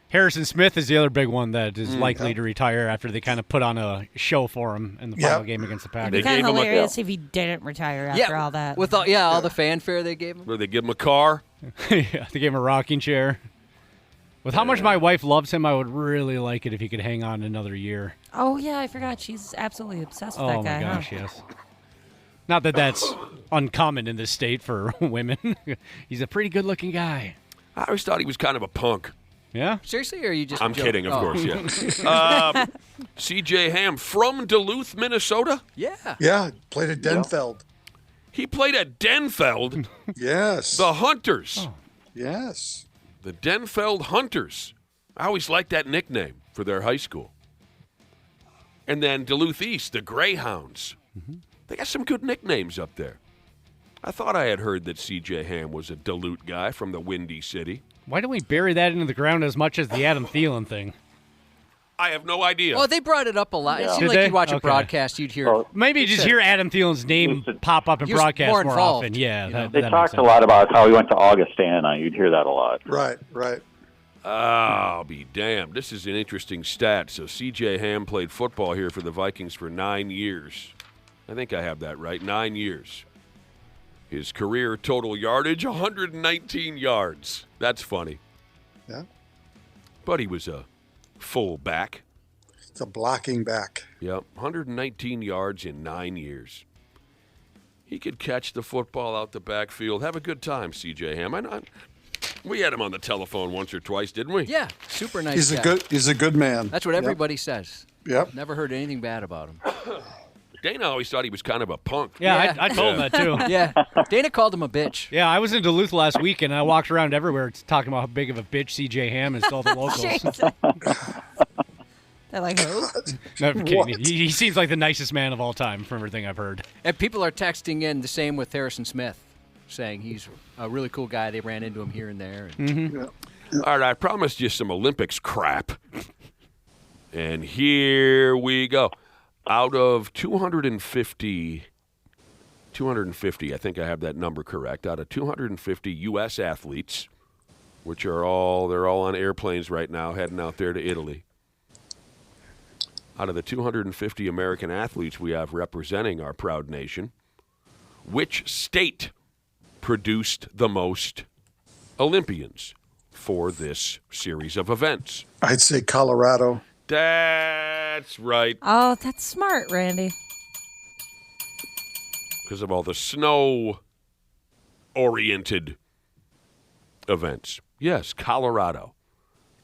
Harrison Smith is the other big one that is likely to retire after they kind of put on a show for him in the final game against the It'd Packers. be kind of hilarious if he didn't retire after all that. With all the fanfare they gave him. Where they give him a car? Yeah, they gave him a rocking chair. With how much my wife loves him, I would really like it if he could hang on another year. Oh, yeah, I forgot. She's absolutely obsessed with that guy. Oh, my gosh, yes. Not that that's uncommon in this state for women. He's a pretty good-looking guy. I always thought he was kind of a punk. Yeah? Seriously, or are you just I'm joking? kidding, of course, yeah. C.J. Ham from Duluth, Minnesota? Yeah. Yeah, played at Denfeld. He played at Denfeld? Yes. The Hunters. Oh. Yes. The Denfeld Hunters. I always liked that nickname for their high school. And then Duluth East, the Greyhounds. They got some good nicknames up there. I thought I had heard that C.J. Ham was a Duluth guy from the Windy City. Why don't we bury that into the ground as much as the Adam Thielen thing? I have no idea. Oh, they brought it up a lot. It Yeah. seemed Did like they? you watch a Okay. broadcast, you'd hear. Maybe just hear Adam Thielen's name pop up in he was broadcast more more involved, often. Yeah, you know? that They makes talked sense. a lot about how he went to Augustana. You'd hear that a lot. Right. I'll be damned. This is an interesting stat. So C.J. Ham played football here for the Vikings for 9 years. I think I have that right. 9 years. His career total yardage, 119 yards. That's funny. Yeah. But he was a full back. It's a blocking back. Yep, 119 yards in 9 years. He could catch the football out the backfield. Have a good time, C.J. Ham. We had him on the telephone once or twice, didn't we? Yeah, super nice He's guy. He's a good man. That's what everybody says. Yep. Never heard anything bad about him. Dana always thought he was kind of a punk. Yeah, I told him that too. Yeah, Dana called him a bitch. Yeah, I was in Duluth last week, and I walked around everywhere talking about how big of a bitch C.J. Ham is to all the locals. They're like, who? No, I'm kidding. He seems like the nicest man of all time from everything I've heard. And people are texting in the same with Harrison Smith, saying he's a really cool guy. They ran into him here and there. And All right, I promised you some Olympics crap. And here we go. Out of 250, I think I have that number correct, out of 250 U.S. athletes, which are they're all on airplanes right now heading out there to Italy. Out of the 250 American athletes we have representing our proud nation, which state produced the most Olympians for this series of events? I'd say Colorado. That's right. Oh, that's smart, Randy. Because of all the snow-oriented events. Yes, Colorado.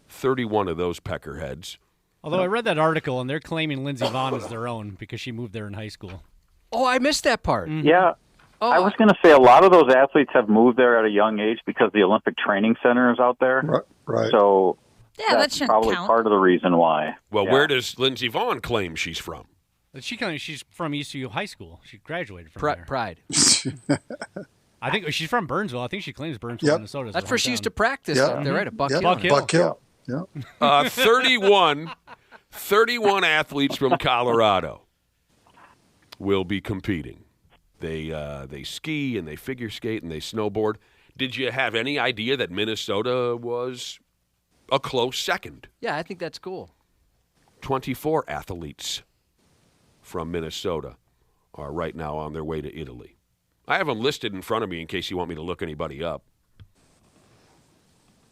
31 of those peckerheads. Although I read that article, and they're claiming Lindsey Vonn is their own because she moved there in high school. Oh, I missed that part. Yeah. Oh, I was going to say a lot of those athletes have moved there at a young age because the Olympic Training Center is out there. Right. So Yeah, that that's shouldn't probably count. part of the reason why. Well, Yeah. where does Lindsey Vonn claim she's from? She's from ECU High School. She graduated from there. Pride. I think she's from Burnsville. I think she claims Burnsville, Minnesota. That's where she used to practice Yep. up there, right? At Buck Yep. Hill. Buck Hill. Yeah. 31 athletes from Colorado will be competing. They ski and they figure skate and they snowboard. Did you have any idea that Minnesota was a close second? Yeah, I think that's cool. 24 athletes from Minnesota are right now on their way to Italy. I have them listed in front of me in case you want me to look anybody up.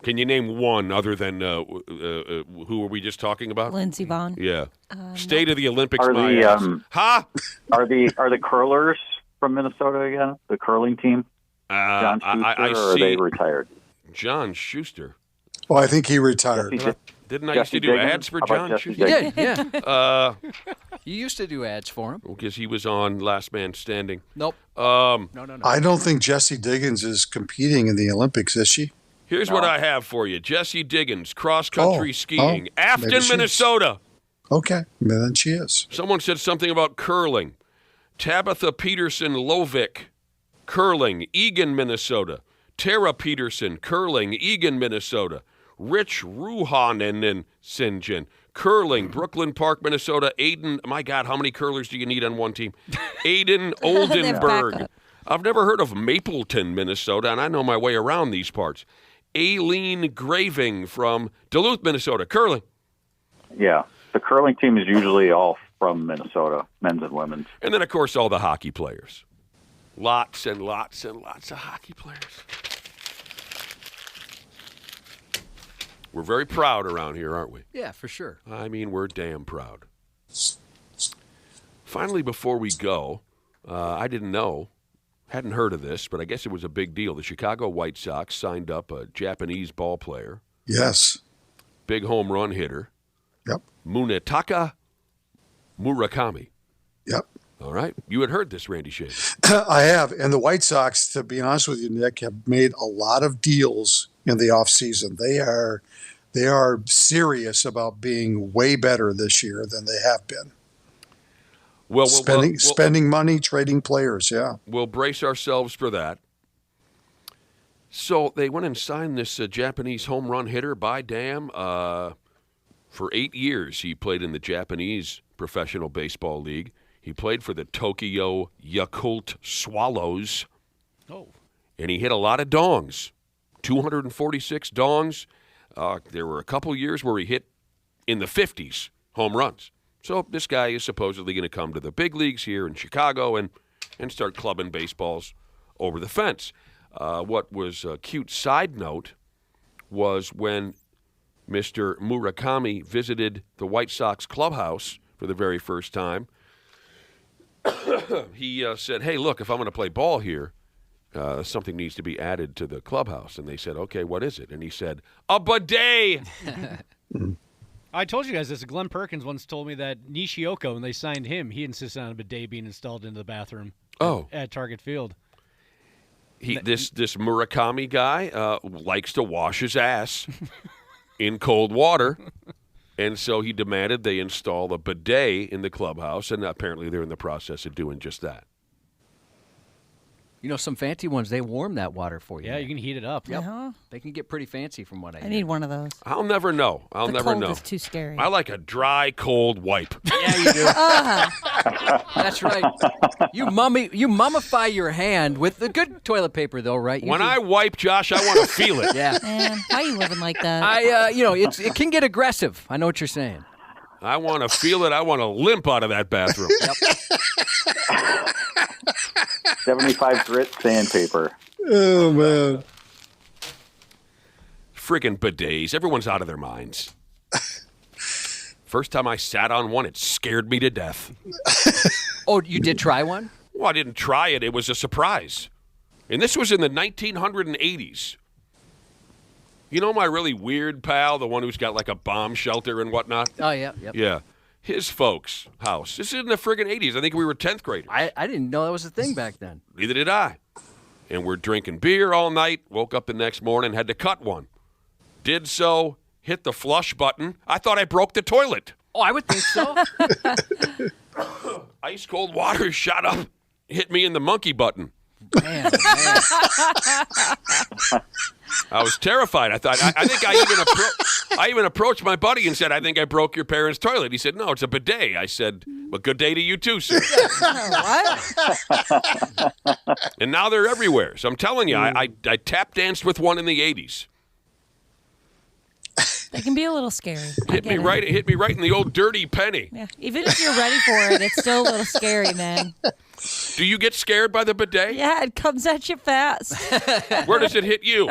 Can you name one other than who were we just talking about? Lindsey Vonn. Yeah. State of the Olympics. Are Huh? the curlers from Minnesota again? The curling team? John Schuster, I or are they retired? John Schuster. Oh, I think he retired. Didn't I used to do ads for John Schuster? You did, yeah. You used to do ads for him. Because he was on Last Man Standing. Nope. No. I don't think Jessie Diggins is competing in the Olympics, is she? Here's what I have for you. Jessie Diggins, cross-country skiing. Afton, maybe she is. Minnesota. Okay, then she is. Someone said something about curling. Tabitha Peterson Lovick, curling, Eagan, Minnesota. Tara Peterson, curling, Eagan, Minnesota. Rich Ruhanen Sinjin, curling, Brooklyn Park, Minnesota. Aiden, my God, how many curlers do you need on one team? Aiden Oldenburg. I've never heard of Mapleton, Minnesota, and I know my way around these parts. Aileen Graving from Duluth, Minnesota, curling. Yeah, the curling team is usually all from Minnesota, men's and women's. And then, of course, all the hockey players. Lots and lots and lots of hockey players. We're very proud around here, aren't we? Yeah, for sure. I mean, we're damn proud. Finally, before we go, I didn't know, hadn't heard of this, but I guess it was a big deal. The Chicago White Sox signed up a Japanese ball player. Yes. Big home run hitter. Yep. Munetaka Murakami. Yep. All right. You had heard this, Randy Shaver. I have. And the White Sox, to be honest with you, Nick, have made a lot of deals in the offseason. They are serious about being way better this year than they have been. Well, spending money, trading players, yeah. We'll brace ourselves for that. So they went and signed this Japanese home run hitter, Bai Dam. For 8 years, he played in the Japanese Professional Baseball League. He played for the Tokyo Yakult Swallows. Oh. And he hit a lot of dongs, 246 dongs. There were a couple years where he hit in the 50s home runs. So this guy is supposedly going to come to the big leagues here in Chicago and start clubbing baseballs over the fence. What was a cute side note was when Mr. Murakami visited the White Sox clubhouse for the very first time, he said, hey, look, if I'm going to play ball here, something needs to be added to the clubhouse. And they said, okay, what is it? And he said, a bidet. I told you guys this. Glenn Perkins once told me that Nishioka, when they signed him, he insisted on a bidet being installed into the bathroom at Target Field. This Murakami guy likes to wash his ass in cold water, and so he demanded they install a bidet in the clubhouse, and apparently they're in the process of doing just that. You know, some fancy ones, they warm that water for you. Yeah, you can heat it up. Yep. Uh-huh. They can get pretty fancy from what I hear. I need one of those. I'll never know. I'll the never cold know. is too scary. I like a dry, cold wipe. Yeah, you do. That's right. You mummify your hand with the good toilet paper, though, right? When I wipe, Josh, I want to feel it. Yeah. Man, how you living like that? It can get aggressive. I know what you're saying. I want to feel it. I want to limp out of that bathroom. Yep. 75 grit sandpaper. Oh, man. Friggin' bidets. Everyone's out of their minds. First time I sat on one, it scared me to death. Oh, you did try one? Well, I didn't try it. It was a surprise. And this was in the 1980s. You know my really weird pal, the one who's got like a bomb shelter and whatnot? Oh, yeah. Yep. Yeah. His folks' house. This is in the friggin' 80s. I think we were 10th graders. I didn't know that was a thing back then. Neither did I. And we're drinking beer all night. Woke up the next morning, had to cut one. Did so, hit the flush button. I thought I broke the toilet. Oh, I would think so. Ice cold water shot up, hit me in the monkey button. Man. I was terrified. I thought, I think I even approached my buddy and said, I think I broke your parents' toilet. He said, no, it's a bidet. I said, well, good day to you too, sir. What? And now they're everywhere. So I'm telling you, I tap danced with one in the 80s. They can be a little scary. Hit me right in the old dirty penny. Yeah. Even if you're ready for it, it's still a little scary, man. Do you get scared by the bidet? Yeah, it comes at you fast. Where does it hit you?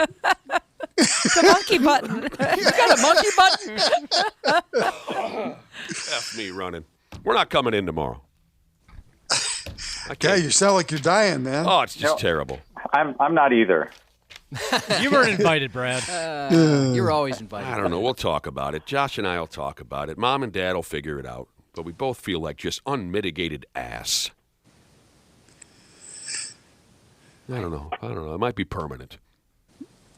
The monkey button. You got a monkey button? F me running. We're not coming in tomorrow. Okay, you sound like you're dying, man. Oh, it's just terrible. I'm not either. You weren't invited, Brad. You're always invited. I don't know. We'll talk about it. Josh and I will talk about it. Mom and Dad will figure it out. But we both feel like just unmitigated ass. I don't know. It might be permanent.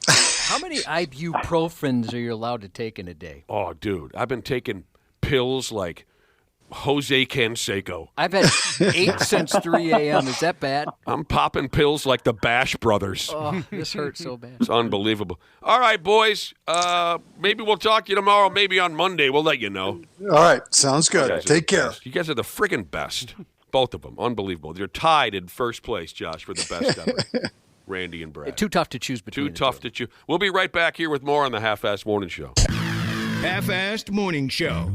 How many ibuprofens are you allowed to take in a day? Oh, dude. I've been taking pills like Jose Canseco. I've had 8 since 3 a.m. Is that bad? I'm popping pills like the Bash Brothers. Oh, this hurts so bad. It's unbelievable. All right, boys. Maybe we'll talk to you tomorrow. Maybe on Monday. We'll let you know. All right. Sounds good. Take care. You guys are the friggin' best. Both of them. Unbelievable. They're tied in first place, Josh, for the best ever. Randy and Brad. Too tough to choose between. Too tough to choose. We'll be right back here with more on the Half-Assed Morning Show. Half-Assed Morning Show.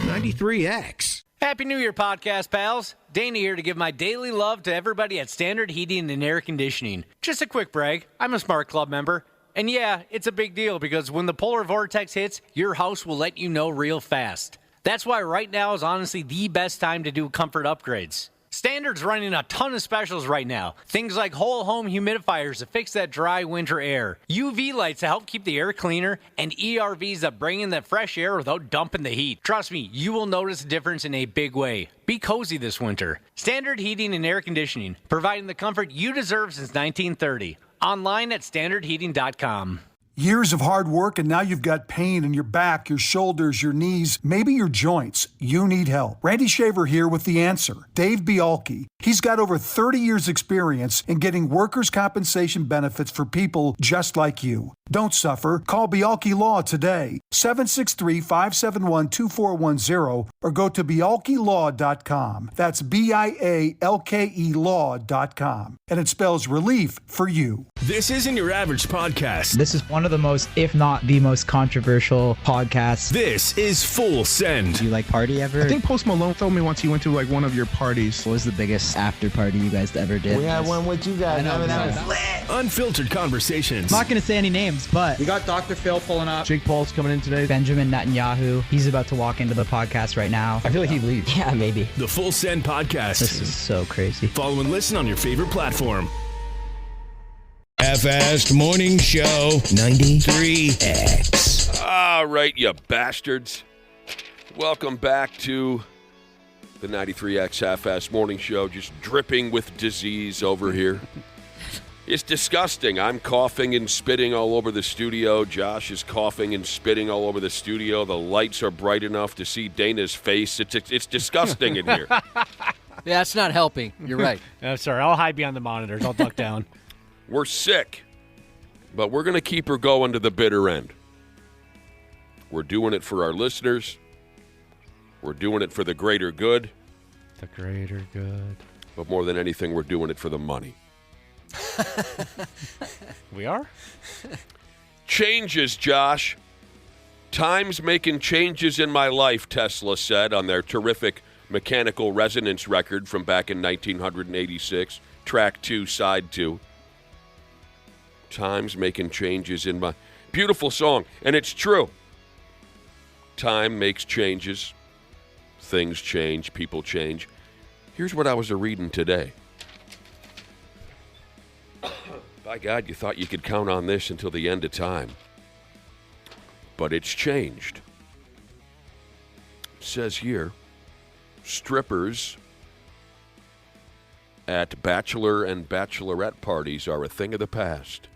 93X. Happy New Year, podcast pals. Dana here to give my daily love to everybody at Standard Heating and Air Conditioning. Just a quick brag. I'm a Smart Club member. And yeah, it's a big deal because when the polar vortex hits, your house will let you know real fast. That's why right now is honestly the best time to do comfort upgrades. Standard's running a ton of specials right now. Things like whole home humidifiers to fix that dry winter air, UV lights to help keep the air cleaner, and ERVs that bring in that fresh air without dumping the heat. Trust me, you will notice a difference in a big way. Be cozy this winter. Standard Heating and Air Conditioning, providing the comfort you deserve since 1930. Online at standardheating.com. Years of hard work, and now you've got pain in your back, your shoulders, your knees, maybe your joints. You need help. Randy Shaver here with the answer. Dave Bialke. He's got over 30 years experience in getting workers' compensation benefits for people just like you. Don't suffer. Call Bialke Law today. 763-571-2410 or go to bialkelaw.com. That's BIALKE law.com. And it spells relief for you. This isn't your average podcast. This is one of the most, if not the most controversial podcasts. This is Full Send. Do you like party ever? I think Post Malone told me once he went to like one of your parties. What was the biggest after party you guys ever did? We had one with you guys. Unfiltered conversations. I'm not going to say any names, but we got Dr. Phil pulling up. Jake Paul's coming in today. Benjamin Netanyahu, he's about to walk into the podcast right now. I feel like he'd leave. Yeah, maybe. The Full Send podcast. This is so crazy. Follow and listen on your favorite platform. Half-Assed Morning Show 93X. All right, you bastards. Welcome back to the 93X Half-Assed Morning Show, just dripping with disease over here. It's disgusting. I'm coughing and spitting all over the studio. Josh is coughing and spitting all over the studio. The lights are bright enough to see Dana's face. It's disgusting in here. Yeah, it's not helping. You're right. Sorry, I'll hide behind the monitors. I'll duck down. We're sick, but we're going to keep her going to the bitter end. We're doing it for our listeners. We're doing it for the greater good. The greater good. But more than anything, we're doing it for the money. We are? Changes, Josh. Time's making changes in my life, Tesla said on their terrific mechanical resonance record from back in 1986, track 2, side 2. Time's making changes in my... Beautiful song, and it's true. Time makes changes. Things change, people change. Here's what I was reading today. By God, you thought you could count on this until the end of time. But it's changed. It says here, strippers at bachelor and bachelorette parties are a thing of the past.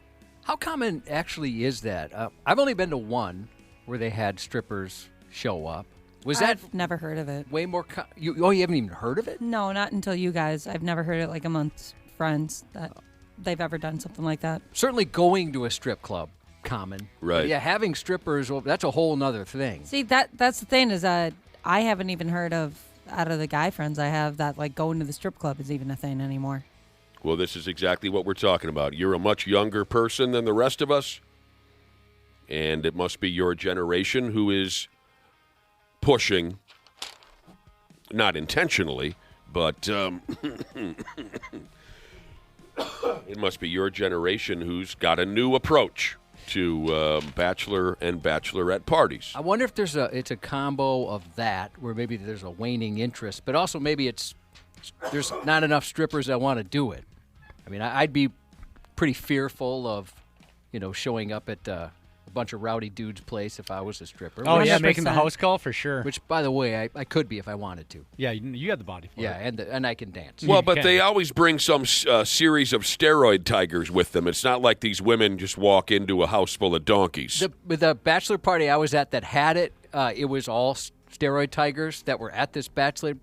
How common actually is that? I've only been to one where they had strippers show up. I've never heard of it. Way more... you haven't even heard of it? No, not until you guys. I've never heard it like amongst friends. they've ever done something like that. Certainly going to a strip club, common. Right. But yeah, having strippers, well, that's a whole nother thing. See, that's the thing is that I haven't even heard of, out of the guy friends I have, that like going to the strip club is even a thing anymore. Well, this is exactly what we're talking about. You're a much younger person than the rest of us, and it must be your generation who is pushing, not intentionally, but it must be your generation who's got a new approach to bachelor and bachelorette parties. I wonder if it's a combo of that, where maybe there's a waning interest, but also maybe there's not enough strippers that want to do it. I mean, I'd be pretty fearful of, showing up at a bunch of rowdy dudes' place if I was a stripper. Oh, yeah, making the house call for sure. Which, by the way, I could be if I wanted to. Yeah, you got the body for it. Yeah, and I can dance. Well, but they always bring some series of steroid tigers with them. It's not like these women just walk into a house full of donkeys. The bachelor party I was at that had it, it was all steroid tigers that were at this bachelor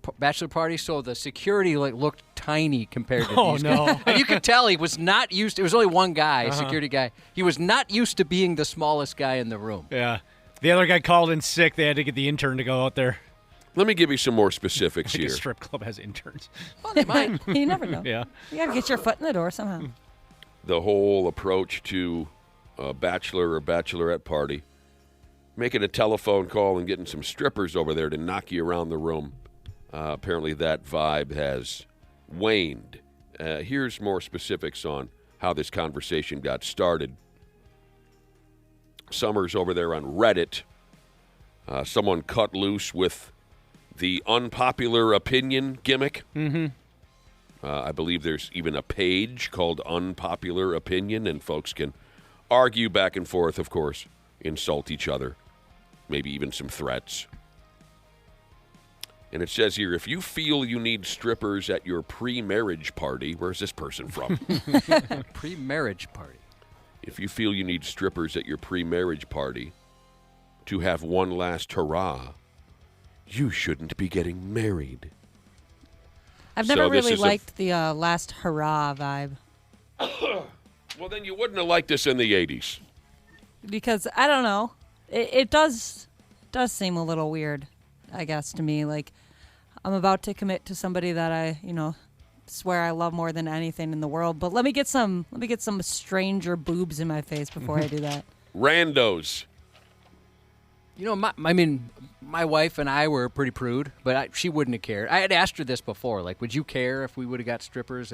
party, so the security looked tiny compared to these guys. And you could tell he was not used to, it was only one guy, a security guy. He was not used to being the smallest guy in the room. Yeah. The other guy called in sick. They had to get the intern to go out there. Let me give you some more specifics here. A strip club has interns. Well, they might. You never know. Yeah. You got to get your foot in the door somehow. The whole approach to a bachelor or bachelorette party, making a telephone call and getting some strippers over there to knock you around the room. Apparently that vibe has waned. Here's more specifics on how this conversation got started. Summer's over there on Reddit. Someone cut loose with the unpopular opinion gimmick. Mm-hmm. I believe there's even a page called Unpopular Opinion, and folks can argue back and forth, of course, insult each other, maybe even some threats. And it says here, if you feel you need strippers at your pre-marriage party, where's this person from? Pre-marriage party. If you feel you need strippers at your pre-marriage party to have one last hurrah, you shouldn't be getting married. I've never really liked the last hurrah vibe. Well, then you wouldn't have liked this in the 80s. Because, I don't know, it does seem a little weird, I guess, to me. Like, I'm about to commit to somebody that I, swear I love more than anything in the world. But let me get some stranger boobs in my face before I do that. Randos. My wife and I were pretty prude, but she wouldn't have cared. I had asked her this before, like, would you care if we would have got strippers?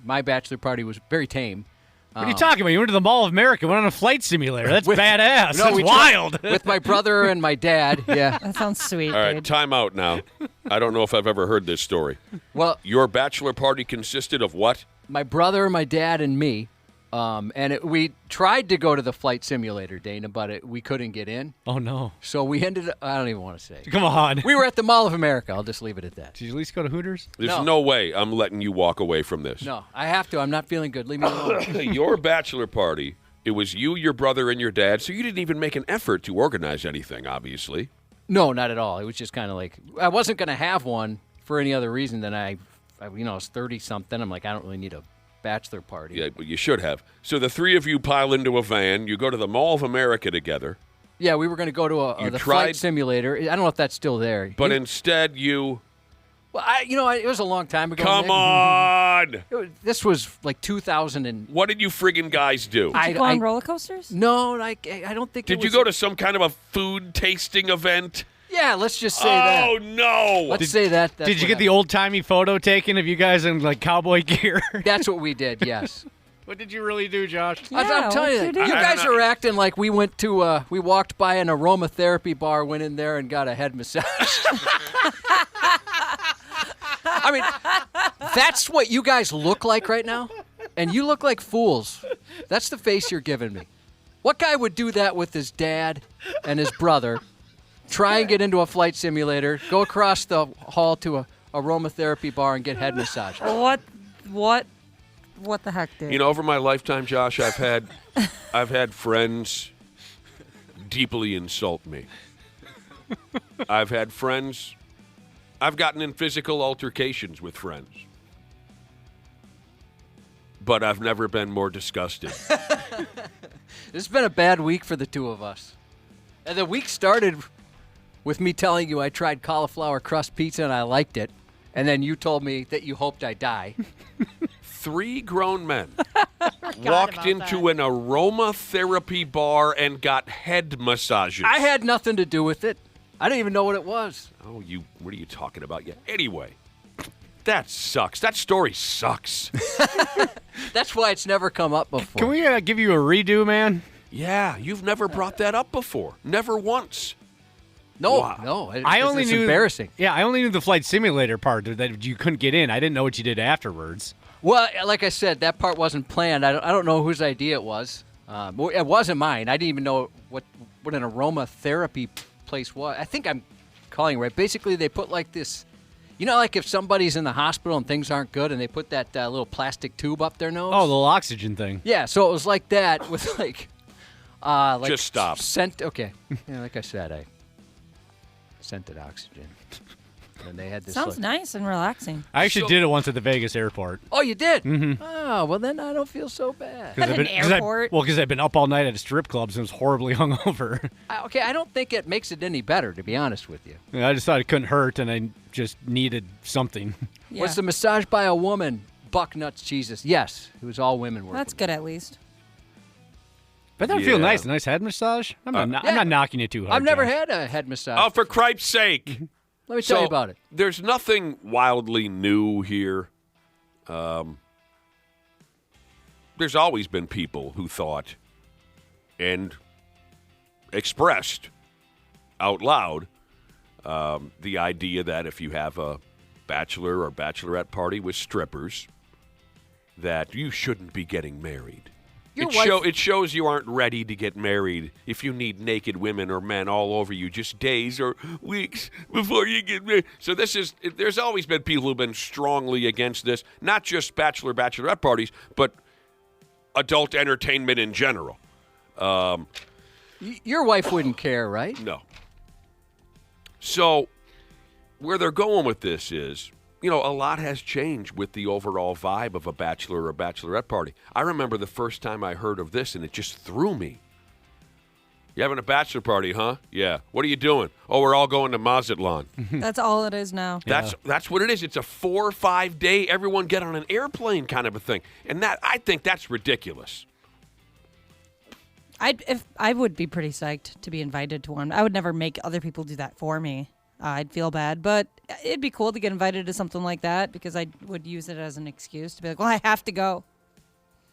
My bachelor party was very tame. What are you talking about? You went to the Mall of America, went on a flight simulator. That's badass. No, That's wild. With my brother and my dad, yeah. That sounds sweet, All right, time out now. I don't know if I've ever heard this story. Well, your bachelor party consisted of what? My brother, my dad, and me. We tried to go to the flight simulator, Dana, but we couldn't get in. Oh, no. So we ended up, I don't even want to say. Come on. We were at the Mall of America. I'll just leave it at that. Did you at least go to Hooters? There's no way I'm letting you walk away from this. No, I have to. I'm not feeling good. Leave me alone. Your bachelor party, it was you, your brother, and your dad, so you didn't even make an effort to organize anything, obviously. No, not at all. It was just kind of like, I wasn't going to have one for any other reason than I was 30-something. I'm like, I don't really need a bachelor party. Yeah, but you should have. So the three of you pile into a van. You go to the Mall of America together. Yeah, we were going to go to the flight simulator. I don't know if that's still there. But instead you... Well, it was a long time ago. Come on! This was like 2000 What did you friggin' guys do? Did you go on roller coasters? No, I don't think Did you go to some kind of a food tasting event? Yeah, let's just say that. Oh, no! Let's say that. Did you get the old-timey photo taken of you guys in, cowboy gear? That's what we did, yes. What did you really do, Josh? I'm telling you, you guys are acting like we went to, we walked by an aromatherapy bar, went in there, and got a head massage. I mean, that's what you guys look like right now, and you look like fools. That's the face you're giving me. What guy would do that with his dad and his brother? Try and get into a flight simulator, go across the hall to a aromatherapy bar and get head massage. What the heck, dude? Over my lifetime, Josh, I've had friends deeply insult me. I've had friends. I've gotten in physical altercations with friends. but I've never been more disgusted. It's been a bad week for the two of us. And the week started with me telling you I tried cauliflower crust pizza and I liked it. And then you told me that you hoped I die. 3 grown men walked into an aromatherapy bar and got head massages. I had nothing to do with it. I didn't even know what it was. Oh, what are you talking about? Yeah. Anyway, that sucks. That story sucks. That's why it's never come up before. Can we give you a redo, man? Yeah, you've never brought that up before. Never once. No, Wow. no. I only it's knew embarrassing. Yeah, I only knew the flight simulator part that you couldn't get in. I didn't know what you did afterwards. Well, like I said, that part wasn't planned. I don't know whose idea it was. It wasn't mine. I didn't even know what an aromatherapy place was. I think I'm calling it right. Basically, they put like this, like if somebody's in the hospital and things aren't good and they put that little plastic tube up their nose. Oh, the little oxygen thing. Yeah, so it was like that with like Just stop. Okay. Yeah, like I said, I scented oxygen. And they had this. Sounds nice and relaxing. I actually did it once at the Vegas airport. Oh, you did? Mm-hmm. Oh, well, then I don't feel so bad. At an airport? Because I've been up all night at strip clubs and was horribly hungover. Okay, I don't think it makes it any better, to be honest with you. Yeah, I just thought it couldn't hurt, and I just needed something. Yeah. Was the massage by a woman? Buck nuts, Jesus. Yes, it was all women working. That's good at least. But that would feel nice. A nice head massage. I'm not knocking it too hard. I've never Josh. had a head massage. Oh, for Christ's sake. Let me tell you about it. There's nothing wildly new here. There's always been people who thought and expressed out loud the idea that if you have a bachelor or bachelorette party with strippers, that you shouldn't be getting married. It shows you aren't ready to get married if you need naked women or men all over you just days or weeks before you get married. So there's always been people who've been strongly against this, not just bachelorette parties, but adult entertainment in general. Your wife wouldn't care, right? No. So where they're going with this is, a lot has changed with the overall vibe of a bachelor or bachelorette party. I remember the first time I heard of this, and it just threw me. You having a bachelor party, huh? Yeah. What are you doing? Oh, we're all going to Mazatlan. That's all it is now. That's what it is. It's a 4 or 5 day, everyone get on an airplane kind of a thing. And I think that's ridiculous. I would be pretty psyched to be invited to one. I would never make other people do that for me. I'd feel bad, but it'd be cool to get invited to something like that because I would use it as an excuse to be like, well, I have to go.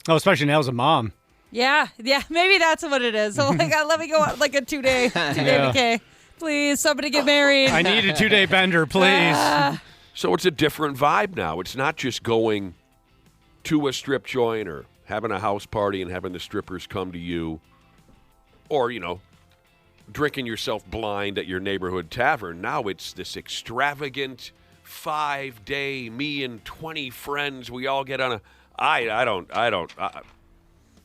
Oh, especially now as a mom. Yeah, maybe that's what it is. So let me go on like a 2-day vacay. Please, somebody get married. I need a 2-day bender, please. So it's a different vibe now. It's not just going to a strip joint or having a house party and having the strippers come to you or, drinking yourself blind at your neighborhood tavern. Now it's this extravagant 5-day, me and 20 friends, we all get on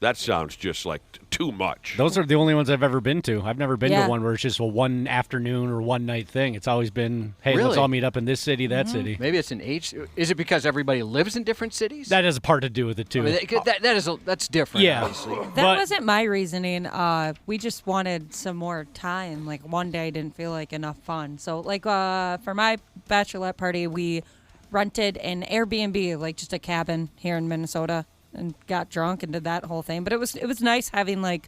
that sounds just like too much. Those are the only ones I've ever been to. I've never been to one where it's just a one afternoon or one night thing. It's always been, hey, let's all meet up in this city, that city. Maybe it's an age. Is it because everybody lives in different cities? That has a part to do with it, too. I mean, that's different, obviously. That wasn't my reasoning. We just wanted some more time. Like, one day didn't feel like enough fun. So, for my bachelorette party, we rented an Airbnb, like just a cabin here in Minnesota, and got drunk and did that whole thing. But it was nice having a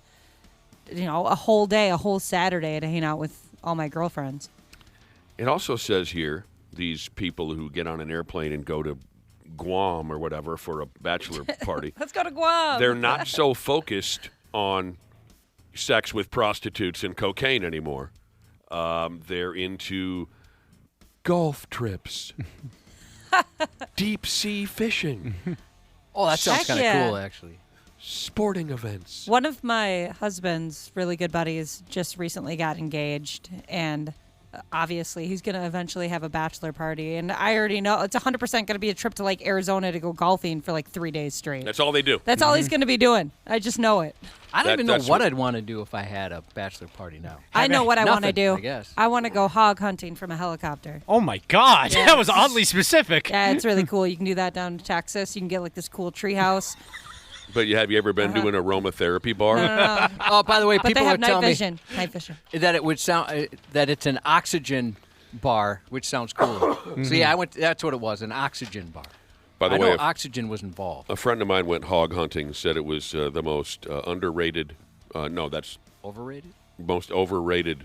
whole day, a whole Saturday to hang out with all my girlfriends. It also says here, these people who get on an airplane and go to Guam or whatever for a bachelor party. Let's go to Guam. They're not so focused on sex with prostitutes and cocaine anymore. They're into golf trips, deep sea fishing. Oh, that sounds kind of cool, actually. Sporting events. One of my husband's really good buddies just recently got engaged, and obviously. He's going to eventually have a bachelor party. And I already know it's 100% going to be a trip to like Arizona to go golfing for like 3 days straight. That's all they do. That's all he's going to be doing. I just know it. I don't even know what I'd want to do if I had a bachelor party now. I know what I want to do. I guess. I want to go hog hunting from a helicopter. Oh, my God. Yeah. That was oddly specific. Yeah, it's really cool. You can do that down in Texas. You can get like this cool tree house. But have you ever been to an aromatherapy bar? No. Oh, by the way, But people they have are night telling vision. Night vision. me that it would sound that it's an oxygen bar, which sounds cool. So yeah, I went. That's what it was, an oxygen bar. By the I way, know oxygen was involved. A friend of mine went hog hunting, said it was the most underrated. No, that's overrated. Most overrated.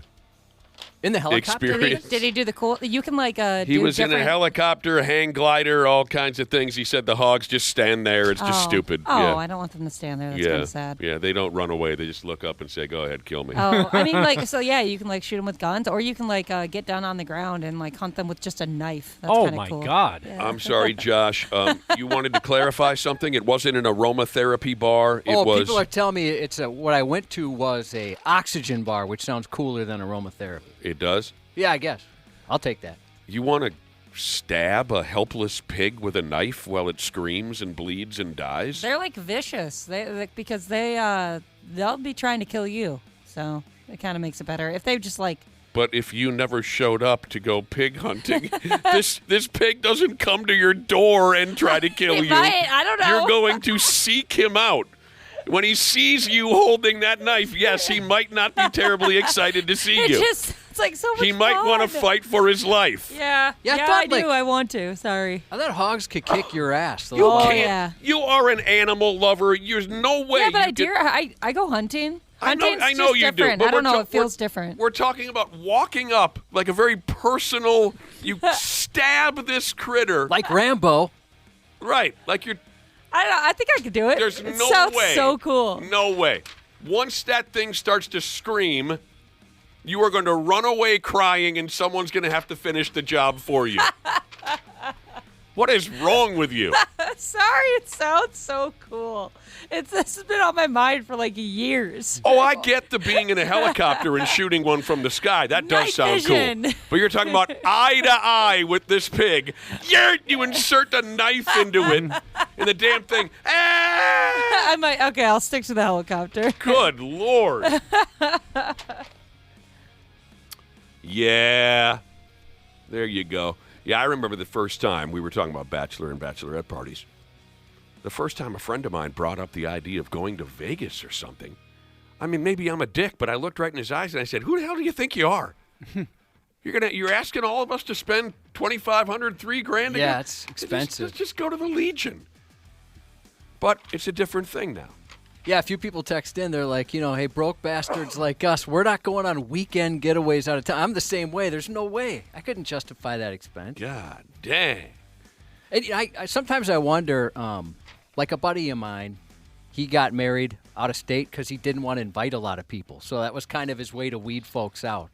In the helicopter? Experience. Did he do the cool? You can like He was in a helicopter, hang glider, all kinds of things. He said the hogs just stand there. It's just stupid. Oh, yeah. I don't want them to stand there. That's kind of sad. Yeah, they don't run away. They just look up and say, "Go ahead, kill me." Oh, I mean, like, so yeah, you can like shoot them with guns, or you can like get down on the ground and like hunt them with just a knife. That's Oh kinda my cool. God! Yeah. I'm sorry, Josh. You wanted to clarify something. It wasn't an aromatherapy bar. It was. People are telling me it's what I went to was a oxygen bar, which sounds cooler than aromatherapy. It does. Yeah, I guess. I'll take that. You want to stab a helpless pig with a knife while it screams and bleeds and dies? They're like vicious. Because they'll be trying to kill you. So it kind of makes it better if they just like. But if you never showed up to go pig hunting, this pig doesn't come to your door and try to kill you. I don't know. You're going to seek him out. When he sees you holding that knife, yes, he might not be terribly excited to see you. It's like so much He might fun. want to fight for his life. Yeah, Yeah, I yeah, thought, I do. like- I want to. Sorry. I thought hogs could kick your ass. You Oh, can't. yeah. You are an animal lover. There's no way. Yeah, but you I go hunting. I know Hunting's you just do. different. But I don't know. we're It feels different. We're talking about walking up like a very personal. You stab this critter Like Rambo. right, like you're. I don't know. I think I could do it. There's it no sounds way. so cool. No way. Once that thing starts to scream, you are going to run away crying, and someone's going to have to finish the job for you. What is wrong with you? Sorry, it sounds so cool. This has been on my mind for like years. Oh, I get the being in a helicopter and shooting one from the sky. That does Night sound vision. cool. But you're talking about eye to eye with this pig. You insert a knife into it, and the damn thing. Ah! I might. Okay, I'll stick to the helicopter. Good Lord. Yeah. There you go. Yeah, I remember the first time we were talking about bachelor and bachelorette parties. The first time a friend of mine brought up the idea of going to Vegas or something. I mean, maybe I'm a dick, but I looked right in his eyes and I said, "Who the hell do you think you are? You're asking all of us to spend $2,500, $3,000 Yeah, it's expensive. Let's just go to the Legion." But it's a different thing now. Yeah, a few people text in. They're like, hey, broke bastards like us, we're not going on weekend getaways out of town. I'm the same way. There's no way. I couldn't justify that expense. God dang. And sometimes I wonder, like a buddy of mine, he got married out of state because he didn't want to invite a lot of people. So that was kind of his way to weed folks out.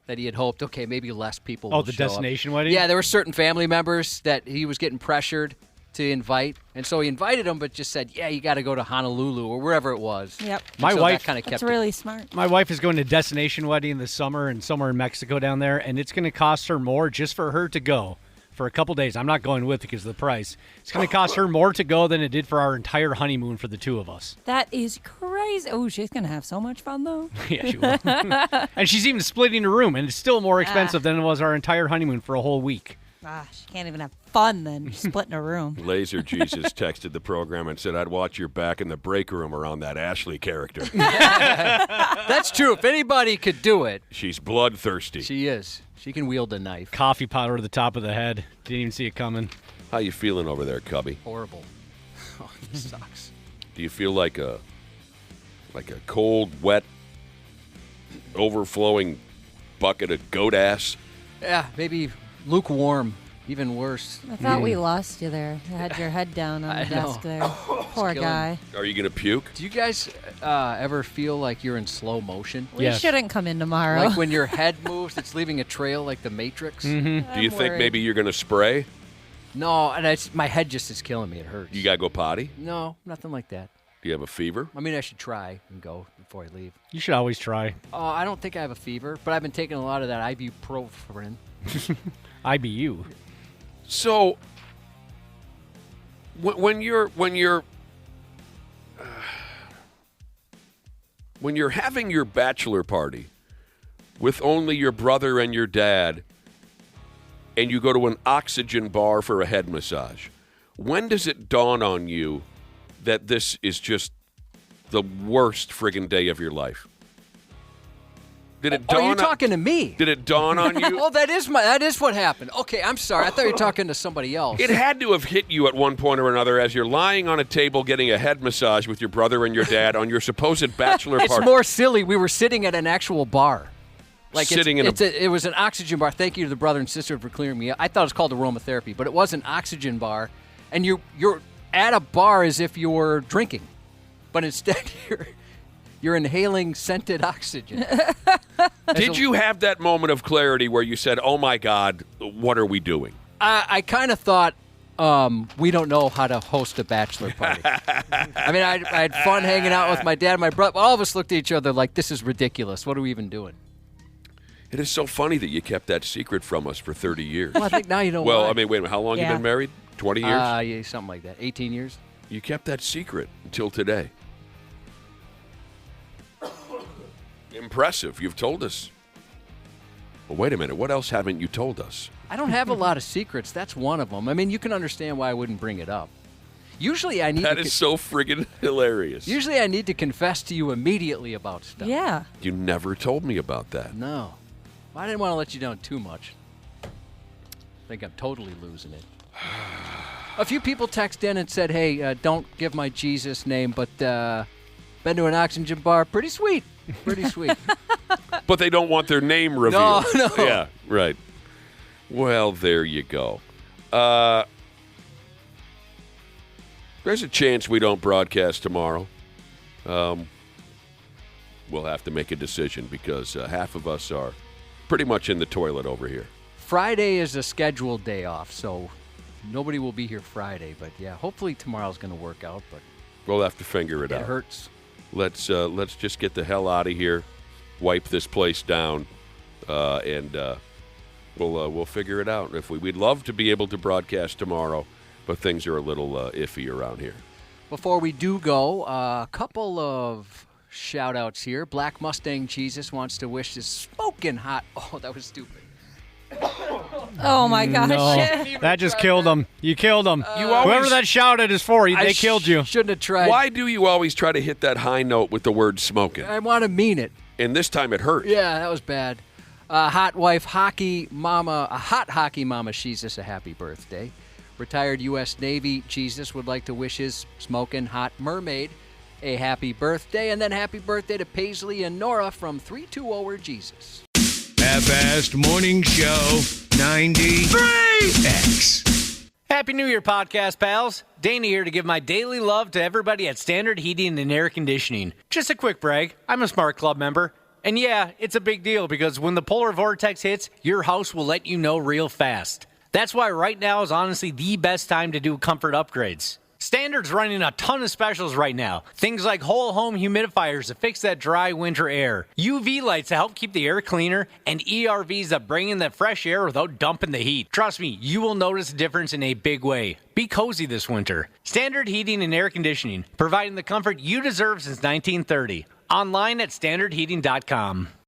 That he had hoped, okay, maybe less people will the show up. destination wedding? Yeah, there were certain family members that he was getting pressured to invite. And so he invited them, but just said, yeah, you got to go to Honolulu or wherever it was. Yep. And My so wife- that kind of kept That's it. really smart. My wife is going to destination wedding this summer and somewhere in Mexico down there, and it's going to cost her more just for her to go for a couple days. I'm not going with because of the price. It's going to cost her more to go than it did for our entire honeymoon for the two of us. That is crazy. Oh, she's gonna have so much fun though. Yeah, she will. And she's even splitting a room, and it's still more expensive than it was our entire honeymoon for a whole week. She can't even have fun then, splitting a room. Laser Jesus texted the program and said, "I'd watch your back in the break room around that Ashley character." That's true. If anybody could do it, She's bloodthirsty. she is. She can wield a knife. Coffee pot over the top of the head. Didn't even see it coming. How you feeling over there, Cubby? Horrible. Oh, this sucks. Do you feel like a cold, wet, overflowing bucket of goat ass? Yeah, maybe lukewarm. Even worse. I thought we lost you there. You had your head down on the desk there. Poor guy. Are you gonna puke? Do you guys ever feel like you're in slow motion? We shouldn't come in tomorrow. Like when your head moves, it's leaving a trail like the Matrix? Mm-hmm. Do you think maybe you're gonna spray? No, and my head just is killing me. It hurts. You gotta go potty? No, nothing like that. Do you have a fever? I mean, I should try and go before I leave. You should always try. I don't think I have a fever, but I've been taking a lot of that ibuprofen. IBU. So, when you're having your bachelor party with only your brother and your dad, and you go to an oxygen bar for a head massage, when does it dawn on you that this is just the worst friggin' day of your life? Did it dawn? You're talking to me. Did it dawn on you? Oh, that is what happened. Okay, I'm sorry. I thought you were talking to somebody else. It had to have hit you at one point or another as you're lying on a table getting a head massage with your brother and your dad on your supposed bachelor party. It's more silly. We were sitting at an actual bar. It was an oxygen bar. Thank you to the brother and sister for clearing me up. I thought it was called aromatherapy, but it was an oxygen bar. And you're at a bar as if you're drinking, but instead you're inhaling scented oxygen. Did you have that moment of clarity where you said, "Oh my God, what are we doing?" I kind of thought we don't know how to host a bachelor party. I mean, I had fun hanging out with my dad and my brother. All of us looked at each other like, "This is ridiculous. What are we even doing?" It is so funny that you kept that secret from us for 30 years. Well, I think now you know Well, why. I mean, wait a minute. How long you been married? 20 years? Yeah, something like that. 18 years. You kept that secret until today. Impressive. You've told us. Well, wait a minute. What else haven't you told us? I don't have a lot of secrets. That's one of them. I mean, you can understand why I wouldn't bring it up. Usually I need That is so friggin' hilarious. Usually I need to confess to you immediately about stuff. Yeah. You never told me about that. No. I didn't want to let you down too much. I think I'm totally losing it. A few people texted in and said, hey, don't give my Jesus name, but been to an oxygen bar. Pretty sweet. Pretty sweet. But they don't want their name revealed. No. Yeah, right. Well, there you go. There's a chance we don't broadcast tomorrow. We'll have to make a decision because half of us are pretty much in the toilet over here. Friday is a scheduled day off, so nobody will be here Friday. But, yeah, hopefully tomorrow's going to work out. But we'll have to figure it out. It hurts. Let's just get the hell out of here, wipe this place down, and we'll figure it out. We'd love to be able to broadcast tomorrow, but things are a little iffy around here. Before we do go, a couple of shout-outs here. Black Mustang Jesus wants to wish his smoking hot... Oh, that was stupid. Oh, my gosh. No, that just killed him. You killed him. Whoever that shouted is for, they killed you. Shouldn't have tried. Why do you always try to hit that high note with the word smoking? I want to mean it. And this time it hurt. Yeah, that was bad. Hot wife, hockey mama, a hot hockey mama, Jesus, a happy birthday. Retired U.S. Navy Jesus would like to wish his smoking hot mermaid a happy birthday. And then happy birthday to Paisley and Nora from 320er Jesus. Half-assed Morning Show 93X. Happy New Year, podcast pals. Danny here to give my daily love to everybody at Standard Heating and Air Conditioning. Just a quick brag, I'm a Smart Club member. And yeah, it's a big deal because when the polar vortex hits, your house will let you know real fast. That's why right now is honestly the best time to do comfort upgrades. Standard's running a ton of specials right now. Things like whole home humidifiers to fix that dry winter air, UV lights to help keep the air cleaner, and ERVs that bring in that fresh air without dumping the heat. Trust me, you will notice a difference in a big way. Be cozy this winter. Standard Heating and Air Conditioning, providing the comfort you deserve since 1930. Online at standardheating.com.